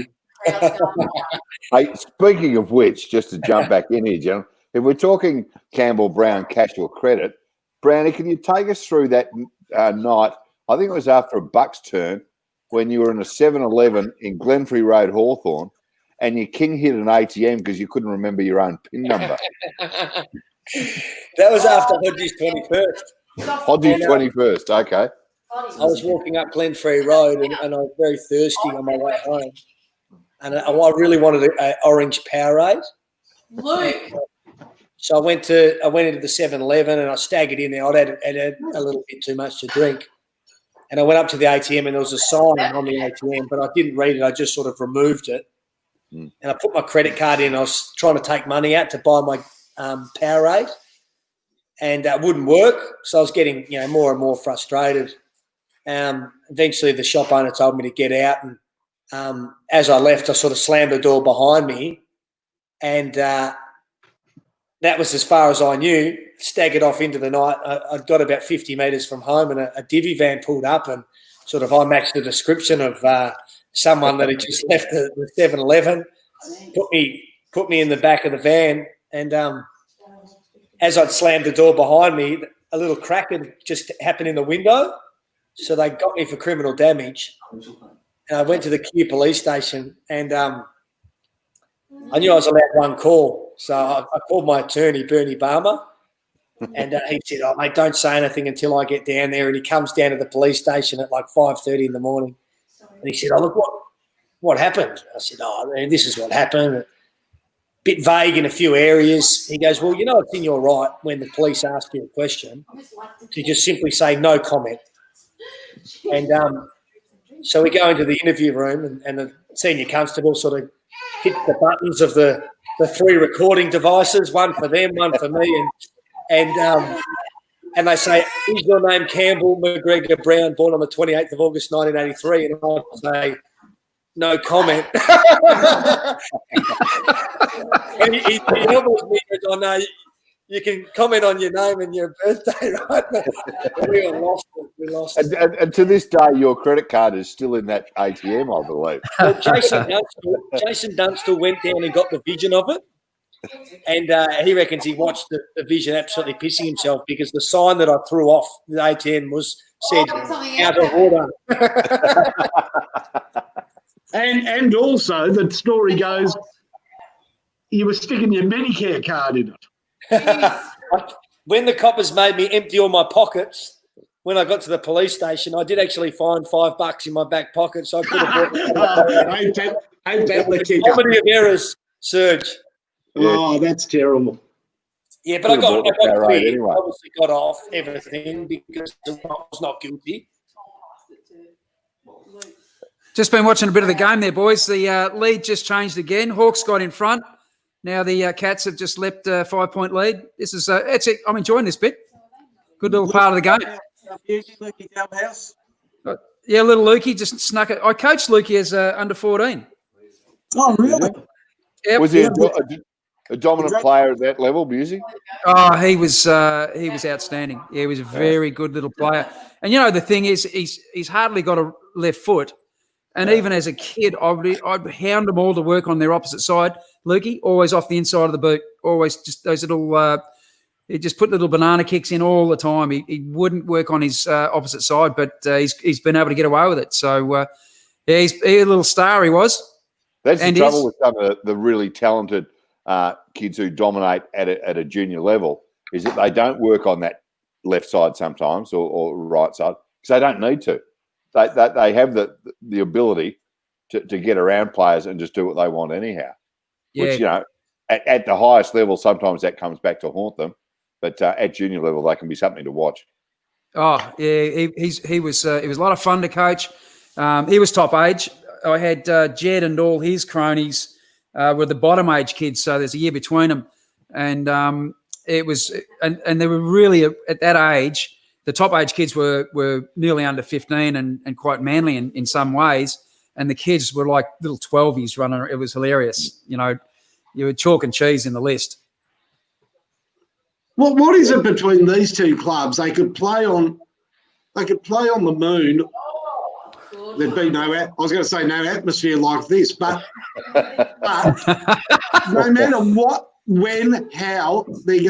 Speaker 1: Hey, speaking of which, just to jump back in here, gentlemen, if we're talking Campbell Brown cash or credit, Brownie, can you take us through that night? I think it was after a Bucks turn when you were in a 7-Eleven in Glenfrey Road, Hawthorn, and your king hit an ATM because you couldn't remember your own PIN number.
Speaker 4: That was after Hodges 21st.
Speaker 1: Hodges 21st, okay.
Speaker 4: I was walking up Glenfrey Road and I was very thirsty on my way home. And I really wanted an orange Powerade.
Speaker 7: Luke.
Speaker 4: So I went into the 7-Eleven and I staggered in there. I'd had a little bit too much to drink. And I went up to the ATM and there was a sign on the ATM, but I didn't read it. I just sort of removed it. And I put my credit card in. I was trying to take money out to buy my Powerade. And it wouldn't work. So I was getting, more and more frustrated. Eventually the shop owner told me to get out. And as I left, I sort of slammed the door behind me. And that was as far as I knew. Staggered off into the night. I'd got about 50 metres from home and a divvy van pulled up and sort of I matched the description of someone that had just left the 7-Eleven, put me in the back of the van. And as I'd slammed the door behind me, a little crack had just happened in the window. So they got me for criminal damage. And I went to the Kew police station and I knew I was allowed one call. So I called my attorney, Bernie Barmer, and he said, "Oh, mate, don't say anything until I get down there." And he comes down to the police station at like 5:30 in the morning. And he said, "Oh, look, what happened?" I said, "Oh, man, this is what happened." Bit vague in a few areas. He goes, "Well, you know, it's in your right when the police ask you a question to just simply say no comment." And so we go into the interview room, and the senior constable sort of hits the buttons of the 3 recording devices, one for them, one for me, and they say, "Is your name Campbell McGregor Brown, born on the 28th of August 1983?" And I say, "No comment." And he elbows me and goes, "Oh, no, you can comment on your name and your birthday, right?" We all lost it. We lost it.
Speaker 1: And to this day, your credit card is still in that ATM, I believe.
Speaker 4: Well, Jason Dunstall went down and got the vision of it. And he reckons he watched the vision absolutely pissing himself because the sign that I threw off the ATM said out of order.
Speaker 3: And also the story goes, you were sticking your Medicare card in it.
Speaker 4: When the coppers made me empty all my pockets, when I got to the police station, I did actually find $5 in my back pocket, so I could have bought
Speaker 3: Ain't that the kicker?
Speaker 4: comedy of errors, Serge.
Speaker 3: Oh, that's terrible.
Speaker 4: Yeah, but I got clear.
Speaker 1: Anyway.
Speaker 4: Obviously got off everything because I was not guilty.
Speaker 5: Just been watching a bit of the game there, boys. The lead just changed again. Hawks got in front. Now the Cats have just leapt a 5-point lead. This is I'm enjoying this bit. Good little part of the game. Yeah, little Lukey just snuck it. I coached Lukey as under 14.
Speaker 6: Oh, really?
Speaker 5: Yep.
Speaker 1: Was he a dominant player at that level, Busey?
Speaker 5: Oh, he was outstanding. Yeah, he was a very good little player. And you know the thing is, he's hardly got a left foot. And even as a kid, I'd hound them all to work on their opposite side. Lukey, always off the inside of the boot. Always just those little. He just put little banana kicks in all the time. He wouldn't work on his opposite side, but he's been able to get away with it. So he's a little star. He was.
Speaker 1: That's the trouble with some of the really talented kids who dominate at a junior level is that they don't work on that left side sometimes or right side because they don't need to. They have the ability to get around players and just do what they want anyhow. Yeah. Which, you know, at the highest level, sometimes that comes back to haunt them. But at junior level, they can be something to watch.
Speaker 5: Oh, yeah, he was a lot of fun to coach. He was top age. I had Jed and all his cronies were the bottom age kids, so there's a year between them. And it was and they were really at that age. The top age kids were nearly under 15 and quite manly in some ways. And the kids were like little 12s running. It was hilarious. You know, you were chalk and cheese in the list.
Speaker 3: Well, what is it between these two clubs? They could play on the moon. There'd be no atmosphere like this, but no matter what, when, how, they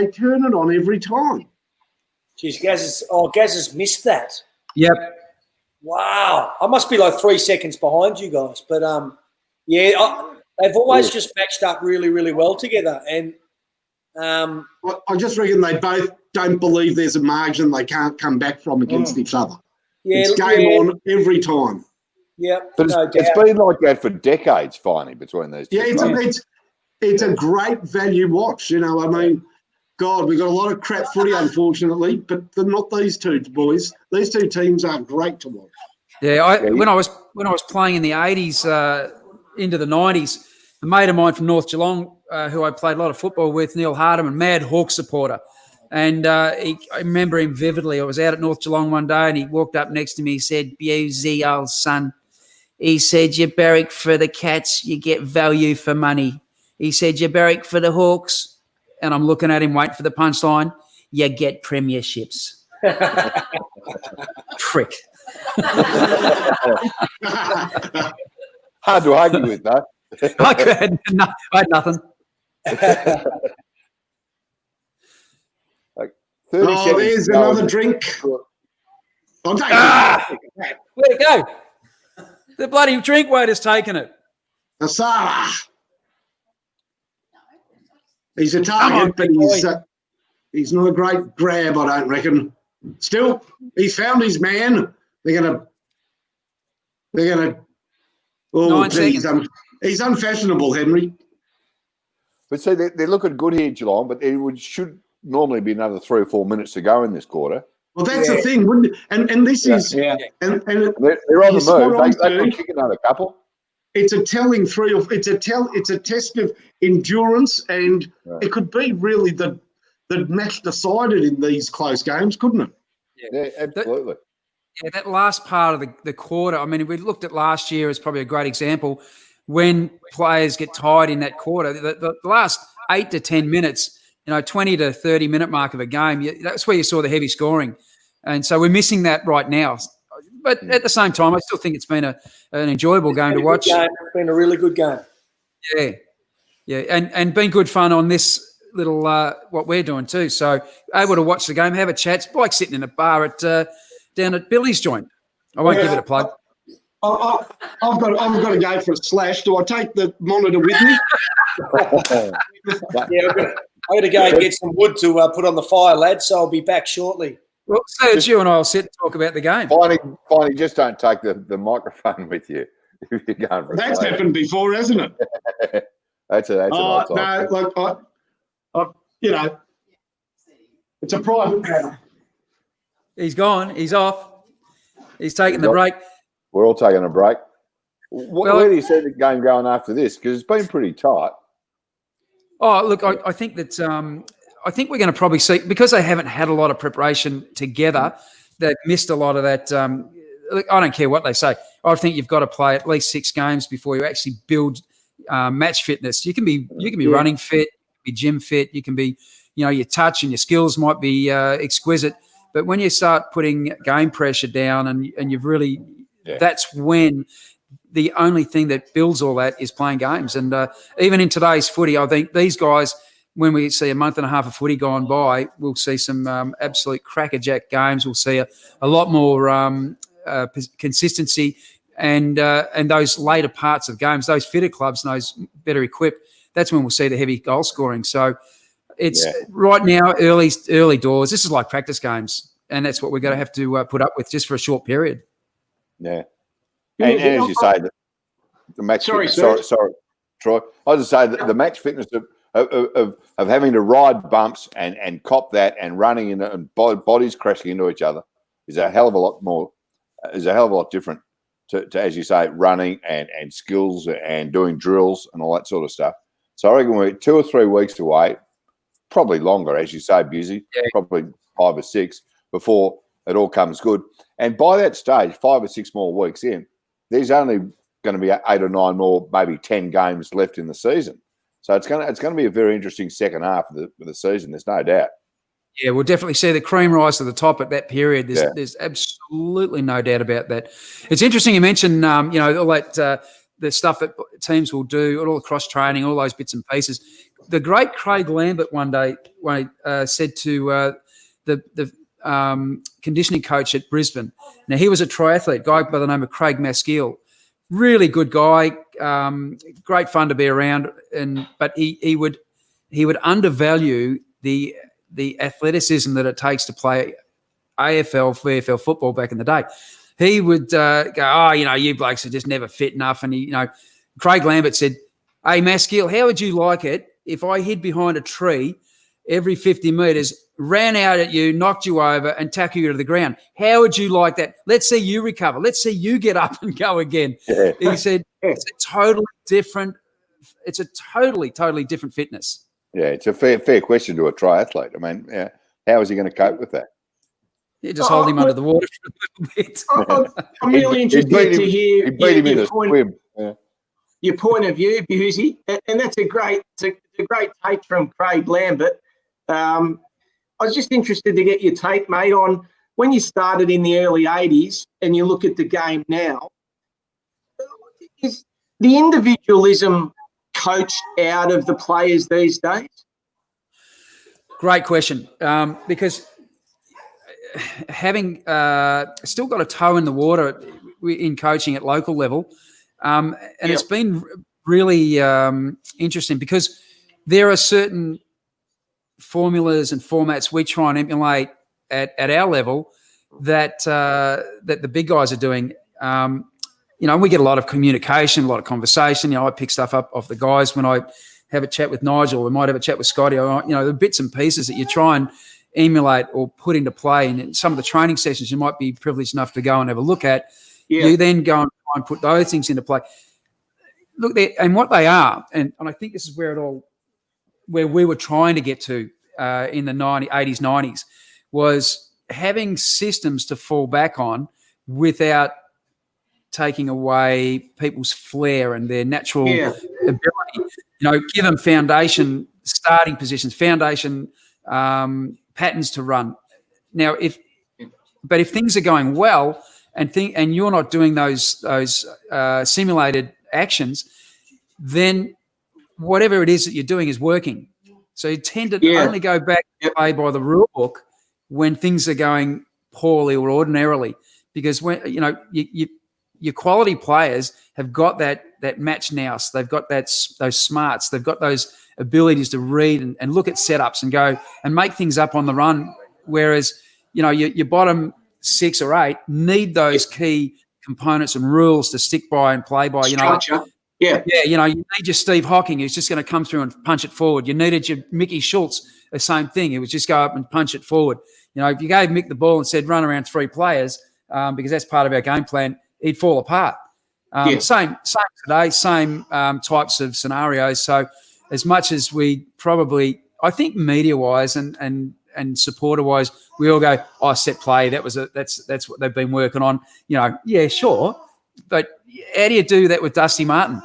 Speaker 3: turn it on every time.
Speaker 4: Jeez, Gaz has missed that.
Speaker 5: Yep.
Speaker 4: Wow. I must be like 3 seconds behind you guys. But, they've always just matched up really, really well together. And
Speaker 3: I just reckon they both don't believe there's a margin they can't come back from against each other. Yeah, it's game on every time.
Speaker 4: Yeah,
Speaker 1: but it's been like that for decades, finally, between these two.
Speaker 3: Yeah, it's a great value watch. You know, I mean, God, we've got a lot of crap footy, unfortunately, but not these two boys. These two teams are great to watch.
Speaker 5: Yeah, when I was playing in the 80s into the 90s, a mate of mine from North Geelong, who I played a lot of football with, Neil Hardeman, mad Hawk supporter. And I remember him vividly. I was out at North Geelong one day and he walked up next to me. He said, "Busey, old son." He said, "You barrack for the Cats, you get value for money." He said, "You barrack for the Hawks." And I'm looking at him, waiting for the punchline. "You get premierships." Trick.
Speaker 1: Hard to argue with that.
Speaker 5: I had nothing.
Speaker 3: Oh, there's another drink. I'll take
Speaker 5: it. Where'd it go? The bloody drink waiter's taken it.
Speaker 3: Asara. He's a target, but he's not a great grab, I don't reckon. Still, he's found his man. They're gonna. Oh,
Speaker 5: 9 seconds.
Speaker 3: He's unfashionable, Henry.
Speaker 1: But see, they're looking good here, Geelong, but it should normally be another 3 or 4 minutes to go in this quarter.
Speaker 3: Well, that's the thing, wouldn't it? And this is and
Speaker 1: They're on the move. They could kick another couple.
Speaker 3: It's a telling it's a test of endurance, and it could be really the match decided in these close games, couldn't it?
Speaker 1: Yeah, absolutely.
Speaker 5: That last part of the quarter, I mean, if we looked at last year as probably a great example, when players get tired in that quarter, the last 8 to 10 minutes, 20 to 30 minute mark of a game, that's where you saw the heavy scoring. And so we're missing that right now. But at the same time, I still think it's been an enjoyable game to watch.
Speaker 4: It's been a really good game.
Speaker 5: Yeah, and been good fun on this little what we're doing too. So able to watch the game, have a chat. It's like sitting in a bar down at Billy's joint. I won't give it a plug.
Speaker 3: I've got to go for a slash. Do I take the monitor with me?
Speaker 4: I'm going to go and get some wood to put on the fire, lads, so I'll be back shortly.
Speaker 5: Well, Serge, you and I will sit and talk about the game.
Speaker 1: Finally, just don't take the microphone with you. If you're going for
Speaker 3: That's happened before, hasn't it?
Speaker 1: That's an odd time.
Speaker 3: No, it's a private matter.
Speaker 5: He's gone. He's off. He's taking the break.
Speaker 1: We're all taking a break. Where do you see the game going after this? Because it's been pretty tight.
Speaker 5: Oh, look, I think that I think we're going to probably see, because they haven't had a lot of preparation together, they've missed a lot of that. Look, I don't care what they say. I think you've got to play at least 6 games before you actually build match fitness. You can be running fit, you can be gym fit, you can be, your touch and your skills might be exquisite. But when you start putting game pressure down and you've really, that's when the only thing that builds all that is playing games. And even in today's footy, I think these guys, when we see a month and a half of footy gone by, we'll see some absolute crackerjack games. We'll see a lot more consistency and those later parts of games, those fitter clubs and those better equipped, that's when we'll see the heavy goal scoring. So it's right now, early doors. This is like practice games, and that's what we're going to have to put up with just for a short period.
Speaker 1: Yeah. And as you say, the match fitness, sorry, Troy. I was going to say the match fitness of having to ride bumps and cop that and running in and bodies crashing into each other is a hell of a lot different to as you say, running and skills and doing drills and all that sort of stuff. So I reckon we're 2 or 3 weeks away, probably longer, as you say, Busy, probably 5 or 6 before it all comes good. And by that stage, 5 or 6 more weeks in, there's only going to be 8 or 9 more, maybe 10 games left in the season. So it's going to be a very interesting second half of the season. There's no doubt.
Speaker 5: Yeah, we'll definitely see the cream rise to the top at that period. There's absolutely no doubt about that. It's interesting you mentioned, all that the stuff that teams will do, all the cross training, all those bits and pieces. The great Craig Lambert one day said to the conditioning coach at Brisbane. Now he was a triathlete, guy by the name of Craig Maskell. Really good guy, great fun to be around, but he would undervalue the athleticism that it takes to play AFL, VFL football back in the day. He would go, you blokes are just never fit enough. And Craig Lambert said, "Hey Maskell, how would you like it if I hid behind a tree every 50 metres, ran out at you, knocked you over, and tackle you to the ground? How would you like that? Let's see you recover. Let's see you get up and go again." Yeah. He said, "It's a totally different. It's a totally different fitness."
Speaker 1: Yeah, it's a fair question to a triathlete. I mean, how is he going to cope with that?
Speaker 5: You just hold him under the water for a little bit.
Speaker 6: I'm really interested to hear your point of view, Busey, and that's a great take from Craig Lambert. I was just interested to get your take, mate, on when you started in the early 80s and you look at the game now. Is the individualism coached out of the players these days?
Speaker 5: Great question, because having still got a toe in the water in coaching at local level, and it's been really interesting because there are certain formulas and formats we try and emulate at our level that the big guys are doing. We get a lot of communication, a lot of conversation. I pick stuff up off the guys when I have a chat with Nigel. We might have a chat with Scotty. The bits and pieces that you try and emulate or put into play. And in some of the training sessions you might be privileged enough to go and have a look at. Yeah. You then go and try and put those things into play. Look, and what they are, and I think this is where we were trying to get to in the 80s, 90s, was having systems to fall back on without taking away people's flair and their natural ability. Give them foundation, starting positions, foundation patterns to run. Now, if things are going well and you're not doing those simulated actions, then whatever it is that you're doing is working. So you tend to only go back and play by the rule book when things are going poorly or ordinarily, because when your quality players have got that match nous, they've got those smarts, they've got those abilities to read and look at setups and go and make things up on the run. Whereas your bottom 6 or 8 need those key components and rules to stick by and play by.
Speaker 6: Structure.
Speaker 5: You need your Steve Hocking, who's just going to come through and punch it forward. You needed your Mickey Schultz, the same thing. It was just go up and punch it forward. If you gave Mick the ball and said run around 3 players, because that's part of our game plan, he'd fall apart. Same today, same types of scenarios. So as much as we probably, I think media-wise and supporter-wise, we all go, set play. That's what they've been working on. Yeah, sure. But how do you do that with Dusty Martin?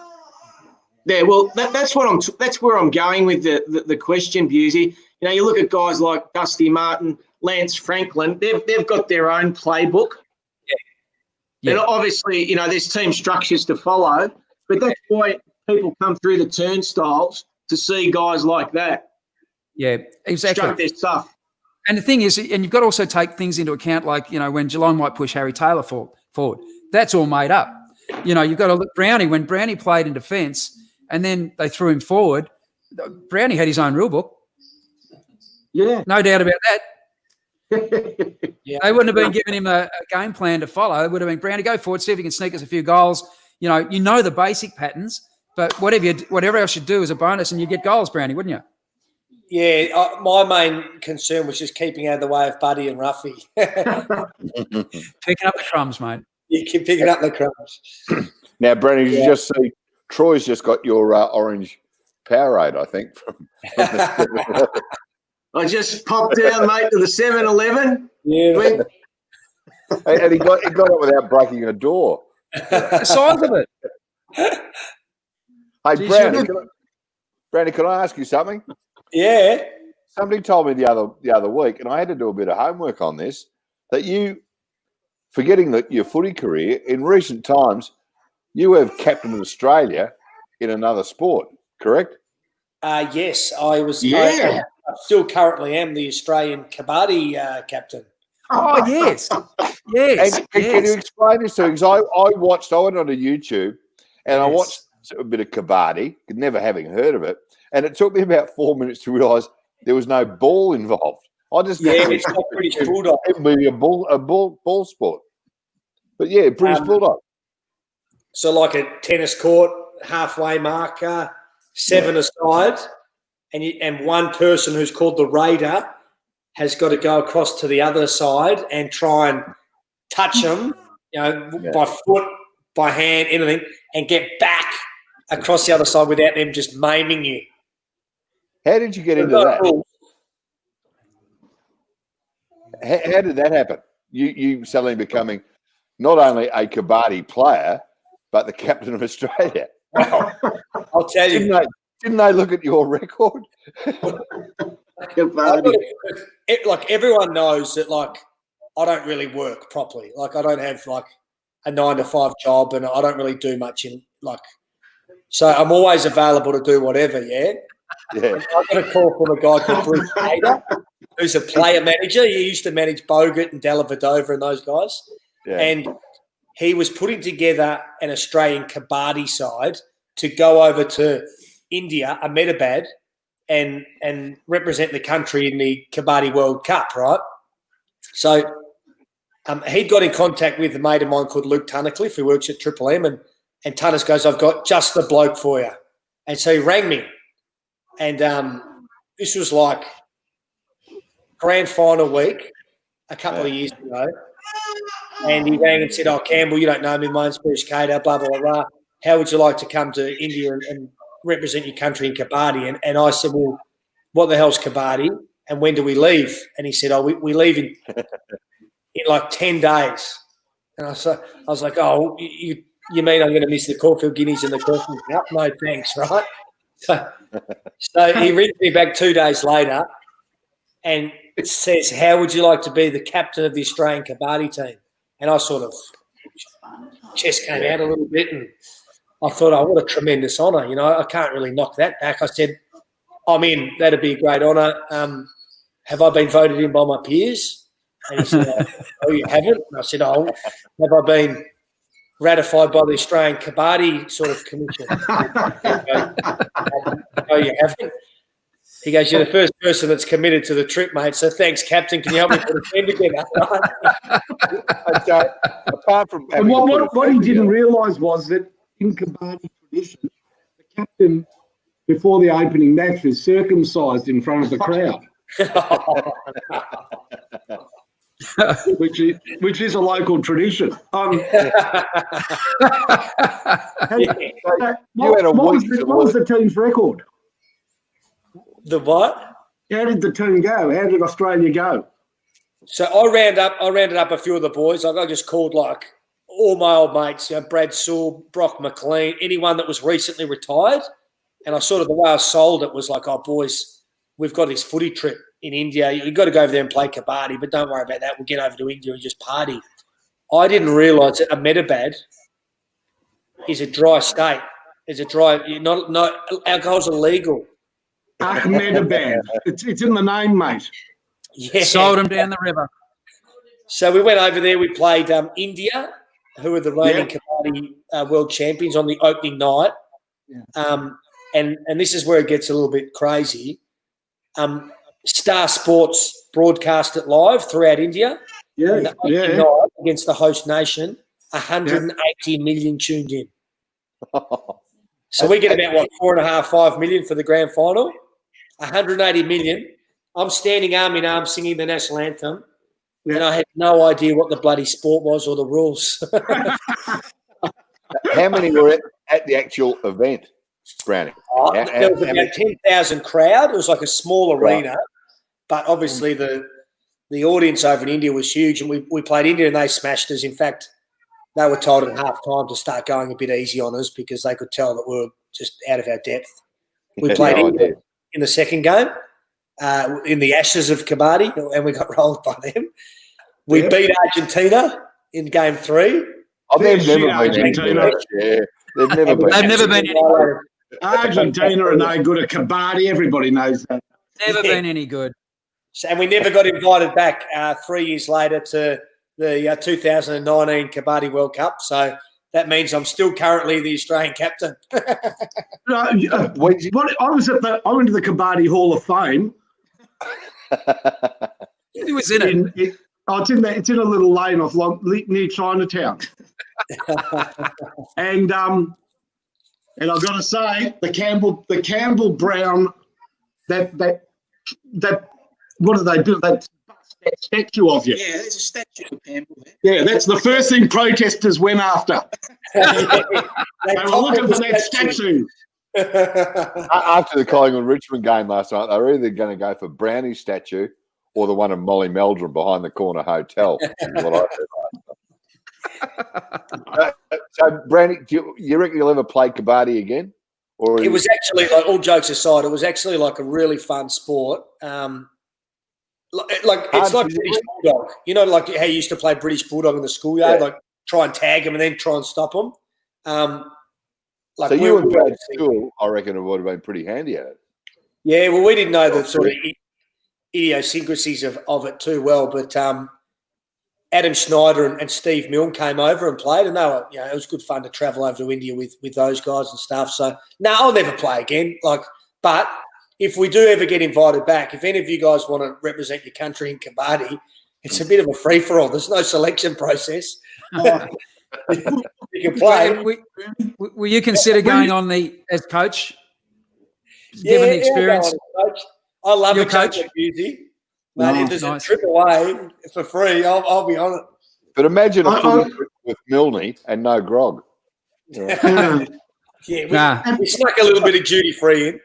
Speaker 6: Yeah, well, that's where I'm going with the question, Busey. You look at guys like Dusty Martin, Lance Franklin. They've got their own playbook. Yeah. And obviously, there's team structures to follow, but that's why people come through the turnstiles to see guys like that.
Speaker 5: Yeah, exactly.
Speaker 6: Struck their stuff.
Speaker 5: And the thing is, and you've got to also take things into account, like, when Geelong might push Harry Taylor forward. That's all made up. You've got to look Brownie. When Brownie played in defence and then they threw him forward, Brownie had his own rule book.
Speaker 6: Yeah.
Speaker 5: No doubt about that. They wouldn't have been giving him a game plan to follow. It would have been, Brownie, go forward, see if you can sneak us a few goals. The basic patterns, but whatever else you do is a bonus and you get goals, Brownie, wouldn't you?
Speaker 4: Yeah, my main concern was just keeping out of the way of Buddy and Ruffy.
Speaker 5: Picking up the crumbs, mate.
Speaker 4: You keep picking up the crumbs.
Speaker 1: Now, Brownie, did you just see Troy's just got your orange Powerade, I think.
Speaker 6: I just popped down, mate, to the 7-Eleven.
Speaker 4: Yeah.
Speaker 1: And he got it without breaking a door.
Speaker 5: The size of it.
Speaker 1: Hey, Brownie, can I ask you something?
Speaker 4: Yeah.
Speaker 1: Somebody told me the other week, and I had to do a bit of homework on this, that you, forgetting that your footy career, in recent times, you have captained Australia in another sport, correct?
Speaker 4: Yes, I was.
Speaker 6: Yeah.
Speaker 4: I still currently am the Australian Kabaddi captain.
Speaker 5: Oh, yes. Yes.
Speaker 1: And can you explain this to me? Because I went onto YouTube and I watched a bit of Kabaddi, never having heard of it. And it took me about 4 minutes to realise there was no ball involved. I just
Speaker 4: it's not British Bulldog.
Speaker 1: It would be a ball sport. But yeah, British Bulldog.
Speaker 4: So like a tennis court, halfway marker, 7 aside, and one person who's called the raider has got to go across to the other side and try and touch them, by foot, by hand, anything, and get back across the other side without them just maiming you.
Speaker 1: How did you get into that? How did that happen? You suddenly becoming not only a Kabaddi player, but the captain of Australia.
Speaker 4: Well, I'll tell you.
Speaker 1: Didn't they look at your record?
Speaker 4: Like everyone knows that, like, I don't really work properly. Like, I don't have like a 9-to-5 job, and I don't really do much in like. So I'm always available to do whatever. Yeah. I got a call from a guy called Bruce Hader, who's a player manager. He used to manage Bogut and Della Vedova and those guys. Yeah. And he was putting together an Australian Kabaddi side to go over to India, Ahmedabad, and represent the country in the Kabaddi World Cup, right? So he'd got in contact with a mate of mine called Luke Tunnicliffe, who works at Triple M, and Tunners goes, I've got just the bloke for you. And so he rang me. And this was like grand final week a couple of years ago. And he rang and said, oh, Campbell, you don't know me, my name's Bruce Cater, blah, blah, blah. How would you like to come to India and represent your country in Kabaddi? And I said, well, what the hell's Kabaddi? And when do we leave? And he said, oh, we leave in like 10 days. And I was like, oh, you mean I'm going to miss the Caulfield Guineas and the Caulfield Cup? No, thanks, right? So he rings me back 2 days later and says, how would you like to be the captain of the Australian Kabaddi team? And I sort of, chest came out a little bit, and I thought, oh, what a tremendous honour. You know, I can't really knock that back. I said, I'm in. That'd be a great honour. Have I been voted in by my peers? And he said, oh, you haven't? And I said, oh, have I been ratified by the Australian Kabaddi sort of commission? Oh, you haven't? He goes, you're the first person that's committed to the trip, mate. So thanks, Captain. Can you help me put a team together?
Speaker 1: So, apart from
Speaker 3: and what he didn't realise was that in Kabaddi tradition, the captain, before the opening match, is circumcised in front of the crowd. which is a local tradition. What was the team's record?
Speaker 4: The what?
Speaker 3: How did the team go? How did Australia go?
Speaker 4: So I rounded up a few of the boys. I just called like all my old mates, you know, Brad Sewell, Brock McLean, anyone that was recently retired. And I sort of, the way I sold it was like, oh, boys, we've got this footy trip in India. You've got to go over there and play Kabaddi, but don't worry about that. We'll get over to India and just party. I didn't realise that Ahmedabad is a dry state. It's a dry, alcohol's illegal.
Speaker 3: Ahmedabad. It's in the name, mate.
Speaker 4: Yeah.
Speaker 5: Sold them down the river.
Speaker 4: So we went over there. We played India, who are the reigning Kabaddi world champions, on the opening night. Yeah. And this is where it gets a little bit crazy. Star Sports broadcast it live throughout India.
Speaker 3: Yeah,
Speaker 4: night against the host nation, 180 million tuned in. So we get about, 4.5, 5 million for the grand final, 180 million. I'm standing arm in arm singing the national anthem, and I had no idea what the bloody sport was or the rules.
Speaker 1: How many were at the actual event, Brownie?
Speaker 4: There was about 10,000 crowd. It was like a small arena, but obviously the audience over in India was huge, and we played India and they smashed us. In fact, they were told at half time to start going a bit easy on us because they could tell that we were just out of our depth. We played India in the second game in the Ashes of Kabaddi, and we got rolled by them. We beat Argentina in game 3.
Speaker 1: Oh, they've never been Argentina. Yeah, they've never been
Speaker 5: any good.
Speaker 3: Argentina are no good at Kabaddi. Everybody knows that.
Speaker 5: Never been any good.
Speaker 4: So, and we never got invited back 3 years later to the 2019 Kabaddi World Cup. So that means I'm still currently the Australian captain.
Speaker 3: I went to the Kabaddi Hall of Fame.
Speaker 5: Who was in it?
Speaker 3: It's in a little lane off near Chinatown. And I've got to say, the Campbell Brown, that what do they do? That statue of you.
Speaker 6: Yeah, there's a statue of Campbell there.
Speaker 3: Yeah, that's the first thing protesters went after. They were looking for that statue.
Speaker 1: After the Collingwood-Richmond game last night, they were either going to go for Brownie's statue or the one of Molly Meldrum behind the corner hotel. Is what I said. So, Brownie, do you reckon you'll ever play Kabaddi again? Or
Speaker 4: it was actually, like, all jokes aside, it was actually like a really fun sport. It's like British Bulldog. You know, like how you used to play British Bulldog in the schoolyard, like try and tag them and then try and stop them.
Speaker 1: So you and Brad Sewell, I reckon, it would have been pretty handy at it. Yeah,
Speaker 4: well, we didn't know the sort of idiosyncrasies of it too well, but Adam Schneider and Steve Milne came over and played, and they were, it was good fun to travel over to India with those guys and stuff. So, no, I'll never play again. But if we do ever get invited back, if any of you guys want to represent your country in kabaddi, it's a bit of a free-for-all. There's no selection process. You can play.
Speaker 5: Will you consider going on as coach? Given the experience,
Speaker 4: coach. I love
Speaker 5: your
Speaker 4: a
Speaker 5: coach.
Speaker 4: Coach Busey. Mate, if there's a trip away for free, I'll be on it.
Speaker 1: But imagine a footy trip with Milne and no grog.
Speaker 4: Yeah, we snuck a little bit of duty free in.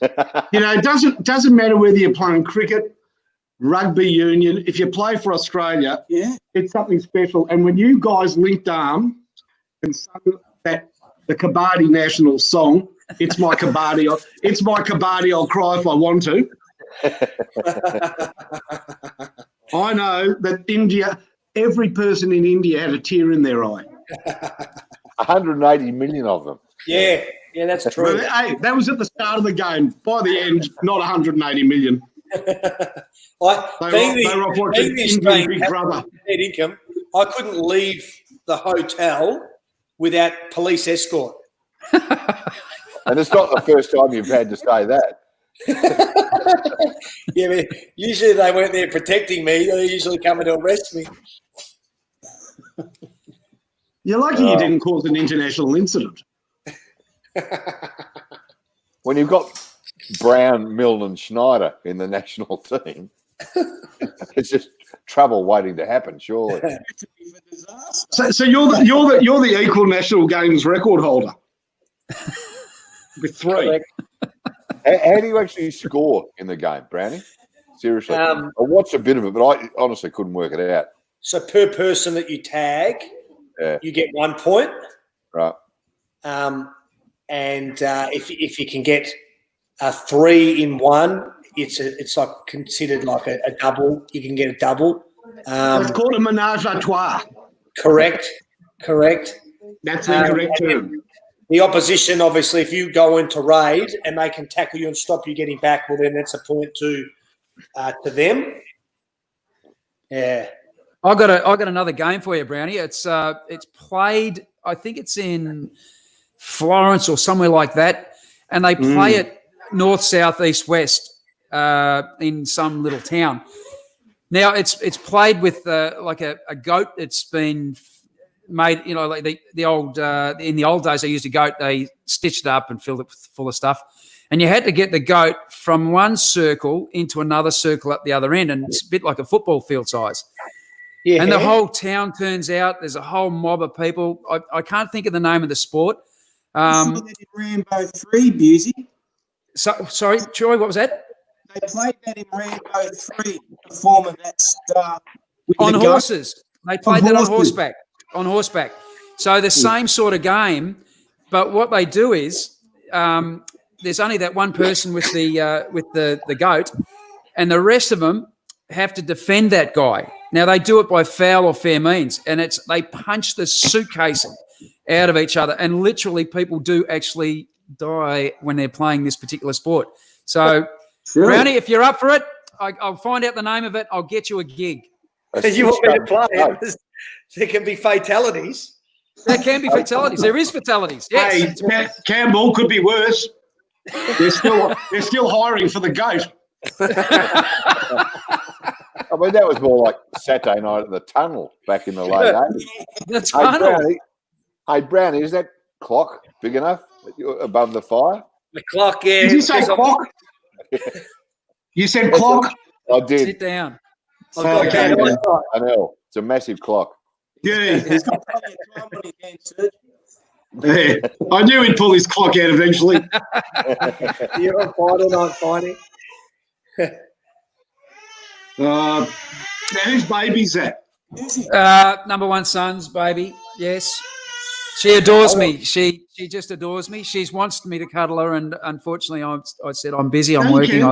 Speaker 3: It doesn't matter whether you're playing cricket, rugby union. If you play for Australia, it's something special. And when you guys linked arms and sung the kabaddi national song, it's my kabaddi. It's my kabaddi. I'll cry if I want to. I know that India. Every person in India had a tear in their eye.
Speaker 1: 180 million of them.
Speaker 4: Yeah, that's true.
Speaker 3: But, hey, that was at the start of the game. By the end, not 180 million. They were off watching Indian Big Brother.
Speaker 4: Income, I couldn't leave the hotel without police escort.
Speaker 1: And it's not the first time you've had to say that.
Speaker 4: Yeah, but usually they weren't there protecting me. They usually coming to arrest me.
Speaker 3: You're lucky you didn't cause an international incident.
Speaker 1: When you've got Brown, Milne and Schneider in the national team, it's just trouble waiting to happen, surely.
Speaker 3: So you're the equal national games record holder with 3.
Speaker 4: Correct.
Speaker 1: How do you actually score in the game, Brownie? Seriously. I watched a bit of it, but I honestly couldn't work it out.
Speaker 4: So per person that you tag, you get 1 point.
Speaker 1: Right.
Speaker 4: And if you can get a 3 in 1, it's like considered like a double. You can get a double.
Speaker 3: It's called a menage a trois.
Speaker 4: Correct.
Speaker 3: That's the correct term.
Speaker 4: The opposition, obviously, if you go into raid and they can tackle you and stop you getting back, well, then that's a point to them. Yeah.
Speaker 5: I got another game for you, Brownie. It's played. I think it's in Florence or somewhere like that, and they play it north, south, east, west in some little town. Now it's played with like a goat. It's been made, like the old in the old days they used a goat. They stitched it up and filled it full of stuff, and you had to get the goat from one circle into another circle at the other end, and it's a bit like a football field size. Yeah. And the whole town turns out. There's a whole mob of people. I can't think of the name of the sport.
Speaker 6: Rambo 3, Busey.
Speaker 5: Sorry, Troy, what was that?
Speaker 6: They played that in Rambo 3, the form of that star.
Speaker 5: On horses. They played that on horseback. On horseback. So the same sort of game, but what they do is there's only that one person with the goat, and the rest of them have to defend that guy. Now they do it by foul or fair means, and they punch the suitcase out of each other, and literally people do actually die when they're playing this particular sport. So, Brownie, if you're up for it, I'll find out the name of it. I'll get you a gig.
Speaker 4: You want me to play it? There can be fatalities.
Speaker 5: There can be fatalities. There is fatalities. Yes.
Speaker 3: Hey, Campbell could be worse. They're still hiring for the goat.
Speaker 1: I mean, that was more like Saturday night at the tunnel back in the late 80s.
Speaker 5: The tunnel.
Speaker 1: Hey, Brownie, is that clock big enough above the fire?
Speaker 4: The clock, yeah.
Speaker 3: Did you say clock? You said clock?
Speaker 1: I did.
Speaker 5: Sit down.
Speaker 3: Okay.
Speaker 1: I know. It's a massive clock.
Speaker 3: Yeah. Yeah. I knew he'd pull his clock out eventually.
Speaker 4: You're on fighting, I'm fighting.
Speaker 3: Now, whose baby's that?
Speaker 5: Number one son's baby. Yes. She adores me. She just adores me. She wants me to cuddle her, and unfortunately, I said I'm busy. I'm working.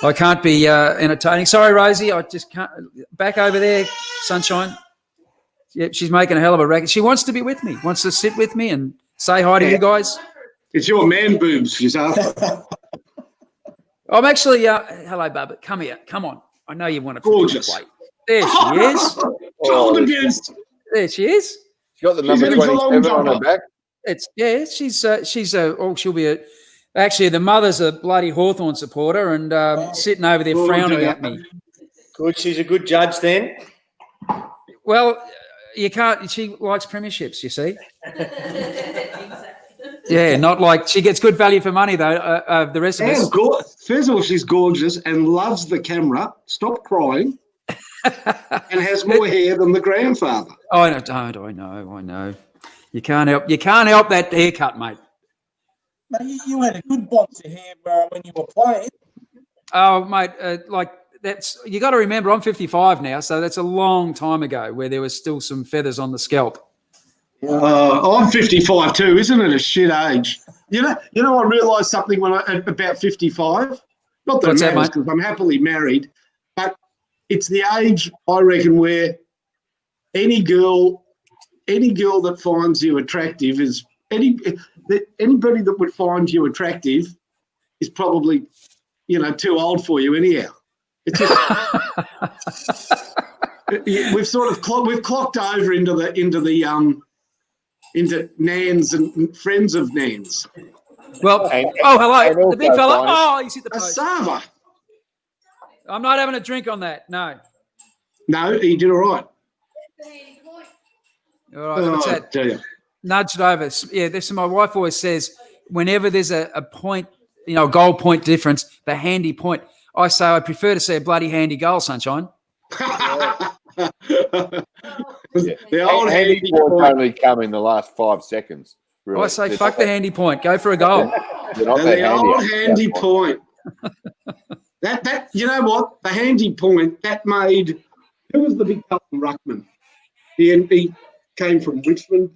Speaker 5: I can't be entertaining. Sorry, Rosie. I just can't. Back over there, sunshine. Yep, she's making a hell of a racket. She wants to be with me. Wants to sit with me and say hi to you guys.
Speaker 3: It's your man boobs she's after.
Speaker 5: I'm actually. Hello, Bubba. Come here. Come on. I know you want to.
Speaker 3: Gorgeous.
Speaker 5: Play. There she is.
Speaker 3: Child abuse.
Speaker 5: There she is.
Speaker 1: She got the number 27 on her back.
Speaker 5: She'll be Actually, the mother's a bloody Hawthorn supporter and sitting over there frowning at me.
Speaker 4: Good. She's a good judge then.
Speaker 5: Well, you can't. She likes premierships, you see. Yeah, not like she gets good value for money though. The rest of us.
Speaker 3: First of all, she's gorgeous and loves the camera. Stop crying. And has more hair than the grandfather.
Speaker 5: I know. You can't help that haircut, mate.
Speaker 6: But you had a good box of hair when you were playing.
Speaker 5: Oh, mate, that's you got to remember. I'm 55 now, so that's a long time ago where there was still some feathers on the scalp.
Speaker 3: I'm 55 too. Isn't it a shit age? You know. I realised something when about 55. Not that it matters because I'm happily married, but it's the age I reckon where any girl that finds you attractive is anybody that would find you attractive is probably too old for you anyhow. It's just we've clocked over into Nans and friends of Nans.
Speaker 5: Well, hello, the big fella. Oh, he's hit the post.
Speaker 3: Asava.
Speaker 5: I'm not having a drink on that. No,
Speaker 3: he did all right.
Speaker 5: All right, what's that? Nudged over. Yeah, my wife always says whenever there's a point, a goal point difference, the handy point. I say I prefer to see a bloody handy goal, sunshine.
Speaker 3: The old
Speaker 1: handy point only come in the last 5 seconds. Really.
Speaker 5: I say fuck the handy point. Go for a goal.
Speaker 3: The old handy point. That you know what? The handy point that made. Who was the big Carlton ruckman? He came from Richmond.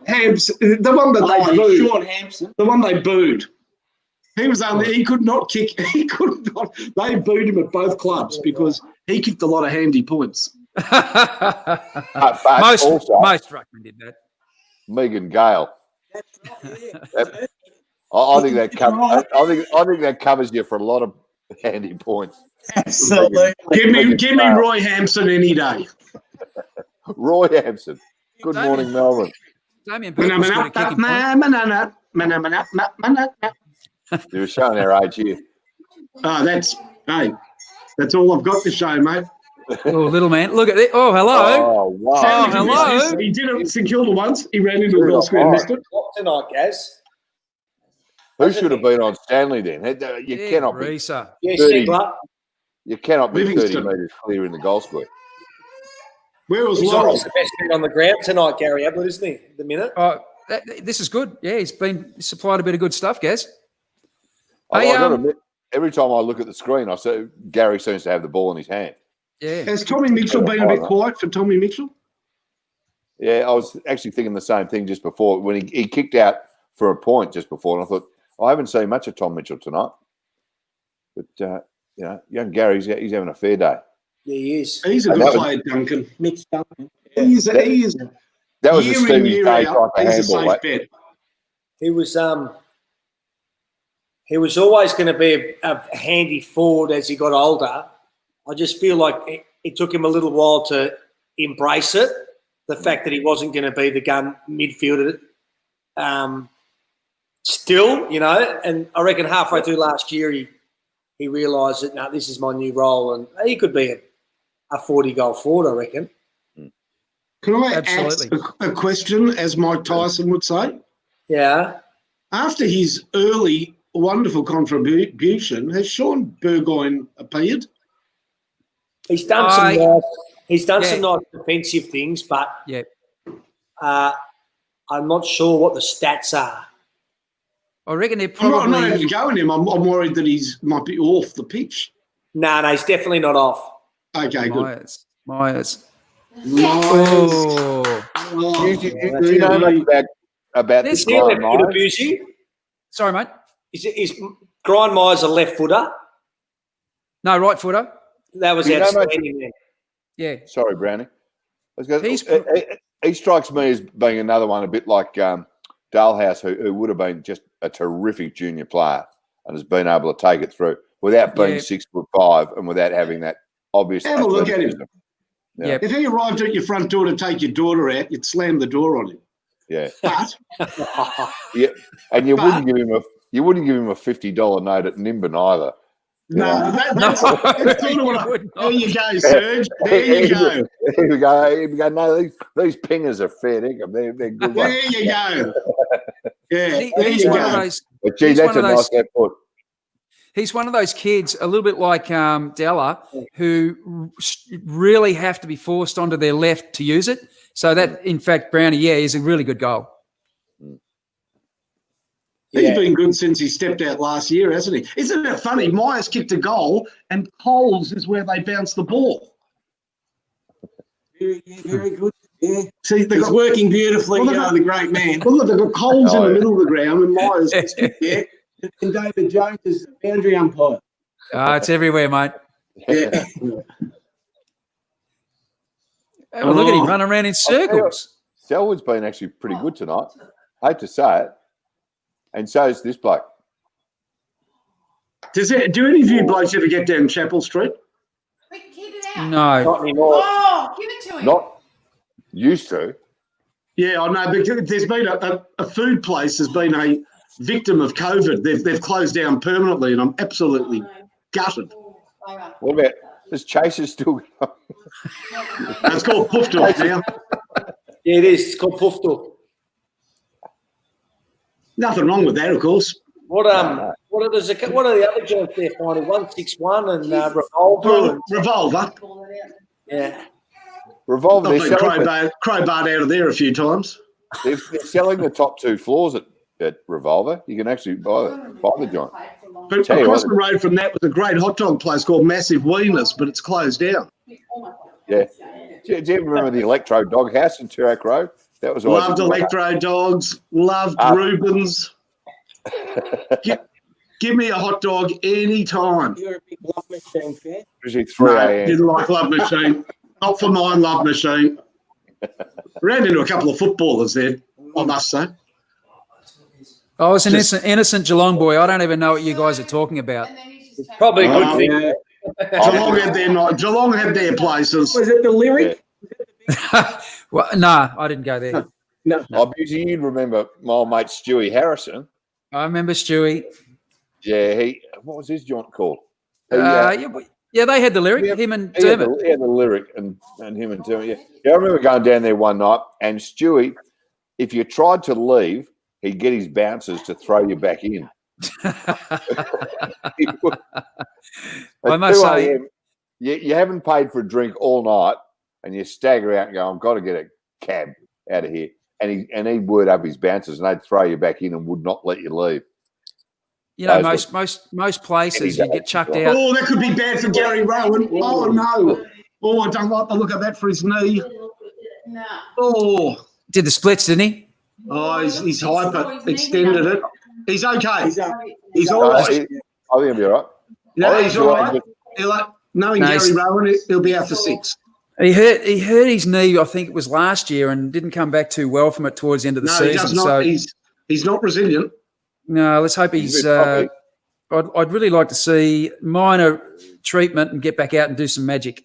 Speaker 3: Hampson, the one that they booed. Sean Hampson. The one they booed. He could not kick. He could not. They booed him at both clubs because he kicked a lot of handy points.
Speaker 5: Most ruckmen did that.
Speaker 1: Megan Gale. I think that covers. I think that covers you for a lot of handy points.
Speaker 6: Absolutely.
Speaker 3: Give me Roy Hampson any day.
Speaker 1: Roy Hampson. Good morning, Melbourne.
Speaker 5: Damien Burke was good at kicking points.
Speaker 1: You're showing our age here.
Speaker 3: That's all I've got to show, mate.
Speaker 5: Oh, little man. Look at it. Oh, hello.
Speaker 1: Oh, wow.
Speaker 5: Oh, hello.
Speaker 3: He did it at St Kilda once. He ran into a goal square and missed it.
Speaker 4: What tonight, Gaz?
Speaker 1: Who should have been on Stanley then? You cannot be 30, you cannot be 30 metres clear in the goal square.
Speaker 3: Where was
Speaker 4: He's
Speaker 3: Laurel?
Speaker 4: always the best man on the ground tonight, Gary Ablett, isn't he? The minute.
Speaker 5: This is good. Yeah, he's supplied a bit of good stuff, Gaz.
Speaker 1: I got to admit, every time I look at the screen, I see Gary seems to have the ball in his hand.
Speaker 5: Yeah.
Speaker 3: Has Tommy Mitchell been a bit quiet for Tommy Mitchell?
Speaker 1: Yeah, I was actually thinking the same thing just before when he kicked out for a point just before, and I thought I haven't seen much of Tom Mitchell tonight. But young Gary's he's having a fair day.
Speaker 4: Yeah, he is.
Speaker 3: He's a good player, Duncan.
Speaker 6: Mitch Duncan.
Speaker 3: He is.
Speaker 1: That was a Stevie Day type of handball.
Speaker 3: Bet.
Speaker 4: He was always going to be a handy forward as he got older. I just feel like it took him a little while to embrace it, the fact that he wasn't going to be the gun midfielder still, and I reckon halfway through last year he realised that, no, this is my new role, and he could be a 40-goal forward, I reckon.
Speaker 3: Can I ask a question, as Mike Tyson would say?
Speaker 4: Yeah.
Speaker 3: After his early wonderful contribution, has Sean Burgoyne appeared?
Speaker 4: He's done some nice defensive things, but I'm not sure what the stats are.
Speaker 5: I reckon they're probably.
Speaker 3: I'm not even going him. I'm worried that might be off the pitch.
Speaker 4: No, he's definitely not off.
Speaker 3: Okay,
Speaker 5: Myers.
Speaker 1: Oh. Do you know much about this
Speaker 4: guy, Myers?
Speaker 5: Sorry, mate.
Speaker 4: Is Brian Myers a left footer?
Speaker 5: No, right footer.
Speaker 4: That was outstanding.
Speaker 5: Yeah.
Speaker 1: Sorry, Brownie. He strikes me as being another one a bit like Dalhouse, who would have been just a terrific junior player and has been able to take it through without being 6'5" and without having that obvious.
Speaker 3: Have a look at him.
Speaker 1: Yeah.
Speaker 3: If he arrived at your front door to take your daughter out, you'd slam the door on him.
Speaker 1: Yeah.
Speaker 3: But
Speaker 1: Yeah. And you wouldn't give him a $50 note at Nimbin either.
Speaker 3: no, that's sort of what there you go, Serge. There you go.
Speaker 1: Here we go. No, these pingers are fair dinkum. They're good ones.
Speaker 3: There you go. Yeah,
Speaker 5: He's one of those.
Speaker 1: But gee,
Speaker 5: he's
Speaker 1: that's
Speaker 5: one
Speaker 1: a
Speaker 5: of
Speaker 1: nice
Speaker 5: those-
Speaker 1: left foot.
Speaker 5: He's one of those kids, a little bit like Della, who really have to be forced onto their left to use it. So that, in fact, Brownie, is a really good goal.
Speaker 3: He's been good since he stepped out last year, hasn't he? Isn't it funny? Myers kicked a goal and Coles is where they bounced the ball.
Speaker 6: Very good. Yeah.
Speaker 3: See,
Speaker 6: It's working beautifully, the great man.
Speaker 3: Well, look, they've got Coles in the middle of the ground and Myers.
Speaker 6: Yeah. And David Jones is the boundary umpire.
Speaker 5: It's everywhere, mate.
Speaker 3: Yeah.
Speaker 5: Have a look at him running around in circles.
Speaker 1: Selwood's been actually pretty good tonight. Hate to say it. And so is this bloke.
Speaker 3: Do any of you blokes ever get down Chapel Street?
Speaker 7: Quick, keep it out.
Speaker 5: No.
Speaker 4: Not anymore.
Speaker 7: Oh, give it to him.
Speaker 1: Not used to.
Speaker 3: Yeah, I know, but there's been a food place has been a victim of COVID. They've closed down permanently, and I'm absolutely gutted.
Speaker 1: What about this Chaser's still going?
Speaker 3: It's called Puff Dog now.
Speaker 4: Yeah, it is. It's called Puff Dog.
Speaker 3: Nothing wrong with that, of course.
Speaker 4: What are the other joints there finding? 161 and Revolver.
Speaker 3: Revolver.
Speaker 4: Yeah.
Speaker 1: Revolver.
Speaker 3: I've
Speaker 1: They're
Speaker 3: been
Speaker 1: selling,
Speaker 3: crowbarred out of there a few times.
Speaker 1: they're selling the top 2 floors at Revolver. You can actually buy the joint.
Speaker 3: But
Speaker 1: Tell you
Speaker 3: across
Speaker 1: what.
Speaker 3: the road from that was a great hot dog place called Massive Wieners, but it's closed down.
Speaker 1: Yeah. Do you ever remember the Electro Dog House in Turak Road? That was always
Speaker 3: Loved
Speaker 1: a good one.
Speaker 3: Electro Dogs, loved Rubens. Give me a hot dog anytime.
Speaker 6: You're a big Love Machine fan.
Speaker 1: Usually 3
Speaker 3: No,
Speaker 1: a.m.
Speaker 3: didn't like Love Machine. Not for my Love Machine. Ran into a couple of footballers there, I must say.
Speaker 5: I was an innocent Geelong boy. I don't even know what you guys are talking about.
Speaker 4: Probably a good thing.
Speaker 3: Yeah. Geelong had their places.
Speaker 6: Was it the lyric?
Speaker 5: Well, no, I didn't go there.
Speaker 6: No.
Speaker 1: Oh, Beauty, you'd remember my old mate Stewie Harrison.
Speaker 5: I remember Stewie.
Speaker 1: Yeah, what was his joint called?
Speaker 5: Yeah, they had the lyric. Him and Dermot.
Speaker 1: He had the lyric and him and Dermot. Yeah, I remember going down there one night, and Stewie, if you tried to leave, he'd get his bouncers to throw you back in.
Speaker 5: I must say,
Speaker 1: you haven't paid for a drink all night, and you stagger out and go, "I've got to get a cab out of here." And he'd word up his bouncers, and they'd throw you back in and would not let you leave.
Speaker 5: you know, most places you get chucked out.
Speaker 3: Oh, that could be bad for Gary Rowan. Oh, no. Oh, I don't like the look of that for his knee.
Speaker 7: No.
Speaker 3: Oh,
Speaker 5: Did the splits, didn't he?
Speaker 3: He's hyper, extended it. He's okay. He's all
Speaker 1: I
Speaker 3: right.
Speaker 1: think he'll be all right.
Speaker 3: No, he's all right. Knowing
Speaker 5: Nice.
Speaker 3: Gary Rowan, he'll be out for 6.
Speaker 5: He hurt his knee, I think it was last year, and didn't come back too well from it towards the end of the
Speaker 3: No,
Speaker 5: season.
Speaker 3: he does not.
Speaker 5: So
Speaker 3: He's not resilient.
Speaker 5: no, let's hope he's. I'd really like to see minor treatment and get back out and do some magic.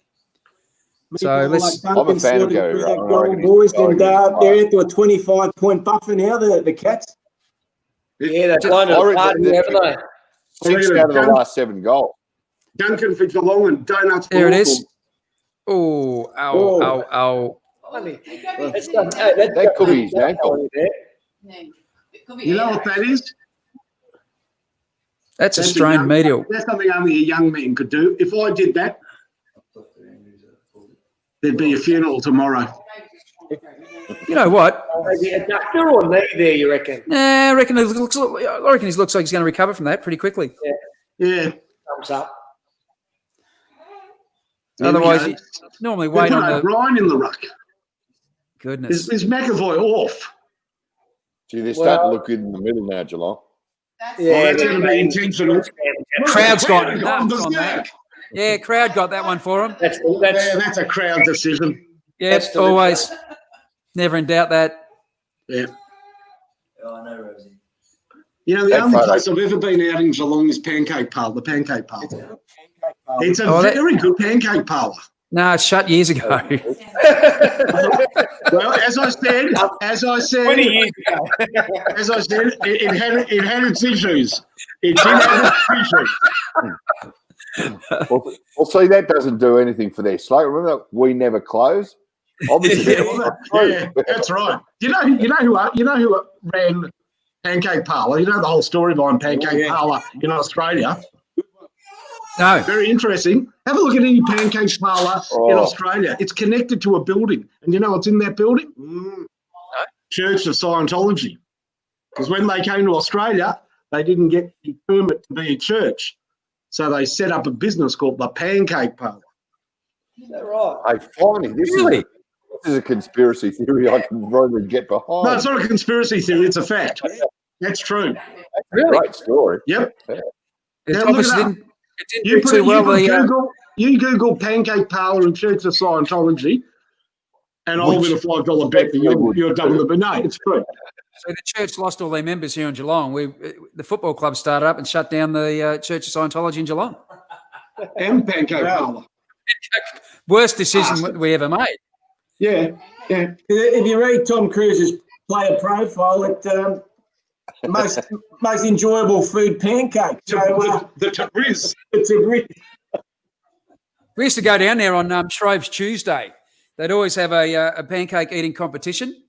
Speaker 5: So let's.
Speaker 1: I'm a fan of Gary Rowan. I reckon
Speaker 6: Boys,
Speaker 1: he's-
Speaker 6: and they're into a 25-point buffer now, the Cats.
Speaker 4: Yeah, they've blown it
Speaker 1: I reckon
Speaker 4: apart, haven't they?
Speaker 1: 6 out of the last 7 goals.
Speaker 3: Duncan for Geelong and donuts.
Speaker 5: There it
Speaker 3: for
Speaker 5: is. Oh, ow.
Speaker 1: That could be his ankle.
Speaker 3: You know what that is?
Speaker 5: That's a
Speaker 3: That's
Speaker 5: strained
Speaker 3: young-
Speaker 5: medial.
Speaker 3: That's something only a young man could do. If I did that, there'd be a funeral tomorrow.
Speaker 5: You know what?
Speaker 4: Maybe a doctor or knee there, you reckon?
Speaker 5: I reckon he looks like he's going to recover from that pretty quickly.
Speaker 3: Yeah.
Speaker 4: Thumbs up.
Speaker 5: Otherwise,
Speaker 3: There we
Speaker 5: you
Speaker 3: go.
Speaker 5: normally
Speaker 3: They
Speaker 5: wait
Speaker 3: put
Speaker 5: on the
Speaker 3: O'Brien in the ruck.
Speaker 5: goodness.
Speaker 3: Is McAvoy off?
Speaker 1: Gee, they're starting to look good in the middle now, Geelong.
Speaker 4: Yeah,
Speaker 3: That's going to be intentional.
Speaker 5: Crowd's got it.
Speaker 3: Crowd
Speaker 5: Nuts on that. Yeah, crowd got that one for him.
Speaker 3: That's a crowd decision.
Speaker 5: Yeah,
Speaker 4: That's the-
Speaker 5: always. Never in doubt that.
Speaker 3: Yeah.
Speaker 8: Oh, I know, Rosie.
Speaker 3: You know, the
Speaker 1: That
Speaker 3: only
Speaker 1: photo.
Speaker 3: place I've ever been out in Geelong is Pancake Parlour, the Pancake Parlour. It's a
Speaker 5: Oh, that-
Speaker 3: very good pancake parlour.
Speaker 5: No, it's shut years ago.
Speaker 3: Well, as I said,
Speaker 4: 20 years ago.
Speaker 3: as I said, it had its issues. It did have its issues.
Speaker 1: Well, see, that doesn't do anything for their slogan. Remember, we never close. Obviously,
Speaker 3: Yeah, that's right. You know who ran Pancake Parlour? You know the whole story behind Pancake Parlour in Australia.
Speaker 5: No.
Speaker 3: Very interesting. Have a look at any Pancake Parlour in Australia. It's connected to a building, and you know what's in that building? Church of Scientology. Because when they came to Australia, they didn't get the permit to be a church, so they set up a business called the Pancake Parlour.
Speaker 4: Is that right?
Speaker 1: Hey, finally, this is a conspiracy theory I can really get behind.
Speaker 3: No, it's not a conspiracy theory. It's a fact. That's true.
Speaker 5: Really?
Speaker 1: Great story.
Speaker 3: Yep.
Speaker 5: It
Speaker 3: Now,
Speaker 5: obviously
Speaker 3: look it up.
Speaker 5: didn't do too well.
Speaker 3: You Google Pancake Parlour and Church of Scientology, and I'll win a $5 bet that you're double the. But no, it's true.
Speaker 5: So the church lost all their members here in Geelong. The football club started up and shut down the Church of Scientology in Geelong.
Speaker 3: And Pancake Parlour.
Speaker 5: Worst decision we ever made.
Speaker 3: Yeah.
Speaker 6: If you read Tom Cruise's player profile, it most enjoyable food pancake. So
Speaker 3: The Tabriz.
Speaker 6: it's a really
Speaker 5: We used to go down there on Shrove's Tuesday. They'd always have a pancake eating competition,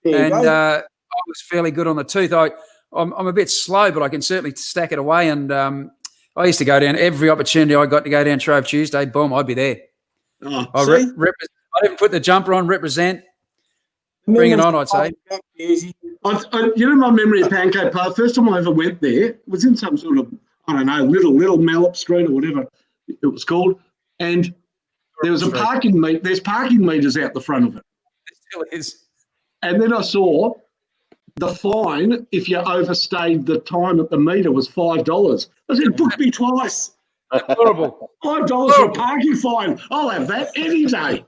Speaker 5: and I was fairly good on the tooth. I'm a bit slow, but I can certainly stack it away. And I used to go down every opportunity I got to go down Shrove Tuesday. Boom, I'd be there. I'd even put the jumper on, represent, bring it on, I'd say.
Speaker 3: You know my memory of Pancake Parlour, first time I ever went there was in some sort of, I don't know, little Mallop Street or whatever it was called. And there was there's parking meters out the front of it.
Speaker 5: It still is.
Speaker 3: And then I saw the fine if you overstayed the time at the meter was $5. I said, book me twice.
Speaker 5: Horrible.
Speaker 3: $5 for a parking fine. I'll have that any day.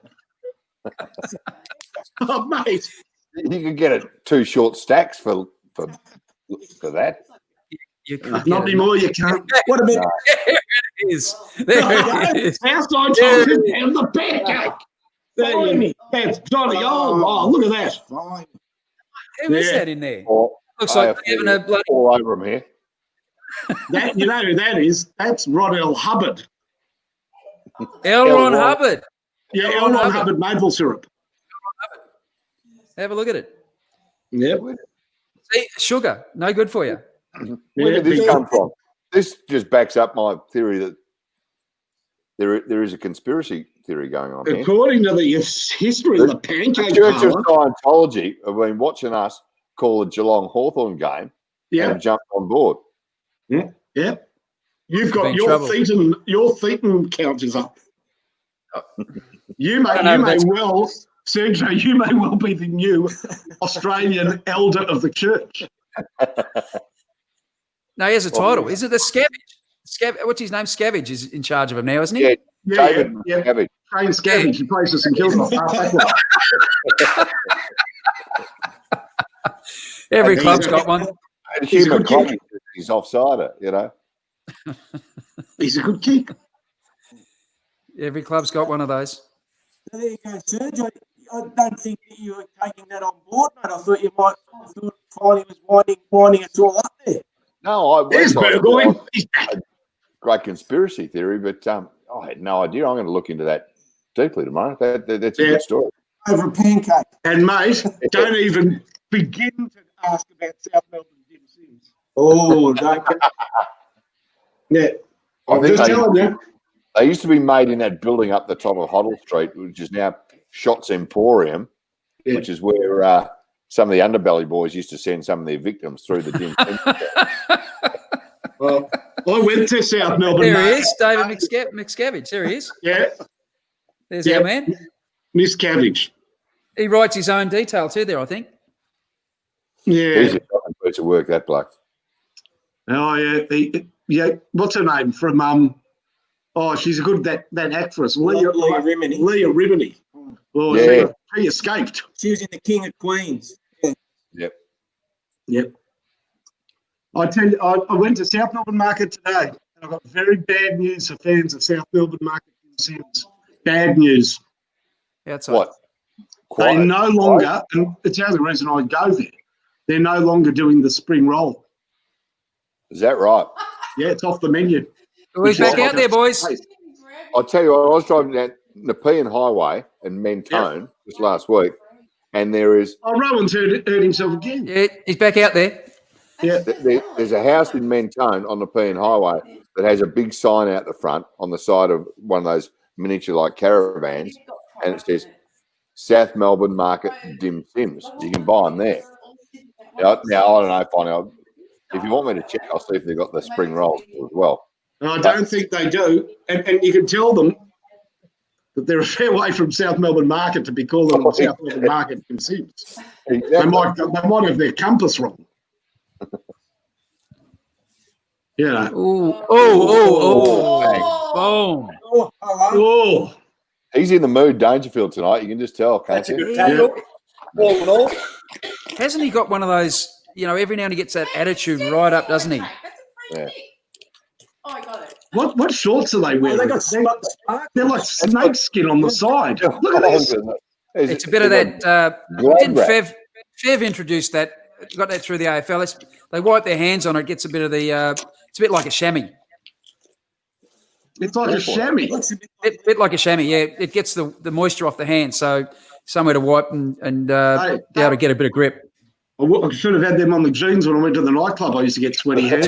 Speaker 3: Oh, mate.
Speaker 1: You could get it 2 short stacks for that.
Speaker 5: You can't
Speaker 3: Not anymore, you can't. What about
Speaker 5: There it is. There it is.
Speaker 3: outside toast and the pancake? Fine. That's Johnny. Oh, look at that. Fine.
Speaker 5: Who is that in there? Looks
Speaker 1: I
Speaker 5: like
Speaker 1: have
Speaker 5: they're having a bloody.
Speaker 1: all over them here.
Speaker 3: That, you know who that is? That's Rod L. Hubbard.
Speaker 5: L. Ron Hubbard.
Speaker 3: Yeah, L. Ron Hubbard maple syrup.
Speaker 5: Have a look at it.
Speaker 3: Yep.
Speaker 5: See, sugar, no good for you.
Speaker 1: Where did this come from? This just backs up my theory that there is a conspiracy theory going on here.
Speaker 3: According to the history of the Pancake
Speaker 1: Church of
Speaker 3: Parlour,
Speaker 1: Scientology have been watching us call the Geelong Hawthorn game and jumped on board.
Speaker 3: Yeah. You've got your Thetan count is up. You may well, Sergio, you may well be the new Australian elder of the church.
Speaker 5: No, he has a title. Is it the Scavage? What's his name? Scavage is in charge of him now, isn't he?
Speaker 1: Yeah, David Scavage.
Speaker 3: Train Scavage. He plays for St Kilda.
Speaker 5: Every club's got one.
Speaker 1: Hugh McCollum is offsider, you know.
Speaker 3: He's a good kick.
Speaker 5: Every club's got one of those.
Speaker 6: There you go, Serge. I don't think that you were taking that on board, mate. I thought you might finally was winding us all up there.
Speaker 1: No,
Speaker 3: There's Burgoyne.
Speaker 1: Great conspiracy theory, but I had no idea. I'm going to look into that deeply tomorrow. That's a good story.
Speaker 6: Over a pancake.
Speaker 3: And, mate, don't even begin to ask about South Melbourne dim sims.
Speaker 6: Oh, don't.
Speaker 3: Yeah. I'm just telling you.
Speaker 1: They used to be made in that building up the top of Hoddle Street, which is now Shots Emporium, which is where some of the underbelly boys used to send some of their victims through the dim sim.
Speaker 3: Well, I went to South Melbourne.
Speaker 5: There he is, David McScavage. There he is.
Speaker 3: Yeah.
Speaker 5: There's our man.
Speaker 3: Miss Cabbage.
Speaker 5: He writes his own detail too there, I think.
Speaker 3: Yeah.
Speaker 1: He's a piece of work, that bloke.
Speaker 3: Oh, yeah. What's her name from she's a good that actress, Leah
Speaker 6: Rimini.
Speaker 3: Leah Rimini. Oh,
Speaker 1: Yeah.
Speaker 3: She escaped.
Speaker 6: She was in the King of Queens.
Speaker 1: Yep.
Speaker 3: I tell you, I went to South Melbourne Market today, and I've got very bad news for fans of South Melbourne Market Sims. Bad news.
Speaker 5: Outside.
Speaker 1: What?
Speaker 3: They
Speaker 1: quiet.
Speaker 3: no longer, and it's the only reason I go there, they're no longer doing the spring roll.
Speaker 1: Is that right?
Speaker 3: Yeah, it's off the menu.
Speaker 5: Well, he's back out there, boys.
Speaker 1: I'll tell you what, I was driving down Nepean Highway in Mentone just last week, and there is...
Speaker 3: Oh, Rowan's hurt himself again.
Speaker 5: Yeah, he's back out there.
Speaker 3: Yeah.
Speaker 1: There's a house in Mentone on Nepean Highway that has a big sign out the front on the side of one of those miniature like caravans, and it says South Melbourne Market Dim Sims. You can buy them there. Now I don't know if you want me to check, I'll see if they've got the spring rolls as well.
Speaker 3: And I don't think they do. And you can tell them that they're a fair way from South Melbourne Market to be calling them South Melbourne Market Dim Sims.
Speaker 1: Exactly.
Speaker 3: They might have their compass wrong. Yeah.
Speaker 5: Boom.
Speaker 3: Oh.
Speaker 1: He's in the mood, Dangerfield, tonight. You can just tell, can't
Speaker 4: That's a
Speaker 1: you?
Speaker 4: good tackle. All in all.
Speaker 5: Hasn't he got one of those, every now and he gets that attitude right up, doesn't he?
Speaker 7: That's a free kick. Oh, I got it.
Speaker 3: What shorts are they wearing?
Speaker 6: They got
Speaker 3: They're like snake skin on the side. Look at this.
Speaker 5: It's a bit of that. Didn't Fev introduced that? Got that through the AFL. They wipe their hands on it. Gets a bit of the. It's a bit like a chamois.
Speaker 3: It's like a chamois.
Speaker 5: Bit like a chamois. Yeah, it gets the moisture off the hands, so somewhere to wipe and be able to get a bit of grip.
Speaker 3: I should have had them on the jeans when I went to the nightclub. I used to get sweaty hands.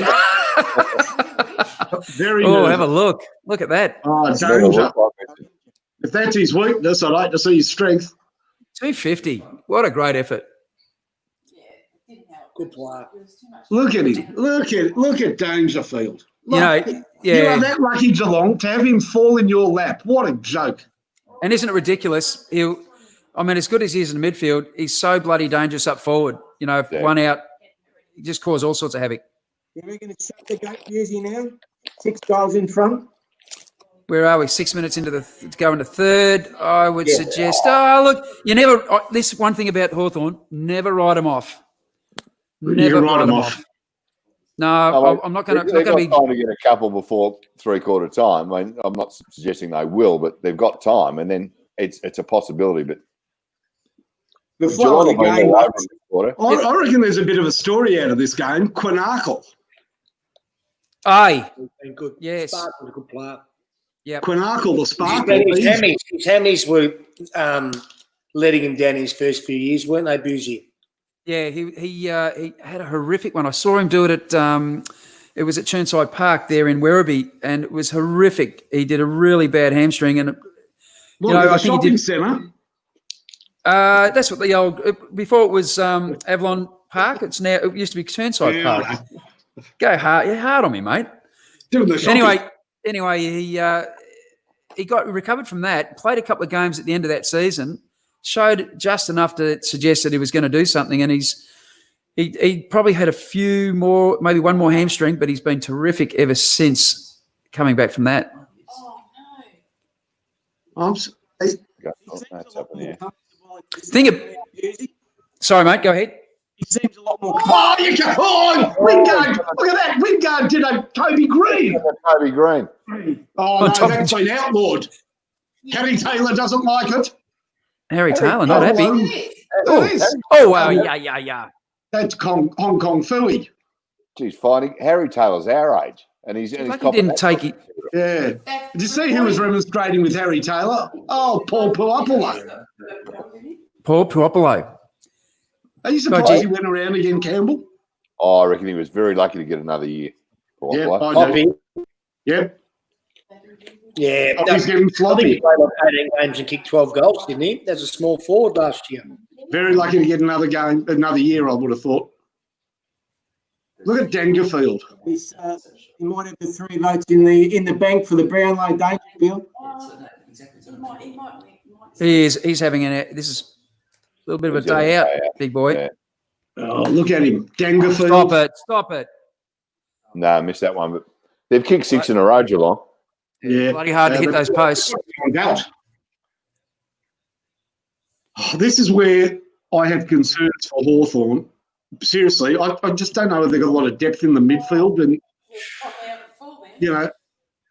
Speaker 3: Very nervous.
Speaker 5: Have a look. Look at that.
Speaker 3: Oh, danger. If that's his weakness, I'd like to see his strength.
Speaker 5: 250. What a great effort.
Speaker 4: Good player.
Speaker 3: Look at him. Look at Dangerfield.
Speaker 5: You are
Speaker 3: that lucky, Geelong, to have him fall in your lap. What a joke.
Speaker 5: And isn't it ridiculous? As good as he is in the midfield, he's so bloody dangerous up forward. One out, he just cause all sorts of havoc.
Speaker 6: You reckon it's shut the gate jersey now? 6 goals in front.
Speaker 5: Where are we? 6 minutes into going to third. I would suggest. Oh, look, you never. This one thing about Hawthorn: never write them off. Never write them off. No, I'm not going to.
Speaker 1: They've got time to get a couple before 3/4 time. I mean, I'm not suggesting they will, but they've got time, and then it's a possibility. But
Speaker 3: the flow of the game. I reckon there's a bit of a story out of this game. Quinarkle.
Speaker 5: Aye.
Speaker 4: Good.
Speaker 5: Yes.
Speaker 4: Sparkle's a good player.
Speaker 5: Yeah.
Speaker 3: Quinarkle, the Sparkle.
Speaker 4: His hammies were letting him down his first few years, weren't they, Boozy?
Speaker 5: Yeah, he had a horrific one. I saw him do it at it was at Churnside Park there in Werribee, and it was horrific. He did a really bad hamstring, and
Speaker 3: I think he did. Centre.
Speaker 5: That's what the old before it was Avalon Park. It's now it used to be Churnside Park. Go hard, hard on me, mate. Anyway, he got recovered from that. Played a couple of games at the end of that season. Showed just enough to suggest that he was going to do something, and he probably had a few more, maybe one more hamstring, but he's been terrific ever since coming back from that.
Speaker 3: Oh,
Speaker 5: Sorry, mate. Go ahead.
Speaker 6: He seems a lot more.
Speaker 3: Oh, you go on! Wingard! Look at that! Wingard did a Kobe Green.
Speaker 1: Kobe Green.
Speaker 3: Oh, no, that's been outlawed. Harry Taylor doesn't like it.
Speaker 5: Harry Taylor, not happy. Yeah.
Speaker 3: That's Hong Kong Phooey.
Speaker 1: Geez, finding Harry Taylor's our age, and he's
Speaker 5: like he didn't take it.
Speaker 3: Yeah. Did you see who was demonstrating with Harry Taylor? Oh, Paul Puopolo.
Speaker 5: Paul Puopolo.
Speaker 3: Are you surprised he went around again, Campbell?
Speaker 1: Oh, I reckon he was very lucky to get another year.
Speaker 3: Yeah, I do. Yep.
Speaker 4: Yeah,
Speaker 3: he's getting floppy.
Speaker 4: I think he played like 18 games and kicked 12 goals, didn't he? That's a small forward last year.
Speaker 3: Very lucky to get another year, I would have thought. Look at Dangerfield.
Speaker 6: He might have the 3 votes in the bank for the Brownlow Dangerfield.
Speaker 5: He's having this is a little bit of a day out, big boy.
Speaker 1: Yeah.
Speaker 3: Oh, look at him, Dangerfield.
Speaker 5: Stop it.
Speaker 1: No, I missed that one, but they've kicked 6 in a row, Geelong.
Speaker 3: Yeah,
Speaker 5: bloody hard to hit those posts.
Speaker 3: This is where I have concerns for Hawthorn. Seriously, I just don't know if they've got a lot of depth in the midfield, and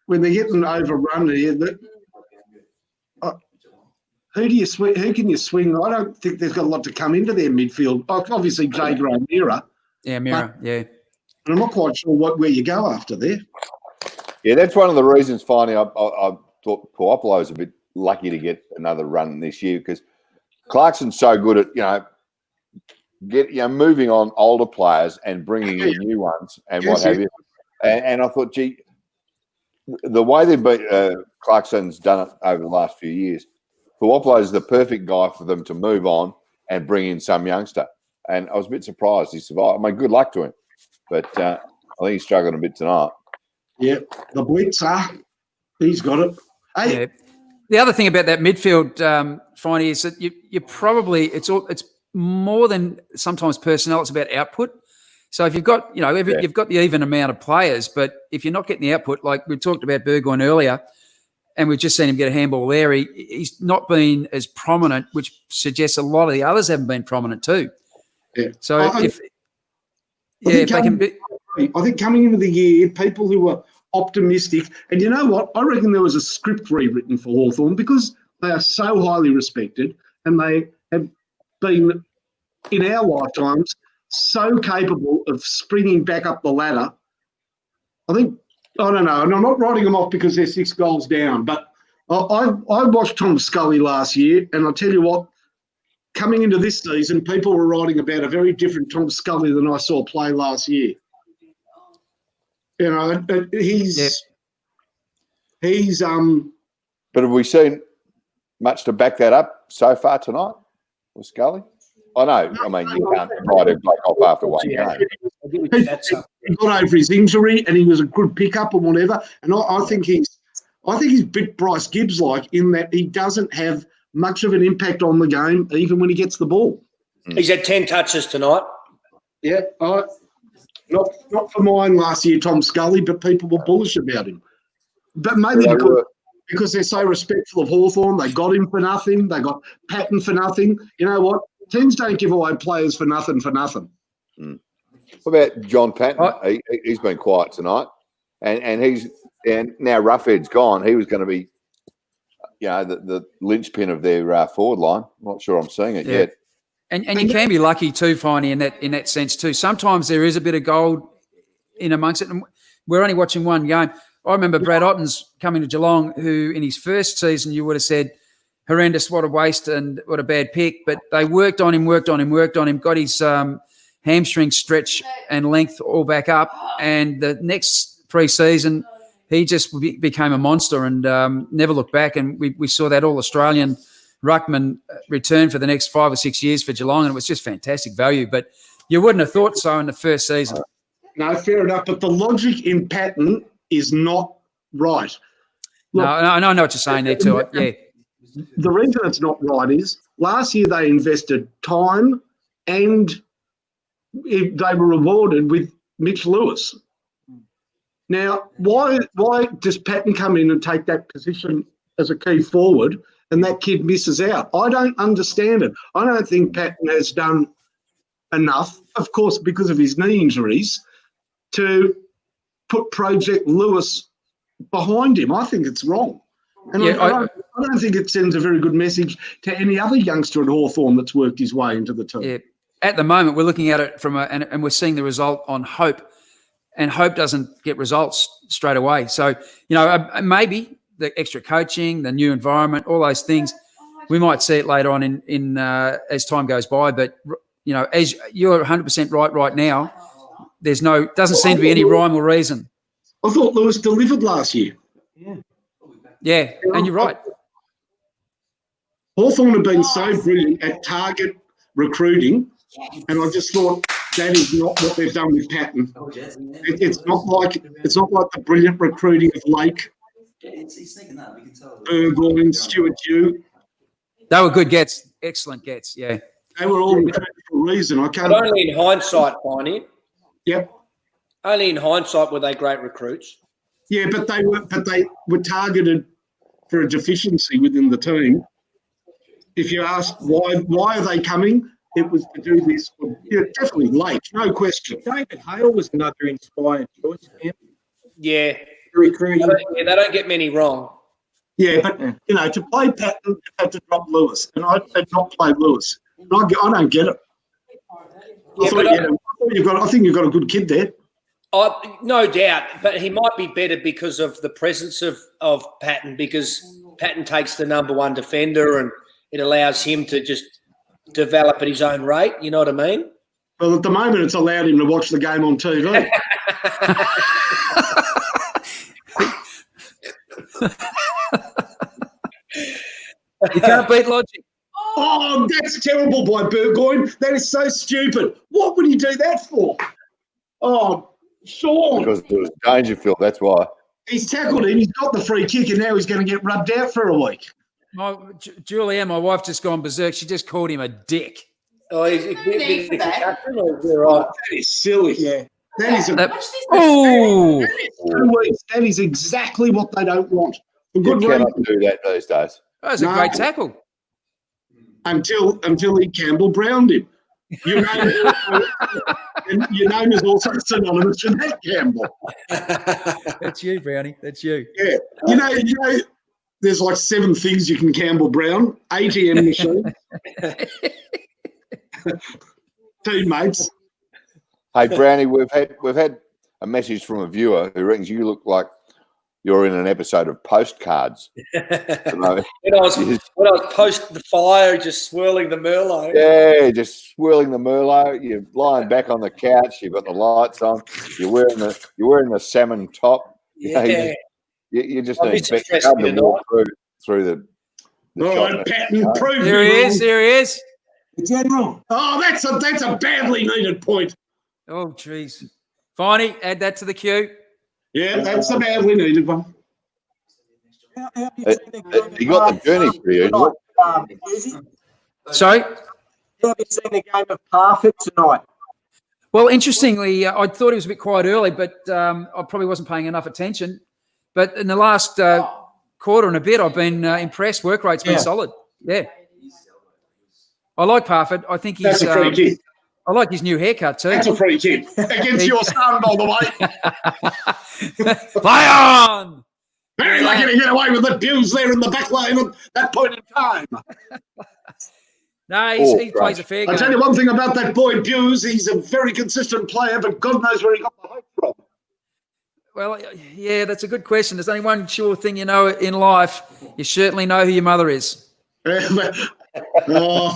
Speaker 3: when they're getting overrun here, who do you swing? Who can you swing? I don't think there's got a lot to come into their midfield. Obviously, Jager O'Meara.
Speaker 5: Yeah, Mira. Yeah.
Speaker 3: And I'm not quite sure where you go after there.
Speaker 1: Yeah, that's one of the reasons. Finally, I thought Puopolo was a bit lucky to get another run this year because Clarkson's so good at moving on older players and bringing in new ones and what have you. And I thought, gee, the way Clarkson's done it over the last few years, Puopolo is the perfect guy for them to move on and bring in some youngster. And I was a bit surprised he survived. I mean, good luck to him, but I think he's struggling a bit tonight.
Speaker 3: Yeah, the Blitzer, he's got it. Hey.
Speaker 5: Yeah. The other thing about that midfield, Finey, is that you probably it's more than sometimes personnel. It's about output. So if you've got you've got the even amount of players, but if you're not getting the output, like we talked about Burgoyne earlier, and we've just seen him get a handball there, he's not been as prominent, which suggests a lot of the others haven't been prominent too.
Speaker 3: Yeah.
Speaker 5: So
Speaker 3: I think coming into the year, people who were optimistic, and you know what? I reckon there was a script rewritten for Hawthorn because they are so highly respected and they have been, in our lifetimes, so capable of springing back up the ladder. I don't know, and I'm not writing them off because they're 6 goals down, but I watched Tom Scully last year, and I'll tell you what, coming into this season, people were writing about a very different Tom Scully than I saw play last year. You know, he's.
Speaker 1: But have we seen much to back that up so far tonight with Scully? I know. I mean, you can't write a bloke off after one game.
Speaker 3: He got over his injury, and he was a good pickup and whatever. And I think he's a bit Bryce Gibbs like in that he doesn't have much of an impact on the game, even when he gets the ball.
Speaker 4: He's had 10 touches tonight.
Speaker 3: Yeah, not for mine last year, Tom Scully, but people were bullish about him. But maybe because they're so respectful of Hawthorn, they got him for nothing. They got Patton for nothing. You know what? Teams don't give away players for nothing.
Speaker 1: What about John Patton? He's been quiet tonight, and now Roughhead's gone. He was going to be, the linchpin of their forward line. I'm not sure I'm seeing it yet.
Speaker 5: And you can be lucky too, Finey, in that sense too. Sometimes there is a bit of gold in amongst it. And we're only watching one game. I remember Brad Otten's coming to Geelong, who in his first season you would have said, horrendous, what a waste and what a bad pick. But they worked on him, got his hamstring stretch and length all back up. And the next pre-season, he just became a monster and never looked back. And we saw that All-Australian ruckman return for the next 5 or 6 years for Geelong, and it was just fantastic value. But you wouldn't have thought so in the first season.
Speaker 3: No, fair enough. But the logic in Patton is not right.
Speaker 5: Look, no, I know what you're saying there too. Yeah.
Speaker 3: The reason it's not right is last year they invested time and they were rewarded with Mitch Lewis. Now, why does Patton come in and take that position as a key forward and that kid misses out? I don't understand it. I don't think Patton has done enough, of course, because of his knee injuries, to put Project Lewis behind him. I think it's wrong. And I don't think it sends a very good message to any other youngster at Hawthorn that's worked his way into the team.
Speaker 5: Yeah. At the moment, we're looking at it and we're seeing the result on hope, and hope doesn't get results straight away. So, maybe the extra coaching, the new environment, all those things, we might see it later on in as time goes by. But, as you're 100% right now, doesn't seem to be any rhyme or reason.
Speaker 3: I thought Lewis delivered last year.
Speaker 5: Yeah, and you're right.
Speaker 3: Hawthorn have been so brilliant at target recruiting, and I just thought that is not what they've done with Patton. It's not like the brilliant recruiting of Lake, Burgoyne, Stuart Dew.
Speaker 5: They were good gets, excellent gets. Yeah,
Speaker 3: they were all recruited for a reason.
Speaker 4: But only in hindsight, Finey.
Speaker 3: Yep.
Speaker 4: Only in hindsight were they great recruits.
Speaker 3: Yeah, but they were targeted for a deficiency within the team. If you ask why are they coming, it was to do this. Definitely Lake, no question.
Speaker 6: David Hale was another inspired choice.
Speaker 4: Yeah.
Speaker 6: Recruiting.
Speaker 4: They don't get many wrong.
Speaker 3: Yeah, but, to play Patton, you have to drop Lewis. And I did not play Lewis. I don't get it. I think you've got a good kid there.
Speaker 9: No doubt, but he might be better because of the presence of Patton, because Patton takes the number one defender and it allows him to just develop at his own rate. You know what I mean?
Speaker 3: Well, at the moment, it's allowed him to watch the game on TV.
Speaker 5: You can't beat logic.
Speaker 3: Oh, that's terrible by Burgoyne. That is so stupid. What would he do that for? Oh, Sean.
Speaker 1: Because it was Dangerfield, that's why.
Speaker 3: He's tackled him. He's got the free kick, and now he's going to get rubbed out for a week.
Speaker 5: Julianne, my wife, just gone berserk. She just called him a dick.
Speaker 9: Oh,
Speaker 7: That
Speaker 3: is silly. Yeah. That is that is exactly what they don't want. For
Speaker 1: You
Speaker 3: good
Speaker 1: cannot
Speaker 3: reason.
Speaker 1: do that these days.
Speaker 5: That was a great tackle.
Speaker 3: Until he Campbell browned him. Your name is also synonymous with that, Campbell.
Speaker 5: That's you, Brownie. That's you.
Speaker 3: Yeah. You know, there's like 7 things you can Campbell brown. ATM machine. Teammates.
Speaker 1: Hey, Brownie, we've had a message from a viewer who reckons you look like you're in an episode of Postcards.
Speaker 9: When I was post the fire, just swirling the Merlot.
Speaker 1: Yeah, just swirling the Merlot. You're lying back on the couch. You've got the lights on. You're wearing the salmon top.
Speaker 9: Yeah.
Speaker 1: You just
Speaker 9: I'm
Speaker 1: need
Speaker 9: just
Speaker 1: to
Speaker 9: stressing
Speaker 1: walk through the
Speaker 3: All
Speaker 1: shop.
Speaker 3: right, Patton, prove
Speaker 5: There
Speaker 3: me
Speaker 5: he
Speaker 3: wrong.
Speaker 5: is. There he is.
Speaker 6: General.
Speaker 3: Oh, that's a badly needed point.
Speaker 5: Oh, jeez. Finey, add that to the queue.
Speaker 3: Yeah, that's a badly needed one.
Speaker 6: How do you see the game
Speaker 1: You got the journey for you.
Speaker 5: Sorry?
Speaker 6: How have you seen the game of Parfitt tonight?
Speaker 5: Well, interestingly, I thought it was a bit quiet early, but I probably wasn't paying enough attention. But in the last quarter and a bit, I've been impressed. Work rate's been solid. Yeah. I like Parfitt. I think he's...
Speaker 3: That's a free kick.
Speaker 5: I like his new haircut too.
Speaker 3: That's a free kick. Against your son, by the way.
Speaker 5: Play on!
Speaker 3: Very lucky to get away with the Bills there in the back lane at that point in time.
Speaker 5: No, he plays a fair game.
Speaker 3: I'll tell you one thing about that boy Buse. He's a very consistent player, but God knows where he got the hope from.
Speaker 5: Well, yeah, that's a good question. There's only one sure thing you know in life. You certainly know who your mother is.
Speaker 3: Oh,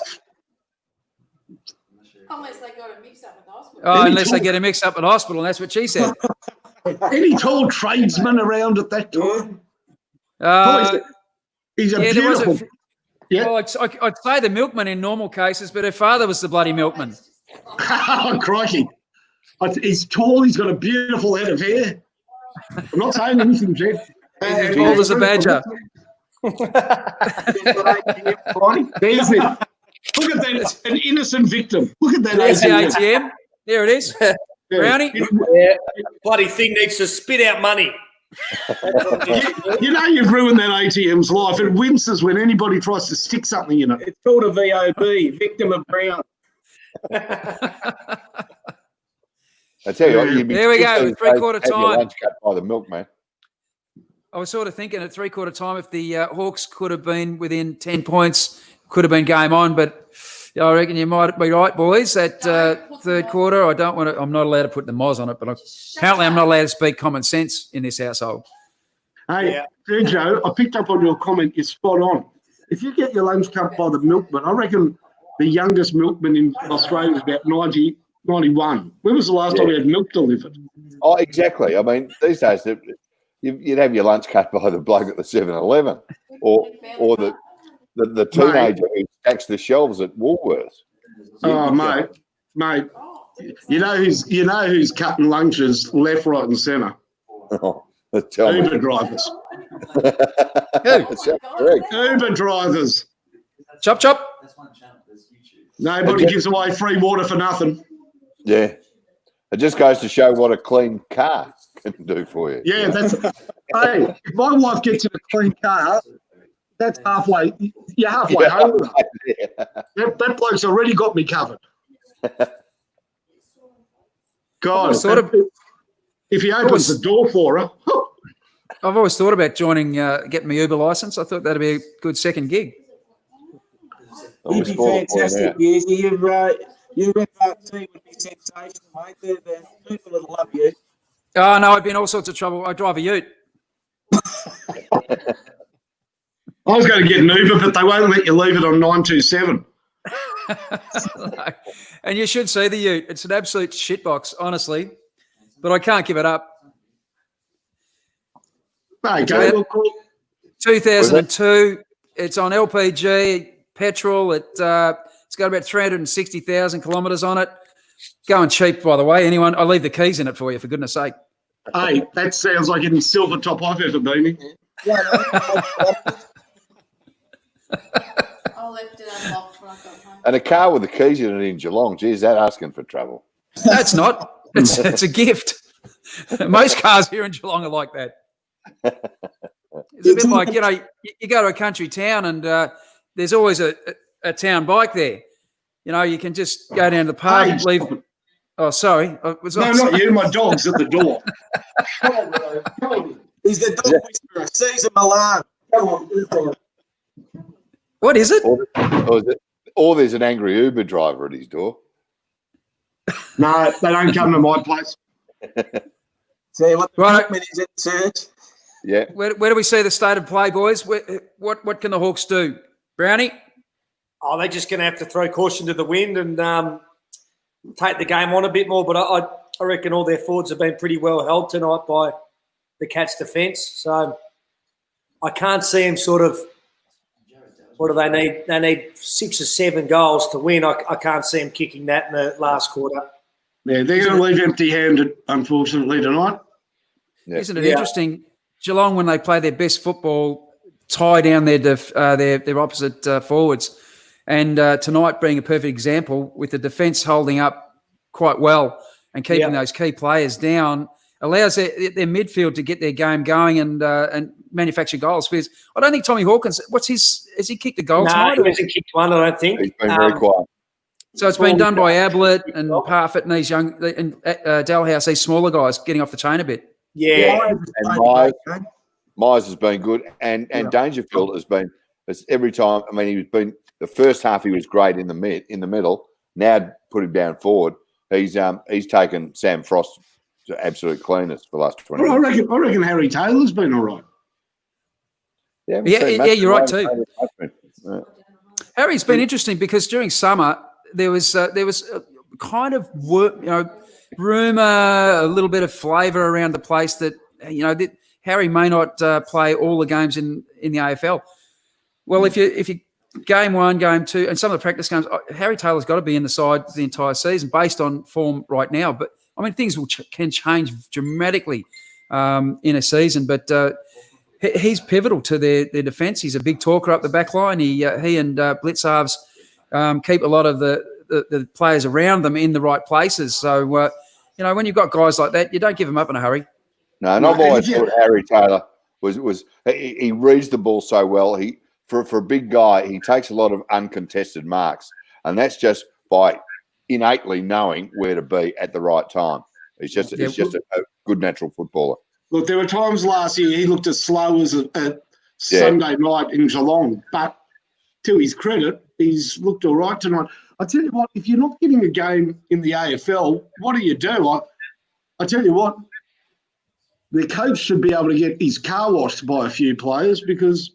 Speaker 7: Unless they got a mix up at the hospital.
Speaker 5: Oh, unless they get a mix up at hospital, and that's what she said.
Speaker 3: any tall tradesman around at that time? He's a
Speaker 5: yeah,
Speaker 3: beautiful.
Speaker 5: Well, I'd say the milkman in normal cases, but her father was the bloody milkman.
Speaker 3: Oh, crikey. He's tall. He's got a beautiful head of hair. I'm not saying anything, Jeff.
Speaker 5: He's as bald as a badger.
Speaker 3: There's it. Look at that, an innocent victim. Look at that.
Speaker 5: There's the ATM. There it is. Brownie.
Speaker 9: Yeah, bloody thing needs to spit out money.
Speaker 3: You know you've ruined that ATM's life. It winces when anybody tries to stick something in it.
Speaker 6: It's called a VOB, victim of Brown.
Speaker 1: I tell you what, you'd be
Speaker 5: There we go,
Speaker 1: pissed
Speaker 5: three-quarter
Speaker 1: these days to have your
Speaker 5: time.
Speaker 1: lunch cut by the milkman.
Speaker 5: I was sort of thinking at three-quarter time if the Hawks could have been within 10 points, could have been game on, but I reckon you might be right, boys. That third quarter, I don't want to. I'm not allowed to put the moz on it, but apparently I'm not allowed to speak common sense in this household.
Speaker 3: Hey, Sergio, I picked up on your comment. You're spot on. If you get your lunch cut by the milkman, I reckon the youngest milkman in Australia is about 90, 91. When was the last time we had milk delivered?
Speaker 1: Oh, exactly. I mean, these days you'd have your lunch cut by the bloke at the 7-Eleven or the teenager who stacks the shelves at Woolworths.
Speaker 3: Oh, mate, you know who's cutting lunches left, right, and centre?
Speaker 1: Tell me.
Speaker 3: Uber drivers.
Speaker 1: Correct.
Speaker 3: Uber drivers.
Speaker 5: Chop, chop.
Speaker 3: Nobody gives away free water for nothing.
Speaker 1: Yeah. It just goes to show what a clean car can do for you.
Speaker 3: Yeah, that's. Hey, if my wife gets in a clean car, that's halfway. You're halfway home with her. That bloke's already got me covered. God,
Speaker 5: Sort of.
Speaker 3: if he opens the door for her.
Speaker 5: I've always thought about joining, getting my Uber license. I thought that'd be a good second gig.
Speaker 6: You'd be fantastic, Yuzi. Your FRT would be sensational, mate. The people would love you.
Speaker 5: Oh, no, I've been in all sorts of trouble. I drive a ute.
Speaker 3: I was going to get an Uber, but they won't let you leave it on 927.
Speaker 5: No. And you should see the ute. It's an absolute shitbox, honestly. But I can't give it up.
Speaker 3: Okay, well, cool.
Speaker 5: 2002. It's on LPG, petrol. It's got about 360,000 kilometres on it. Going cheap, by the way. Anyone? I leave the keys in it for you, for goodness sake.
Speaker 3: Hey, that sounds like any silver top I've ever been in.
Speaker 7: I left it unlocked when I got home.
Speaker 1: And a car with the keys in it in Geelong, geez, that asking for trouble.
Speaker 5: That's not. It's a gift. Most cars here in Geelong are like that. It's a bit like, you go to a country town and there's always a town bike there. You can just go down to the pub, leave. Oh, sorry.
Speaker 3: No, not you. My dog's at the door. Come on, bro. Come on.
Speaker 6: He's the dog whisperer. Caesar Milan. Come on.
Speaker 5: What is it?
Speaker 1: Or there's an angry Uber driver at his door.
Speaker 3: No, they don't come to my place.
Speaker 6: See what the
Speaker 5: Right.
Speaker 6: equipment is at Serge.
Speaker 1: Yeah.
Speaker 5: Where do we see the state of play, boys? What can the Hawks do? Brownie?
Speaker 4: Oh, they're just going to have to throw caution to the wind and take the game on a bit more. But I reckon all their forwards have been pretty well held tonight by the Cats' defence. So I can't see them sort of – what do they need? They need 6 or 7 goals to win. I can't see them kicking that in the last quarter.
Speaker 3: Yeah, they're going to leave empty-handed, unfortunately, tonight.
Speaker 1: Yeah.
Speaker 5: Isn't it interesting? Geelong, when they play their best football, tie down their opposite forwards. And tonight being a perfect example, with the defence holding up quite well and keeping those key players down, allows their midfield to get their game going and manufacture goals. Because I don't think Tommy Hawkins, has he kicked a goal tonight?
Speaker 4: No, he hasn't kicked one, I don't think.
Speaker 1: He's been very quiet.
Speaker 5: So it's been done by Ablett and Parfitt and these young, and Dalhouse, these smaller guys getting off the chain a bit.
Speaker 4: Yeah.
Speaker 1: And Myers has been good, and Dangerfield has been every time. I mean, he's been the first half he was great in the middle. Now put him down forward. He's taken Sam Frost to absolute cleaners for the last 20 minutes.
Speaker 3: I reckon Harry Taylor's been all right.
Speaker 5: Yeah, you're right too.
Speaker 1: Yeah.
Speaker 5: Harry's been interesting because during summer there was kind of rumour, a little bit of flavour around the place that that Harry may not play all the games in the AFL. Well, if you game 1, game 2, and some of the practice games, Harry Taylor's got to be in the side the entire season based on form right now. But I mean, things can change dramatically in a season. But he's pivotal to their defence. He's a big talker up the back line. He and Blitzarves keep a lot of the players around them in the right places. So when you've got guys like that, you don't give them up in a hurry.
Speaker 1: No, and I've always thought Harry Taylor was he reads the ball so well. For a big guy, he takes a lot of uncontested marks, and that's just by innately knowing where to be at the right time. He's just a good natural footballer.
Speaker 3: Look, there were times last year he looked as slow as a Sunday night in Geelong, but to his credit, he's looked all right tonight. I tell you what, if you're not getting a game in the AFL, what do you do? I tell you what, the coach should be able to get his car washed by a few players because,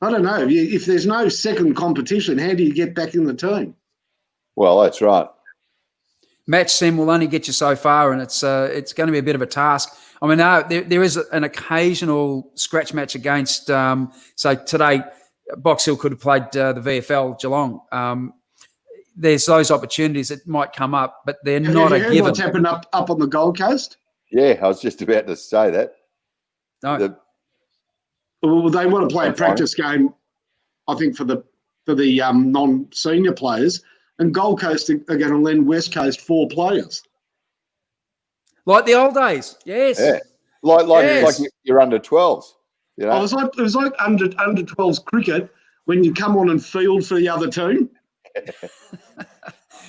Speaker 3: I don't know, if there's no second competition, how do you get back in the team?
Speaker 1: Well, that's right.
Speaker 5: Match sim will only get you so far, and it's going to be a bit of a task. I mean, there is an occasional scratch match against, so today, Box Hill could have played the VFL Geelong. There's those opportunities that might come up, but they're not a given.
Speaker 3: What's happened up on the Gold Coast?
Speaker 1: Yeah, I was just about to say that.
Speaker 5: No.
Speaker 3: Well, they want to play a practice game, I think, for the non-senior players, and Gold Coast are going to lend West Coast 4 players.
Speaker 5: Like the old days, yes.
Speaker 1: Yeah. Like you're under 12s. You know?
Speaker 3: It was like under 12s cricket when you come on and field for the other team.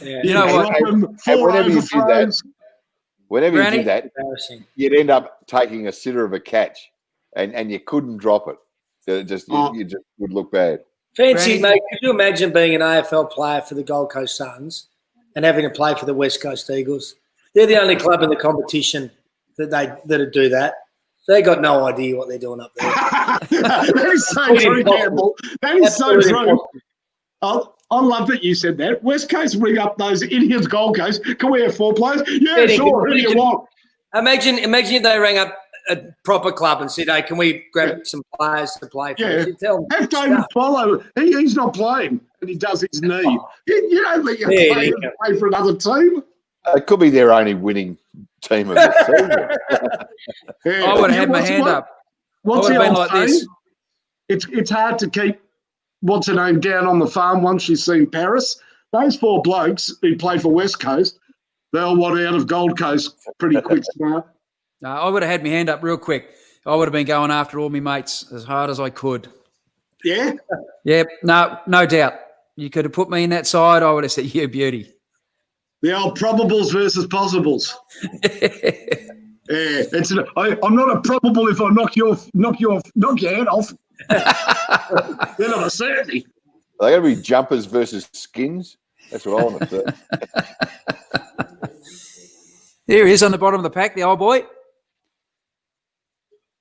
Speaker 5: You know what?
Speaker 1: And whenever you do that, Whenever
Speaker 5: Brownie?
Speaker 1: you did that,
Speaker 9: Embarrassing.
Speaker 1: you'd end up taking a sitter of a catch, and you couldn't drop it. So it just you just would look bad.
Speaker 9: Fancy,
Speaker 5: Brownie?
Speaker 9: mate. Could you imagine being an AFL player for the Gold Coast Suns and having to play for the West Coast Eagles? They're the only club in the competition that do that. They got no idea what they're doing up there.
Speaker 3: That is so true, Campbell. That is so true. I love that you said that. West Coast ring up those idiots Gold Coast. Can we have 4 players? Yeah, sure. Who do you want?
Speaker 9: Imagine if they rang up a proper club and said, "Hey, can we grab some players to play for us?" You'd tell them,
Speaker 3: have David follow. He's not playing, and he does his knee. You don't let your players play for another team.
Speaker 1: It could be their only winning team of the season.
Speaker 5: I would have had my hand up.
Speaker 3: What's
Speaker 5: I
Speaker 3: the
Speaker 5: would have
Speaker 3: old
Speaker 5: been like
Speaker 3: saying?
Speaker 5: this.
Speaker 3: It's hard to keep what's her name down on the farm once she's seen Paris. Those 4 blokes who play for West Coast, they all want out of Gold Coast pretty quick, smart.
Speaker 5: No, I would have had my hand up real quick. I would have been going after all my mates as hard as I could.
Speaker 3: Yeah?
Speaker 5: Yeah, no doubt. You could have put me in that side. I would have said, "You beauty."
Speaker 3: The old probables versus possibles. I'm not a probable if I knock your head off. They're not a certainty.
Speaker 1: Are they going to be jumpers versus skins? That's what I want to say.
Speaker 5: There he is on the bottom of the pack, the old boy.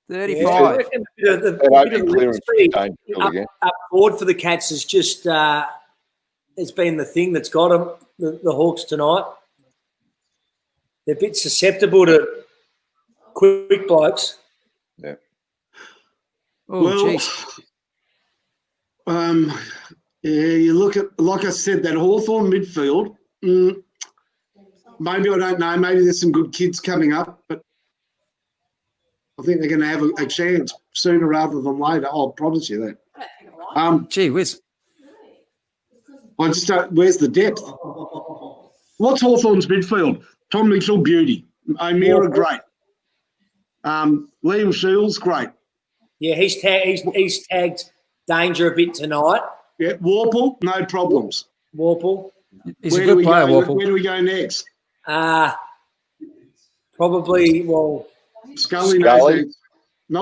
Speaker 5: 35.
Speaker 9: Yeah, I reckon the bit of
Speaker 1: clearance
Speaker 9: speed
Speaker 1: again.
Speaker 9: up forward for the Cats is just it's been the thing that's got them, the Hawks tonight. They're a bit susceptible to quick blokes.
Speaker 1: Yeah.
Speaker 5: Oh,
Speaker 3: well, you look at, like I said, that Hawthorn midfield. Maybe I don't know. Maybe there's some good kids coming up, but I think they're going to have a chance sooner rather than later. I'll promise you that.
Speaker 5: Gee whiz.
Speaker 3: I just don't. Where's the depth? What's Hawthorn's midfield? Tom Mitchell, beauty. O'Meara, great. Liam Shields, great.
Speaker 9: Yeah, he's tagged danger a bit tonight.
Speaker 3: Yeah, Warple, no problems.
Speaker 9: Warple.
Speaker 5: He's a good player, Warple.
Speaker 3: Where do we go next?
Speaker 9: Probably,
Speaker 3: Scully.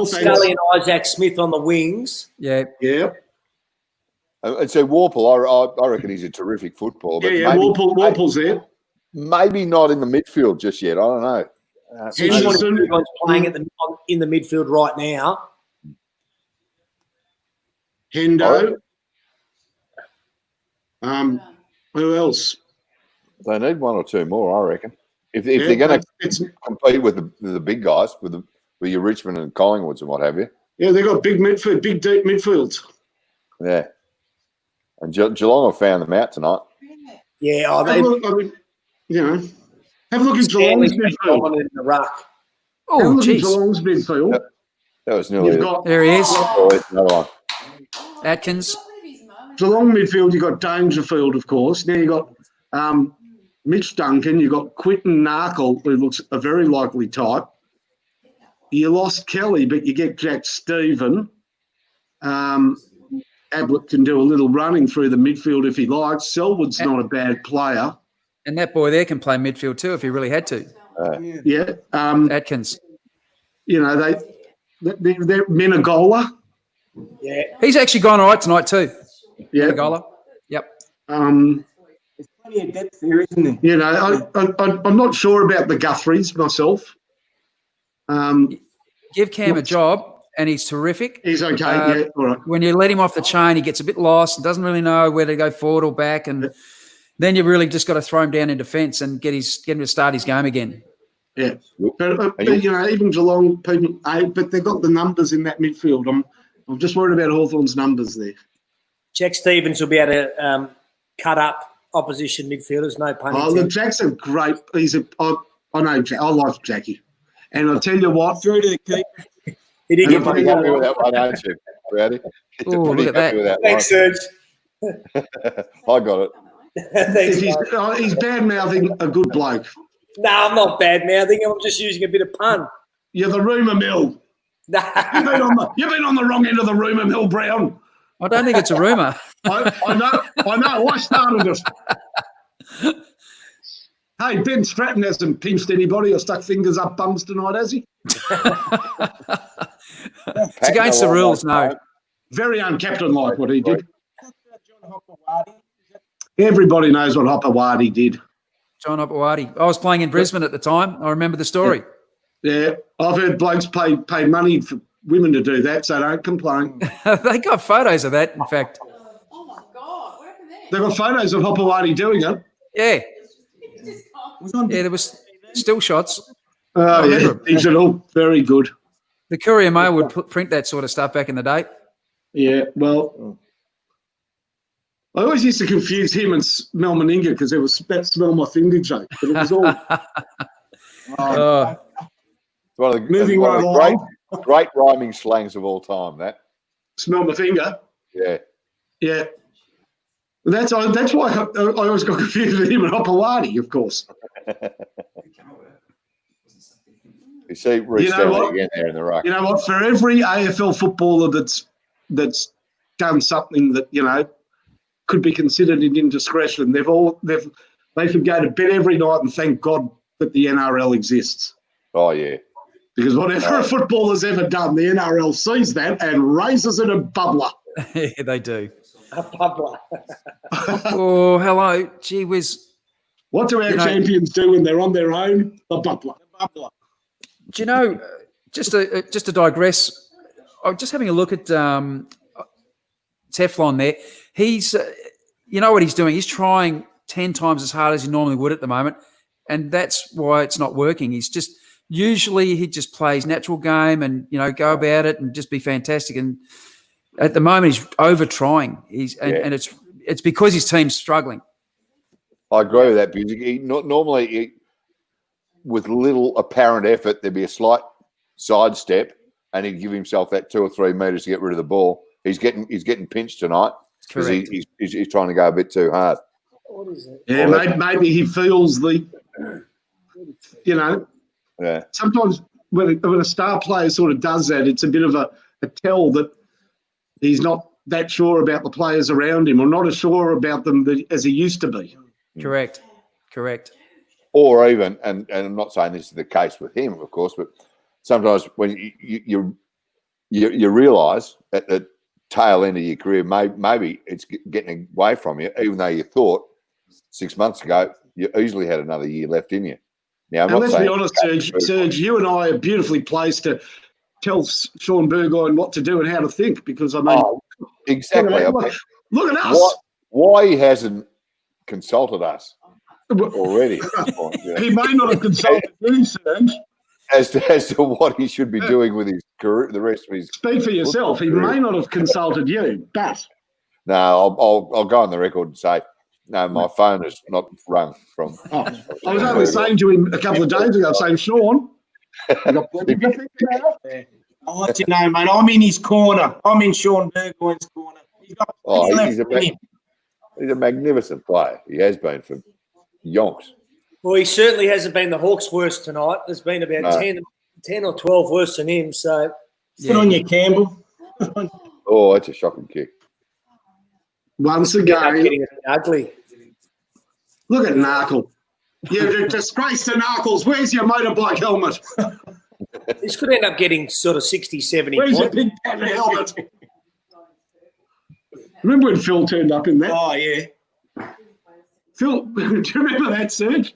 Speaker 9: Scully and Isaac Smith on the wings.
Speaker 5: Yeah.
Speaker 3: Yeah.
Speaker 1: And so Warple, I reckon he's a terrific footballer. But
Speaker 3: Yeah, Warple's there.
Speaker 1: Maybe not in the midfield just yet. I don't know.
Speaker 9: Everyone's playing in the midfield right now.
Speaker 3: Hendo. Who else?
Speaker 1: They need 1 or 2 more, I reckon. If they're going to compete with the big guys, with your Richmond and Collingwoods and what have you.
Speaker 3: Yeah, they've got big midfield, big deep midfields.
Speaker 1: Yeah. And Geelong have found them out tonight.
Speaker 9: Yeah,
Speaker 3: have a look at Geelong's midfield.
Speaker 9: In the ruck.
Speaker 5: Oh, geez.
Speaker 3: Geelong's midfield.
Speaker 1: That was nearly
Speaker 5: there he is.
Speaker 1: Another one.
Speaker 5: Atkins.
Speaker 3: Geelong midfield, you've got Dangerfield, of course. Now you've got Mitch Duncan. You've got Quinton Narkle, who looks a very likely type. You lost Kelly, but you get Jack Stephen. Ablett can do a little running through the midfield if he likes. Selwood's not a bad player.
Speaker 5: And that boy there can play midfield too if he really had to.
Speaker 3: Yeah.
Speaker 5: Atkins.
Speaker 3: You know, they're Menegola.
Speaker 9: Yeah.
Speaker 5: He's actually gone all right tonight too.
Speaker 3: Yeah.
Speaker 5: Menegola. Yep.
Speaker 6: There's plenty of depth there, isn't there?
Speaker 3: You know, I'm not sure about the Guthrie's myself.
Speaker 5: Give Cam a job and he's terrific.
Speaker 3: He's okay, yeah, all right.
Speaker 5: When you let him off the chain, he gets a bit lost and doesn't really know whether to go forward or back. And then you've really just got to throw him down in defence and get him to start his game again.
Speaker 3: Yeah. But you know, even Geelong people, but they've got the numbers in that midfield. I'm just worried about Hawthorn's numbers there.
Speaker 9: Jack Stevens will be able to cut up opposition midfielders, no pun intended.
Speaker 3: Look, Jack's a great. I know Jack. I like Jackie, and I'll tell you what.
Speaker 6: Through to the keeper.
Speaker 9: He did get
Speaker 1: pretty happy with that one, aren't you, Brady?
Speaker 5: Oh, look at that.
Speaker 9: Thanks, Serge.
Speaker 1: I got it.
Speaker 9: Thanks,
Speaker 3: he's bad mouthing a good bloke.
Speaker 9: No, I'm not bad mouthing. I'm just using a bit of pun.
Speaker 3: You're the rumour mill. You've been on the wrong end of the rumour mill, Brown.
Speaker 5: I don't think it's a rumour.
Speaker 3: I know. I started it. Hey, Ben Stratton hasn't pinched anybody or stuck fingers up bums tonight, has he?
Speaker 5: It's against the rules, no.
Speaker 3: Very uncaptain-like what he did. Everybody knows what Hopewadi did.
Speaker 5: John Opawati. I was playing in Brisbane at the time. I remember the story.
Speaker 3: Yeah, I've heard blokes pay money for women to do that, so don't complain.
Speaker 5: They got photos of that, in fact.
Speaker 7: Oh my God, what happened there?
Speaker 3: They've got photos of Hopewadi doing it.
Speaker 5: Yeah. Yeah, there was still shots.
Speaker 3: Oh, yeah, digital. Very good.
Speaker 5: The Courier Mail would print that sort of stuff back in the day.
Speaker 3: Yeah, well, I always used to confuse him and Mel Meninga because it was that smell my finger joke, but it was all.
Speaker 1: One of the,
Speaker 3: Moving
Speaker 1: one
Speaker 3: right
Speaker 1: of the
Speaker 3: along.
Speaker 1: great rhyming slangs of all time, that.
Speaker 3: Smell my finger.
Speaker 1: Yeah.
Speaker 3: Yeah. That's why I always got confused with him and Hopewadi, of course.
Speaker 1: You see Reece Stanley again there in the ruck.
Speaker 3: You know what? For every AFL footballer that's done something that, you know, could be considered an indiscretion, they could go to bed every night and thank God that the NRL exists.
Speaker 1: Oh, yeah.
Speaker 3: Because whatever a footballer's ever done, the NRL sees that and raises it a bubbler.
Speaker 5: Yeah, they do.
Speaker 4: A bubbler.
Speaker 5: Oh, hello. Gee whiz.
Speaker 3: What do our champions do when they're on their own? A bubbler.
Speaker 5: Do you know, just to digress, I'm just having a look at Teflon there. He's, you know what he's doing? He's trying 10 times as hard as he normally would at the moment, and that's why it's not working. He's just, usually he just plays natural game and, you know, go about it and just be fantastic. And at the moment he's over trying. And it's because his team's struggling.
Speaker 1: I agree with that, because normally with little apparent effort, there'd be a slight sidestep and he'd give himself that 2 or 3 metres to get rid of the ball. He's getting pinched tonight because he's trying to go a bit too hard.
Speaker 4: What is it?
Speaker 3: Yeah, maybe he feels the, you know, sometimes when a star player sort of does that, it's a bit of a tell that he's not that sure about the players around him or not as sure about them as he used to be.
Speaker 5: Correct.
Speaker 1: Or even, and I'm not saying this is the case with him, of course, but sometimes when you realise at the tail end of your career, maybe it's getting away from you, even though you thought 6 months ago you easily had another year left in you. Now,
Speaker 3: let's be honest, Serge, you and I are beautifully placed to tell Sean Burgoyne what to do and how to think, because, I mean...
Speaker 1: exactly.
Speaker 3: Look at us.
Speaker 1: Why he hasn't consulted us already at this point.
Speaker 3: He may not have consulted you, Serge.
Speaker 1: As to what he should be doing with his career, the rest of his...
Speaker 3: Speak for yourself. He may not have consulted you, but...
Speaker 1: No, I'll go on the record and say, no, my phone is not rung from...
Speaker 3: I was only saying to him a couple of days ago, saying, Sean, I got plenty to think about.
Speaker 6: I'll let you know, mate. I'm in his corner. I'm in Sean Burgoyne's corner. He's got
Speaker 1: he's a magnificent player. He has been for yonks.
Speaker 4: Well, he certainly hasn't been the Hawks' worst tonight. There's been about 10 or 12 worse than him. So
Speaker 6: Good on you, Campbell.
Speaker 1: Oh, that's a shocking kick.
Speaker 3: Once again,
Speaker 4: getting ugly.
Speaker 3: Look at Narkle. You disgrace to Narkles. Where's your motorbike helmet?
Speaker 4: This could end up getting sort of 60, 70
Speaker 3: Where's your
Speaker 4: points.
Speaker 3: big padded helmet? Remember when Phil turned up in that?
Speaker 6: Oh, yeah.
Speaker 3: Do you remember that, Serge?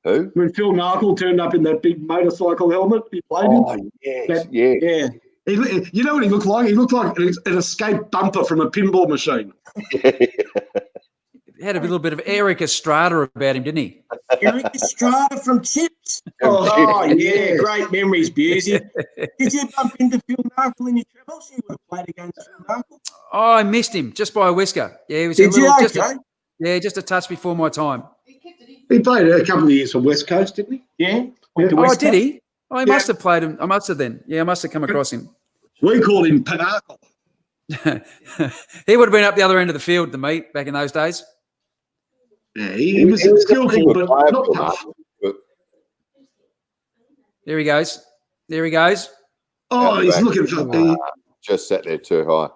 Speaker 1: Who?
Speaker 3: When Phil Narkle turned up in that big motorcycle helmet he played in?
Speaker 1: Oh, yes, yeah.
Speaker 3: You know what he looked like? He looked like an escape bumper from a pinball machine.
Speaker 5: He had a little bit of Eric Estrada about him, didn't he?
Speaker 6: Eric Estrada from Chips. Oh, yeah. Great memories, Busey. Did you bump into Phil Narkle in your travels? You would have played against Phil Narkle.
Speaker 5: Oh, I missed him just by a whisker. Yeah, he was just a touch before my time.
Speaker 3: He played a couple of years for West Coast, didn't he?
Speaker 6: Yeah.
Speaker 5: Oh, did he? Oh, he must have played him. I must have then. Yeah, I must have come across him.
Speaker 3: We called him Pinnacle.
Speaker 5: He would have been up the other end of the field than me back in those days.
Speaker 3: Yeah, he was skillful, but not tough.
Speaker 5: There he goes. There he goes.
Speaker 3: Oh, he's looking for...
Speaker 1: Just sat there too high.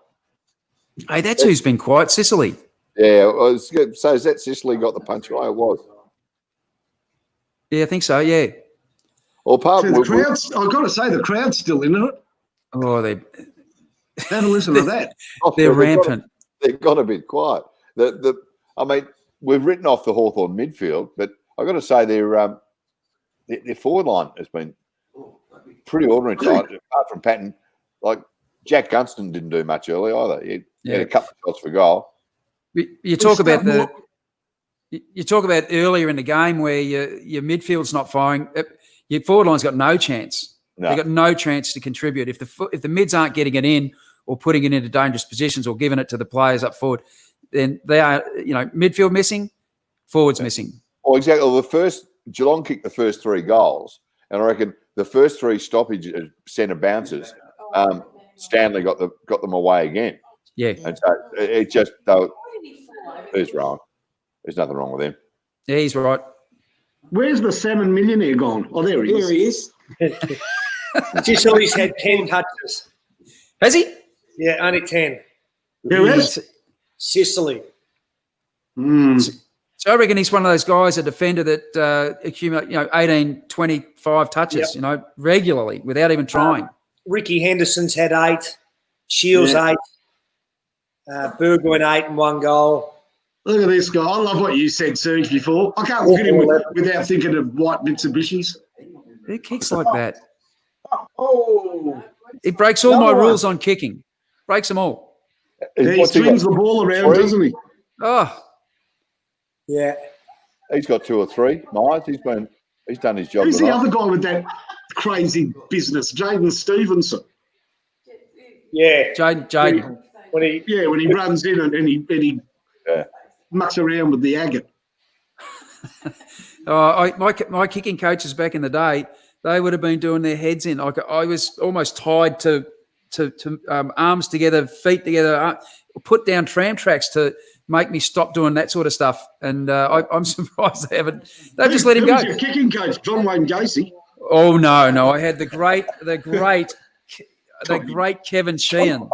Speaker 5: Hey, that's who's been quiet, Sicily.
Speaker 1: Yeah, so is that Sicily got the punch? It was.
Speaker 5: Yeah, I think so. Yeah.
Speaker 1: Well,
Speaker 3: So the crowd's, I've got to say, the crowd's still in it.
Speaker 5: Oh, they
Speaker 3: Have a listen to that.
Speaker 5: they're rampant.
Speaker 1: They've got a bit quiet. I mean, we've written off the Hawthorn midfield, but I've got to say their forward line has been pretty ordinary tonight. Apart from Patton, like Jack Gunston didn't do much early either. He had a couple of shots for goal.
Speaker 5: You talk about earlier in the game where your midfield's not firing. Your forward line's got no chance.
Speaker 1: No.
Speaker 5: They've got no chance to contribute if the mids aren't getting it in or putting it into dangerous positions or giving it to the players up forward. Then they are, midfield missing, forwards missing.
Speaker 1: Well, exactly. Well, Geelong kicked the first 3 goals, and I reckon the first 3 stoppage centre bounces, Stanley got them away again.
Speaker 5: Yeah,
Speaker 1: and so it just there's wrong. There's nothing wrong with him.
Speaker 5: Yeah, he's right.
Speaker 3: Where's the salmon millionaire gone? Oh, there he is.
Speaker 4: Sicily's had 10 touches.
Speaker 5: Has he?
Speaker 4: Yeah, only 10.
Speaker 3: Who is?
Speaker 4: Sicily.
Speaker 5: So I reckon he's one of those guys, a defender that accumulate, 18, 25 touches, regularly without even trying.
Speaker 4: Ricky Henderson's had 8. Shields 8. Burgoyne 8 and 1 goal.
Speaker 3: Look at this guy. I love what you said, Serge, before. I can't look at him without thinking of white Mitsubishis.
Speaker 5: He kicks like that.
Speaker 3: Oh.
Speaker 5: It breaks all my rules on kicking. Breaks them all.
Speaker 3: He swings the ball around, doesn't he?
Speaker 5: Oh.
Speaker 4: Yeah.
Speaker 1: He's got 2 or 3. Myers, he's done his job.
Speaker 3: Who's the other guy with that crazy business? Jaden Stevenson.
Speaker 4: Yeah.
Speaker 5: Jaden.
Speaker 3: When he runs in and he mucks around with the agate.
Speaker 5: My kicking coaches back in the day, they would have been doing their heads in. I was almost tied to arms together, feet together, put down tram tracks to make me stop doing that sort of stuff. And I'm surprised they haven't. They've just let him go.
Speaker 3: Who was your kicking coach? John Wayne Gacy.
Speaker 5: Oh no! I had the great Kevin Sheehan.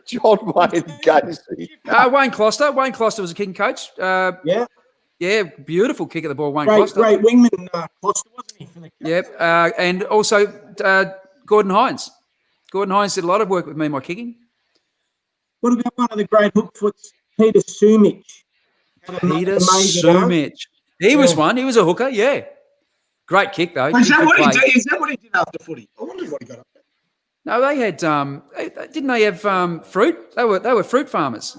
Speaker 1: John Wayne Gacy.
Speaker 5: Wayne Closter. Wayne Closter was a kicking coach. Yeah, beautiful kick of the ball, Wayne Closter.
Speaker 6: Great wingman, Closter, wasn't he? For the
Speaker 5: Yep, and also Gordon Hines. Gordon Hines did a lot of work with me in my kicking.
Speaker 6: What about one of the great hook foots, Peter Sumich?
Speaker 5: Peter Sumich. He was one. He was a hooker, yeah. Great kick, though.
Speaker 3: Is that what he did after footy? I wondered what he got up to.
Speaker 5: No, they had didn't they have fruit? They were fruit farmers.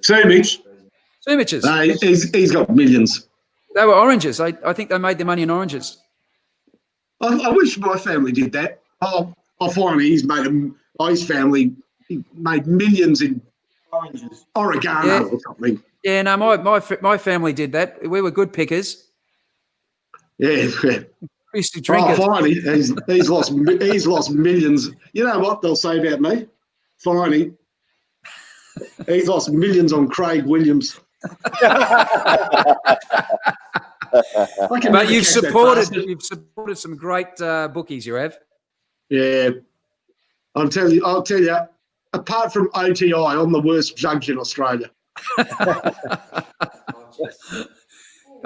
Speaker 3: Sumich.
Speaker 5: Sumiches.
Speaker 3: No, he's got millions.
Speaker 5: They were oranges. I think they made their money in oranges.
Speaker 3: I wish my family did that. I find his family made millions in oregano or something.
Speaker 5: Yeah, no, my family did that. We were good pickers.
Speaker 3: Yeah.
Speaker 5: We used to drink it.
Speaker 3: Finally, he's lost millions. You know what they'll say about me? Finally, he's lost millions on Craig Williams.
Speaker 5: But you've supported some great bookies. You have.
Speaker 3: Yeah, I'll tell you. Apart from OTI, I'm the worst judge in Australia.
Speaker 5: I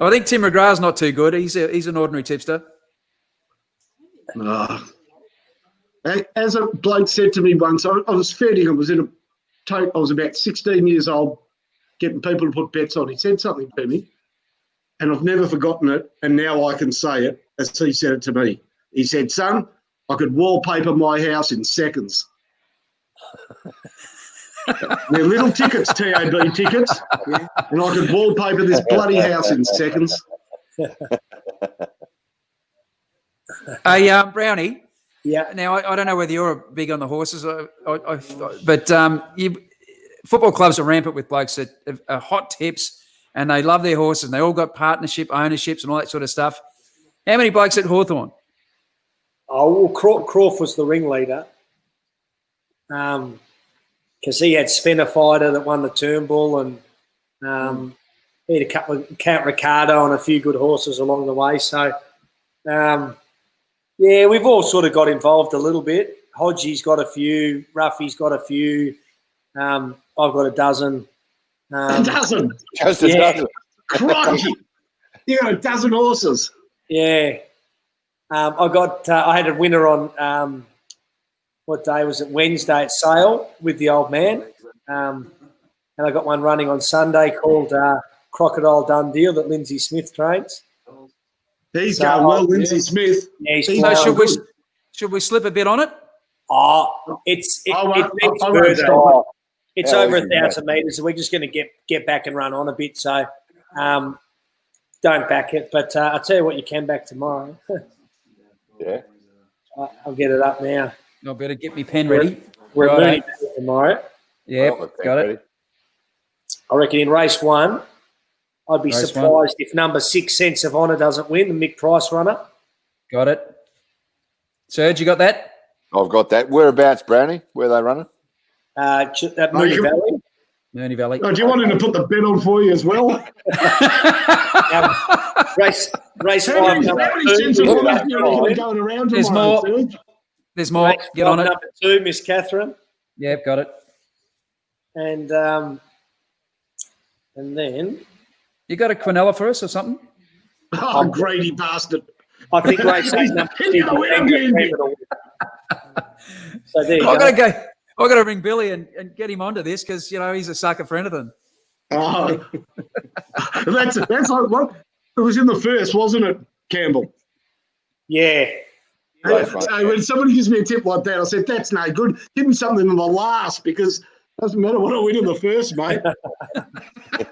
Speaker 5: think Tim McGrath's not too good. He's an ordinary tipster.
Speaker 3: As a bloke said to me once, I was feeding. I was about 16 years old, getting people to put bets on. He said something to me, and I've never forgotten it. And now I can say it as he said it to me. He said, "Son, I could wallpaper my house in seconds." They're little tickets, TAB tickets, and I could wallpaper this bloody house in seconds.
Speaker 5: Hey, Brownie.
Speaker 4: Yeah.
Speaker 5: Now, I don't know whether you're big on the horses, but football clubs are rampant with blokes that are hot tips and they love their horses and they all got partnership, ownerships and all that sort of stuff. How many blokes at Hawthorn?
Speaker 4: Oh, well, Croft was the ringleader. Because he had Svenna Fighter that won the Turnbull and he had a couple of Count Ricardo and a few good horses along the way. So, yeah, we've all sort of got involved a little bit. Hodgie's got a few. Ruffy's got a few. I've got a dozen.
Speaker 3: A dozen?
Speaker 1: Just a dozen.
Speaker 3: Crikey. You got a dozen horses.
Speaker 9: Yeah. I had a winner on what day was it? Wednesday at Sale with the old man. And I got one running on Sunday called Crocodile Dundee that Lindsay Smith trains.
Speaker 3: He's going well, Lindsay Smith.
Speaker 9: Yeah, he's
Speaker 3: He's
Speaker 9: flying.
Speaker 3: going
Speaker 5: Should we slip a bit on it?
Speaker 9: Oh, it
Speaker 3: won't
Speaker 9: needs
Speaker 3: stop
Speaker 9: further.
Speaker 3: it.
Speaker 9: It's
Speaker 1: How
Speaker 9: over
Speaker 1: easy,
Speaker 9: 1,000 metres, and we're just going to get back and run on a bit. So don't back it. But I'll tell you what, you can back tomorrow.
Speaker 1: Yeah.
Speaker 9: I'll get it up now.
Speaker 5: I better get my pen ready.
Speaker 9: We're
Speaker 5: Righto.
Speaker 9: learning tomorrow.
Speaker 5: Yeah,
Speaker 1: Well,
Speaker 5: got it.
Speaker 9: I reckon in race 1, I'd be
Speaker 5: Race
Speaker 9: surprised if number 6, Sense of Honour, doesn't win, the Mick Price runner.
Speaker 5: Got it. Serge, you got that?
Speaker 1: I've got that. Whereabouts, Brownie? Where are they running?
Speaker 9: At Moonee Valley.
Speaker 5: Moonee Valley.
Speaker 3: Oh, do you want him to put the bet on for you as well?
Speaker 9: Race
Speaker 3: How
Speaker 9: 5,
Speaker 3: many
Speaker 9: number
Speaker 3: cents of
Speaker 9: 2.
Speaker 3: money do you reckon are going around
Speaker 5: There's
Speaker 3: tomorrow,
Speaker 5: more.
Speaker 3: Serge?
Speaker 5: There's more.
Speaker 9: Race
Speaker 5: Get
Speaker 9: 5,
Speaker 5: on it.
Speaker 9: number 2, Miss Catherine.
Speaker 5: Yeah, got it.
Speaker 9: And then
Speaker 5: You got a quinella for us or something?
Speaker 3: Oh, greedy bastard.
Speaker 9: I think race 8, number 2.
Speaker 3: He's gonna win again.
Speaker 9: So there you
Speaker 5: I
Speaker 9: go.
Speaker 5: got to ring Billy and get him onto this because he's a sucker for anything.
Speaker 3: Oh. that's like what? It was in the first, wasn't it, Campbell?
Speaker 9: Yeah.
Speaker 3: So when somebody gives me a tip like that, I said, that's no good. Give me something in the last because it doesn't matter what I win in the first, mate.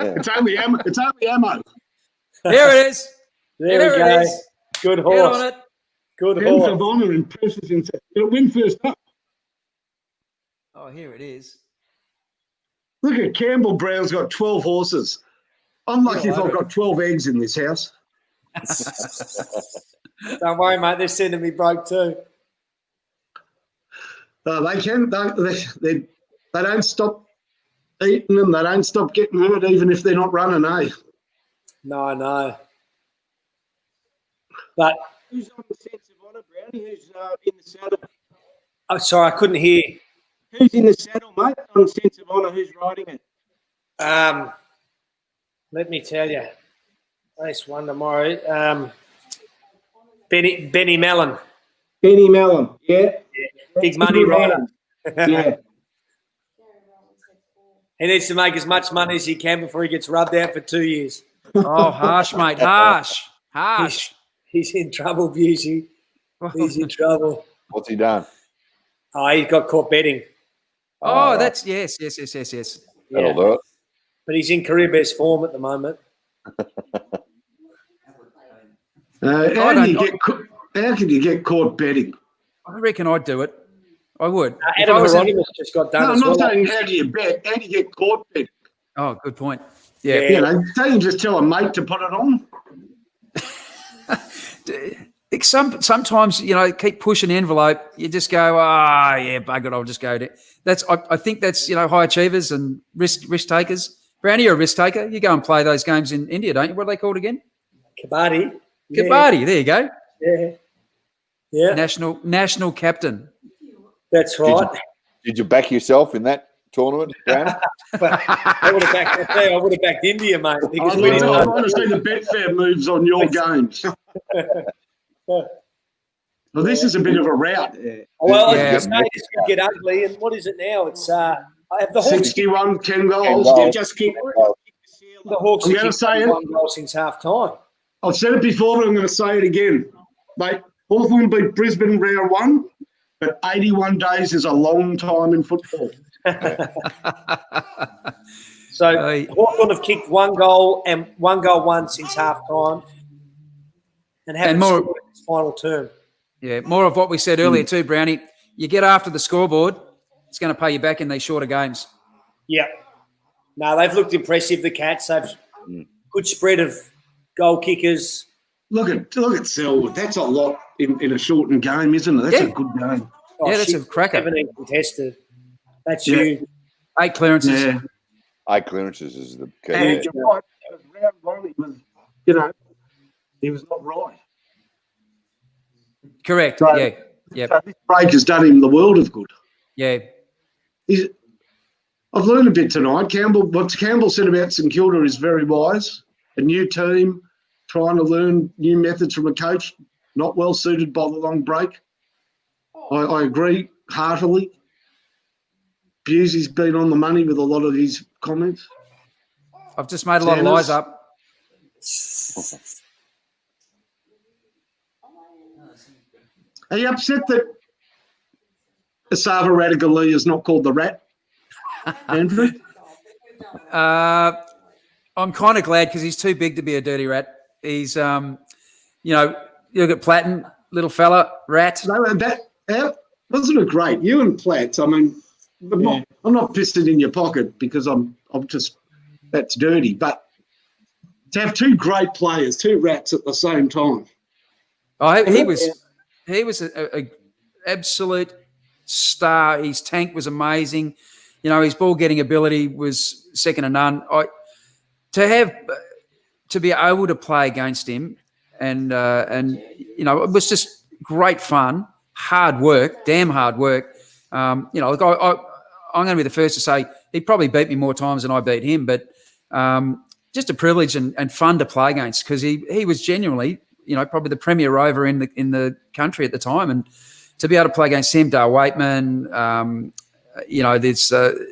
Speaker 3: It's only ammo.
Speaker 5: There it is.
Speaker 9: There we
Speaker 5: it
Speaker 9: go.
Speaker 5: is.
Speaker 9: Good
Speaker 5: Get
Speaker 9: horse.
Speaker 5: on it.
Speaker 9: Good
Speaker 3: Sense
Speaker 9: horse.
Speaker 3: of honour and precious intent. It'll win first up.
Speaker 5: Oh, here it is.
Speaker 3: Look at Campbell Brown's got 12 horses. I'm lucky if I've got 12 eggs in this house.
Speaker 9: Don't worry, mate. They're sending me broke too.
Speaker 3: They can. They don't stop eating them. They don't stop getting hurt, even if they're not running, eh?
Speaker 9: No, no. But
Speaker 6: Who's on the Sense of Honour, Brownie? Who's in the saddle?
Speaker 9: I'm sorry, I couldn't hear.
Speaker 6: Who's in the saddle, mate? On the Sense of Honour, who's riding it?
Speaker 9: Let me tell you. Race 1 tomorrow. Benny Mellon.
Speaker 6: Benny Mellon, yeah.
Speaker 9: Big money rider.
Speaker 6: Yeah.
Speaker 9: He needs to make as much money as he can before he gets rubbed out for 2 years.
Speaker 5: Oh, harsh, mate. Harsh.
Speaker 9: He's in trouble, Busey. He's in trouble.
Speaker 1: What's he done?
Speaker 9: Oh, he got caught betting.
Speaker 5: Oh,
Speaker 1: right.
Speaker 5: that's yes.
Speaker 1: That'll do it.
Speaker 9: But he's in career best form at the moment.
Speaker 3: How can you get caught betting?
Speaker 5: I reckon I'd do it. I would. If
Speaker 9: Adam
Speaker 5: I was in-
Speaker 9: Hieronymus just got done
Speaker 3: No, I'm
Speaker 9: as
Speaker 3: not
Speaker 9: well.
Speaker 3: saying how do you bet. How do you get caught betting?
Speaker 5: Oh, good point. Yeah.
Speaker 3: You know, don't you just tell a mate to put it on?
Speaker 5: Sometimes keep pushing the envelope. You just go, yeah, bugger it. I'll just go to. I think that's high achievers and risk takers. Brownie, you're a risk taker. You go and play those games in India, don't you? What are they called again?
Speaker 9: Kabaddi.
Speaker 5: Kabaddi. There you go.
Speaker 9: Yeah. Yeah.
Speaker 5: National captain.
Speaker 9: That's right.
Speaker 1: Did you back yourself in that tournament, Brownie?
Speaker 9: I would have backed India, mate. Because we didn't
Speaker 3: I
Speaker 9: know.
Speaker 3: want to see the Betfair moves on your games. Well, this is a bit of a rout.
Speaker 9: Well,
Speaker 5: Yeah.
Speaker 9: this could get ugly. And what is it now? It's I have the Hawks.
Speaker 3: 61, 10 goals.
Speaker 1: 10 goals.
Speaker 3: Yeah, just keep.
Speaker 9: The Hawks
Speaker 3: I'm
Speaker 9: have
Speaker 3: gonna
Speaker 9: kicked
Speaker 3: say it.
Speaker 9: 1 goal since half time.
Speaker 3: I've said it before, but I'm going to say it again. Mate, Hawthorn beat Brisbane round 1, but 81 days is a long time in football.
Speaker 9: So
Speaker 5: Hey.
Speaker 9: Hawthorn have kicked 1 goal and 1 goal won since half time, and haven't
Speaker 5: more-
Speaker 9: scored in its final term.
Speaker 5: Yeah, more of what we said earlier too, Brownie. You get after the scoreboard, it's going to pay you back in these shorter games.
Speaker 9: Yeah. No, they've looked impressive. The Cats. They've good spread of goal kickers.
Speaker 3: Look at Selwood. That's a lot in a shortened game, isn't it? That's
Speaker 5: Yeah.
Speaker 3: a good game.
Speaker 5: Yeah, that's a cracker.
Speaker 9: 17 contested. That's
Speaker 3: Yeah.
Speaker 9: huge.
Speaker 5: 8 clearances.
Speaker 3: Yeah.
Speaker 1: 8 clearances is the key.
Speaker 3: And you're right. Round 1, he was not right.
Speaker 5: Correct.
Speaker 3: So-
Speaker 5: Yeah. Yep.
Speaker 3: So this break has done him the world of good.
Speaker 5: Yeah.
Speaker 3: I've learned a bit tonight. What Campbell said about St Kilda is very wise. A new team, trying to learn new methods from a coach, not well suited by the long break. I agree heartily. Busey's been on the money with a lot of his comments.
Speaker 5: I've just made a lot of lies up.
Speaker 3: Are you upset that Asava Radigali is not called the Rat, Andrew?
Speaker 5: I'm kind of glad because he's too big to be a dirty rat. He's, you look at Platten, little fella, rat.
Speaker 3: No, wasn't it great? You and Platts, I mean, I'm not pissing in your pocket because I'm just, that's dirty. But to have two great players, two rats at the same time.
Speaker 5: Oh, he was a absolute star. His tank was amazing. His ball getting ability was second to none. To be able to play against him and it was just great fun, hard work, damn hard work. I'm going to be the first to say he probably beat me more times than I beat him, but just a privilege and fun to play against because he was genuinely, probably the premier rover in the country at the time, and to be able to play against him, Dale Waitman,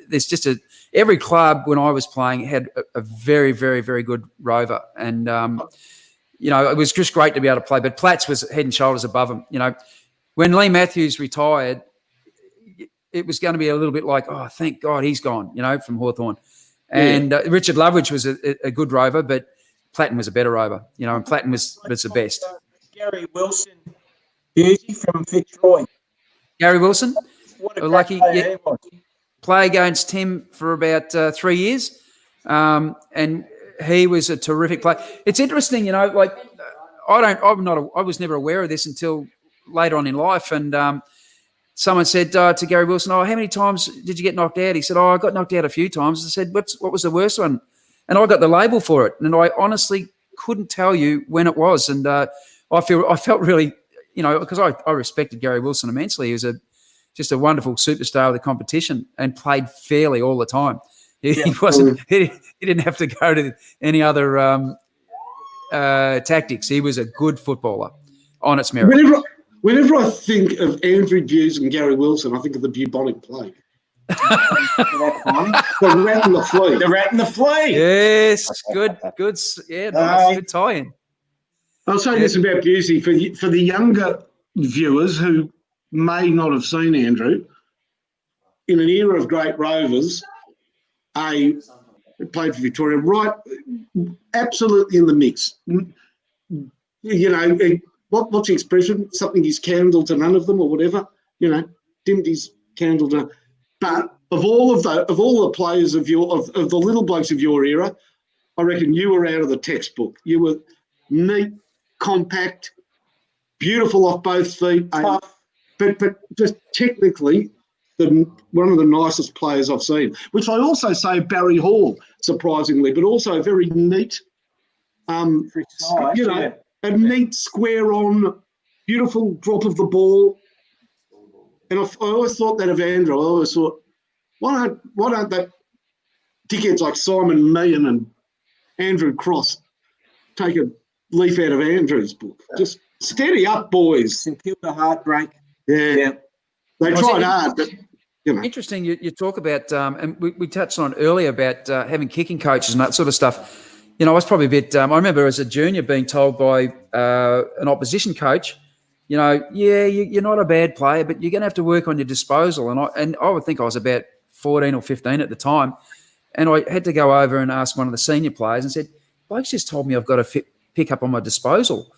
Speaker 5: there's just every club when I was playing had a very, very, very good rover, and it was just great to be able to play. But Platts was head and shoulders above him. When Lee Matthews retired, it was going to be a little bit like, oh, thank God he's gone, from Hawthorn. And Richard Loveridge was a good rover, but Platten was a better rover, and Platten was the best.
Speaker 6: Gary Wilson, Busey from Fitzroy.
Speaker 5: Gary Wilson,
Speaker 6: what a
Speaker 5: lucky.
Speaker 6: player he was. Play
Speaker 5: against him for about 3 years, and he was a terrific player. It's interesting, I was never aware of this until later on in life, and someone said to Gary Wilson, "Oh, how many times did you get knocked out?" He said, "Oh, I got knocked out a few times." I said, "What was the worst one?" And I got the label for it, and I honestly couldn't tell you when it was. And I felt really, because I respected Gary Wilson immensely. He was just a wonderful superstar of the competition and played fairly all the time. He wasn't. He didn't have to go to any other tactics. He was a good footballer on its merit.
Speaker 3: Whenever I think of Andrew Hughes and Gary Wilson, I think of the bubonic plague. The rat and the flea.
Speaker 6: The rat and the flea.
Speaker 5: Yes, good. Yeah, nice, good tie-in.
Speaker 3: I'll say this about Busey for the younger viewers who may not have seen Andrew. In an era of great rovers, played for Victoria, right? Absolutely in the mix. What's the expression? Something is candle to none of them, or whatever. Dimmed his candle to. But of all the players of the little blokes of your era, I reckon you were out of the textbook. You were neat, compact, beautiful off both feet, but just technically one of the nicest players I've seen. Which I also say Barry Hall, surprisingly, but also very neat. A neat square on, beautiful drop of the ball. And I always thought that of Andrew. I always thought, why don't that dickheads like Simon Meehan and Andrew Cross take a leaf out of Andrew's book? Just steady up, boys.
Speaker 6: St Kilda heartbreak.
Speaker 3: Yeah. They tried hard, but
Speaker 5: Interesting. You talk about, and we touched on it earlier about having kicking coaches and that sort of stuff. I was probably a bit. I remember as a junior being told by an opposition coach, you're not a bad player, but you're going to have to work on your disposal. And I would think I was about 14 or 15 at the time, and I had to go over and ask one of the senior players and said, "Blake's just told me I've got to pick up on my disposal,"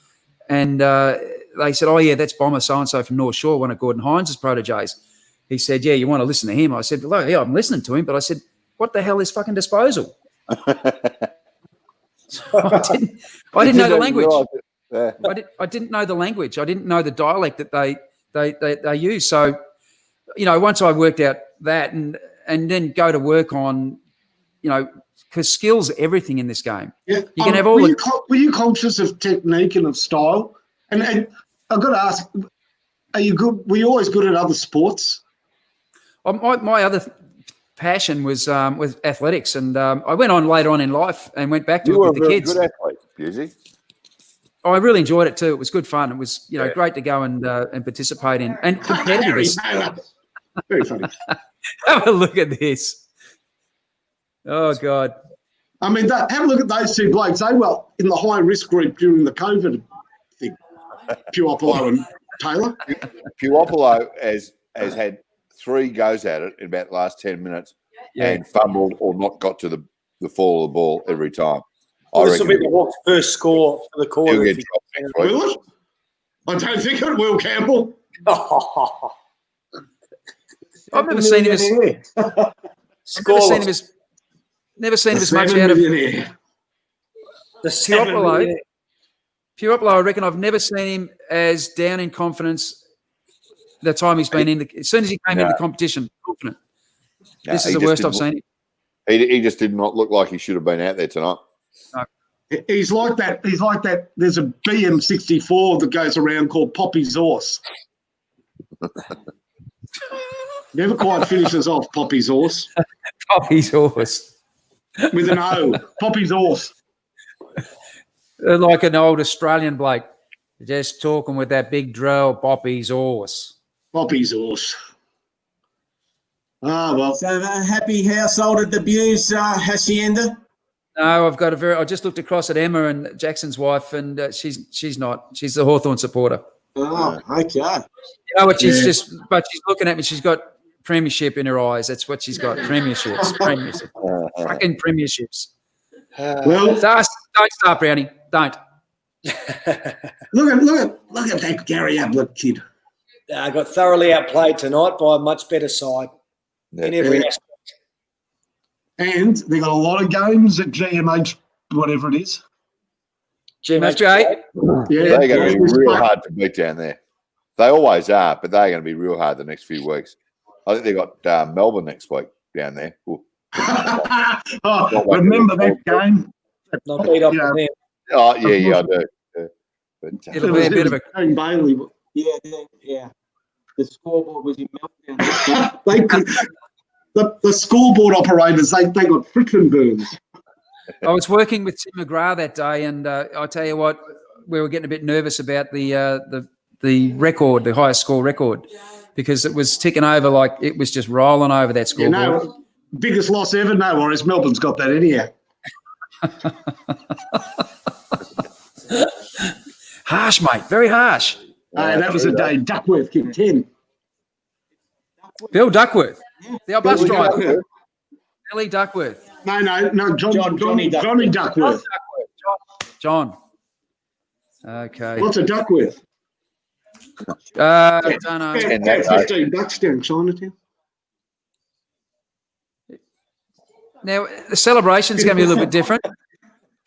Speaker 5: and they said, "Oh yeah, that's bomber so and so from North Shore, one of Gordon Hines' proteges." He said, "Yeah, you want to listen to him?" I said, "Well, yeah, I'm listening to him," but I said, "What the hell is fucking disposal?" I didn't know the language. I didn't know the language. I didn't know the dialect that they use. So, once I worked out that and then go to work on, because skills are everything in this game.
Speaker 3: Yeah.
Speaker 5: You can have all.
Speaker 3: Were you conscious of technique and of style? And I've got to ask, are you good? Were you always good at other sports?
Speaker 5: My other passion was athletics, and I went on later on in life and went back to it with the kids.
Speaker 1: You were a good athlete, Busey.
Speaker 5: I really enjoyed it too. It was good fun. It was, great to go and participate in, and competitive.
Speaker 3: Very funny.
Speaker 5: Have a look at this. Oh God.
Speaker 3: I mean, have a look at those two blokes. They were in the high risk group during the COVID thing. Puopolo and Taylor.
Speaker 1: Puopolo has had 3 goes at it in about the last 10 minutes and fumbled or not got to the fall of the ball every time.
Speaker 4: Well, this will be the Hawks' first score for the quarter.
Speaker 3: Will it? I don't think it will, Campbell.
Speaker 5: I've never seen him as never seen him as much out of
Speaker 4: the
Speaker 5: Puopolo. I reckon I've never seen him as down in confidence the time he's been in. As soon as he came into the competition, confident. This is the worst I've seen him.
Speaker 1: He just did not look like he should have been out there tonight.
Speaker 5: No.
Speaker 3: He's like that. There's a BM64 that goes around called Poppy's Horse. Never quite finishes off Poppy's Horse.
Speaker 5: Poppy's Horse.
Speaker 3: With an O. Poppy's Horse.
Speaker 5: Like an old Australian bloke. Just talking with that big drill, Poppy's Horse.
Speaker 3: Poppy's Horse. Ah, well.
Speaker 6: So happy household debuts, Hacienda?
Speaker 5: No, I just looked across at Emma and Jackson's wife, and she's not. She's the Hawthorn supporter.
Speaker 6: Oh, okay.
Speaker 5: But she's looking at me. She's got premiership in her eyes. That's what she's got. Premierships. Fucking premierships.
Speaker 3: Well,
Speaker 5: don't start, Brownie. Don't.
Speaker 3: Look at that Gary Ablett kid.
Speaker 4: I got thoroughly outplayed tonight by a much better side in every aspect.
Speaker 3: And they got a lot of games at GMH, whatever it is.
Speaker 5: GMH.
Speaker 3: Yeah,
Speaker 1: they're going to be real hard to beat down there. They always are, but they're going to be real hard the next few weeks. I think they got Melbourne next week down there.
Speaker 3: Remember that game?
Speaker 4: Not beat up on them.
Speaker 1: Oh, yeah, I do. But,
Speaker 5: it'll be a bit of a
Speaker 3: Bailey.
Speaker 6: Yeah. The scoreboard was in meltdown.
Speaker 3: The scoreboard operators, they got friction burns.
Speaker 5: I was working with Tim McGrath that day, and I tell you what, we were getting a bit nervous about the record, the highest score record, because it was ticking over like it was just rolling over that scoreboard.
Speaker 3: Biggest loss ever, no worries. Melbourne's got that anyhow.
Speaker 5: Harsh, mate, very harsh.
Speaker 3: That was a day Duckworth kicked 10.
Speaker 5: Bill Duckworth, the bus driver. Billy Duckworth.
Speaker 3: No, Johnny Duckworth.
Speaker 5: John. Okay.
Speaker 3: What's a Duckworth?
Speaker 5: I don't know.
Speaker 3: $15 down Chinatown.
Speaker 5: Now the celebration's going to be a little bit different.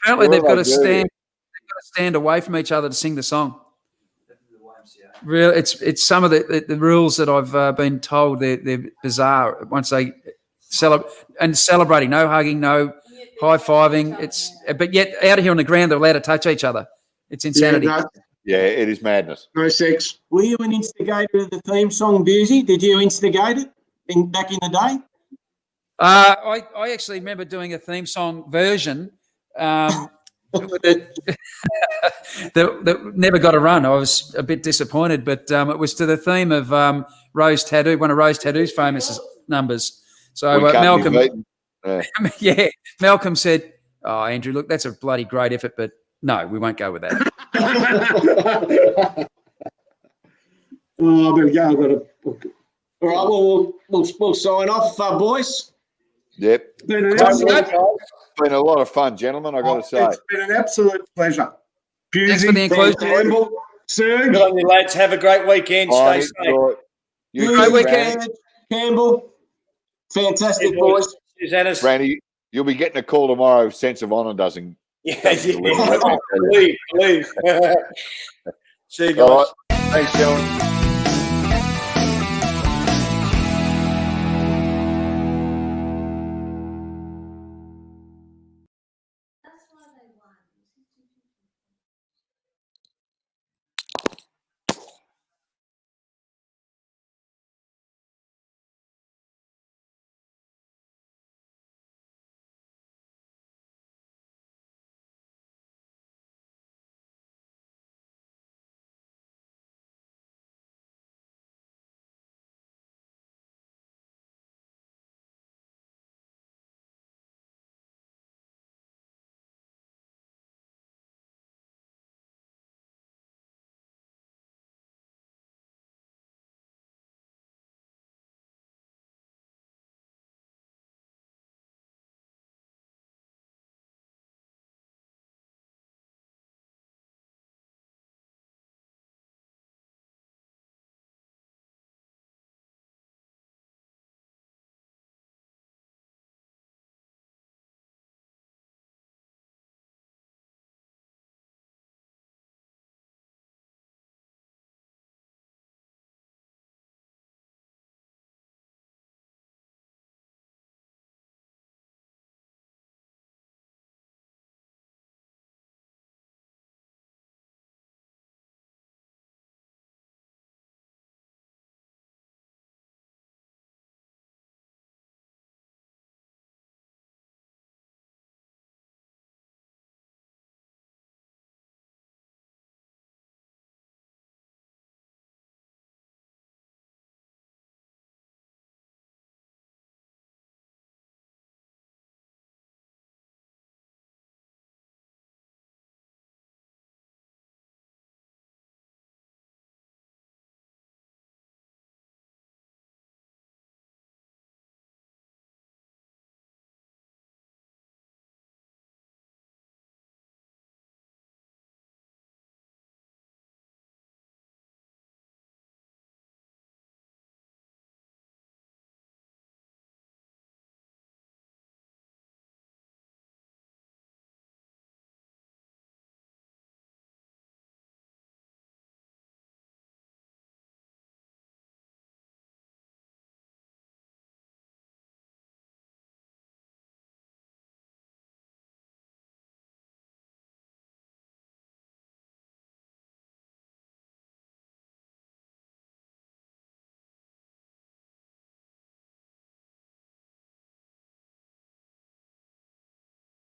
Speaker 5: Apparently, they've got to stand away from each other to sing the song. Real, it's some of the rules that I've been told they're bizarre. Once they celebrating, no hugging, no high fiving. But yet out here on the ground they're allowed to touch each other. It's insanity.
Speaker 1: Yeah, it is madness.
Speaker 3: No sex.
Speaker 6: Were you an instigator of the theme song, Busey? Did you instigate it back in the day?
Speaker 5: I actually remember doing a theme song version that never got a run. I was a bit disappointed, but it was to the theme of Rose Tattoo, one of Rose Tattoo's famous numbers. So Malcolm, Malcolm said, "Oh, Andrew, look, that's a bloody great effort, but no, we won't go with that."
Speaker 3: Oh, there we go.
Speaker 2: All right, well, we'll sign off, boys.
Speaker 1: Yep.
Speaker 3: It's been
Speaker 1: a lot of fun, gentlemen, I got to say.
Speaker 3: It's been an absolute pleasure.
Speaker 5: Thanks for the inclusion.
Speaker 3: Campbell, Serge.
Speaker 4: Good on you, lads. Have a great weekend. Stay safe.
Speaker 5: Great weekend.
Speaker 6: Campbell. Fantastic, boys.
Speaker 1: Randy, you'll be getting a call tomorrow if Sense of Honour doesn't.
Speaker 4: Believe. See you guys.
Speaker 1: All right. Thanks, gentlemen.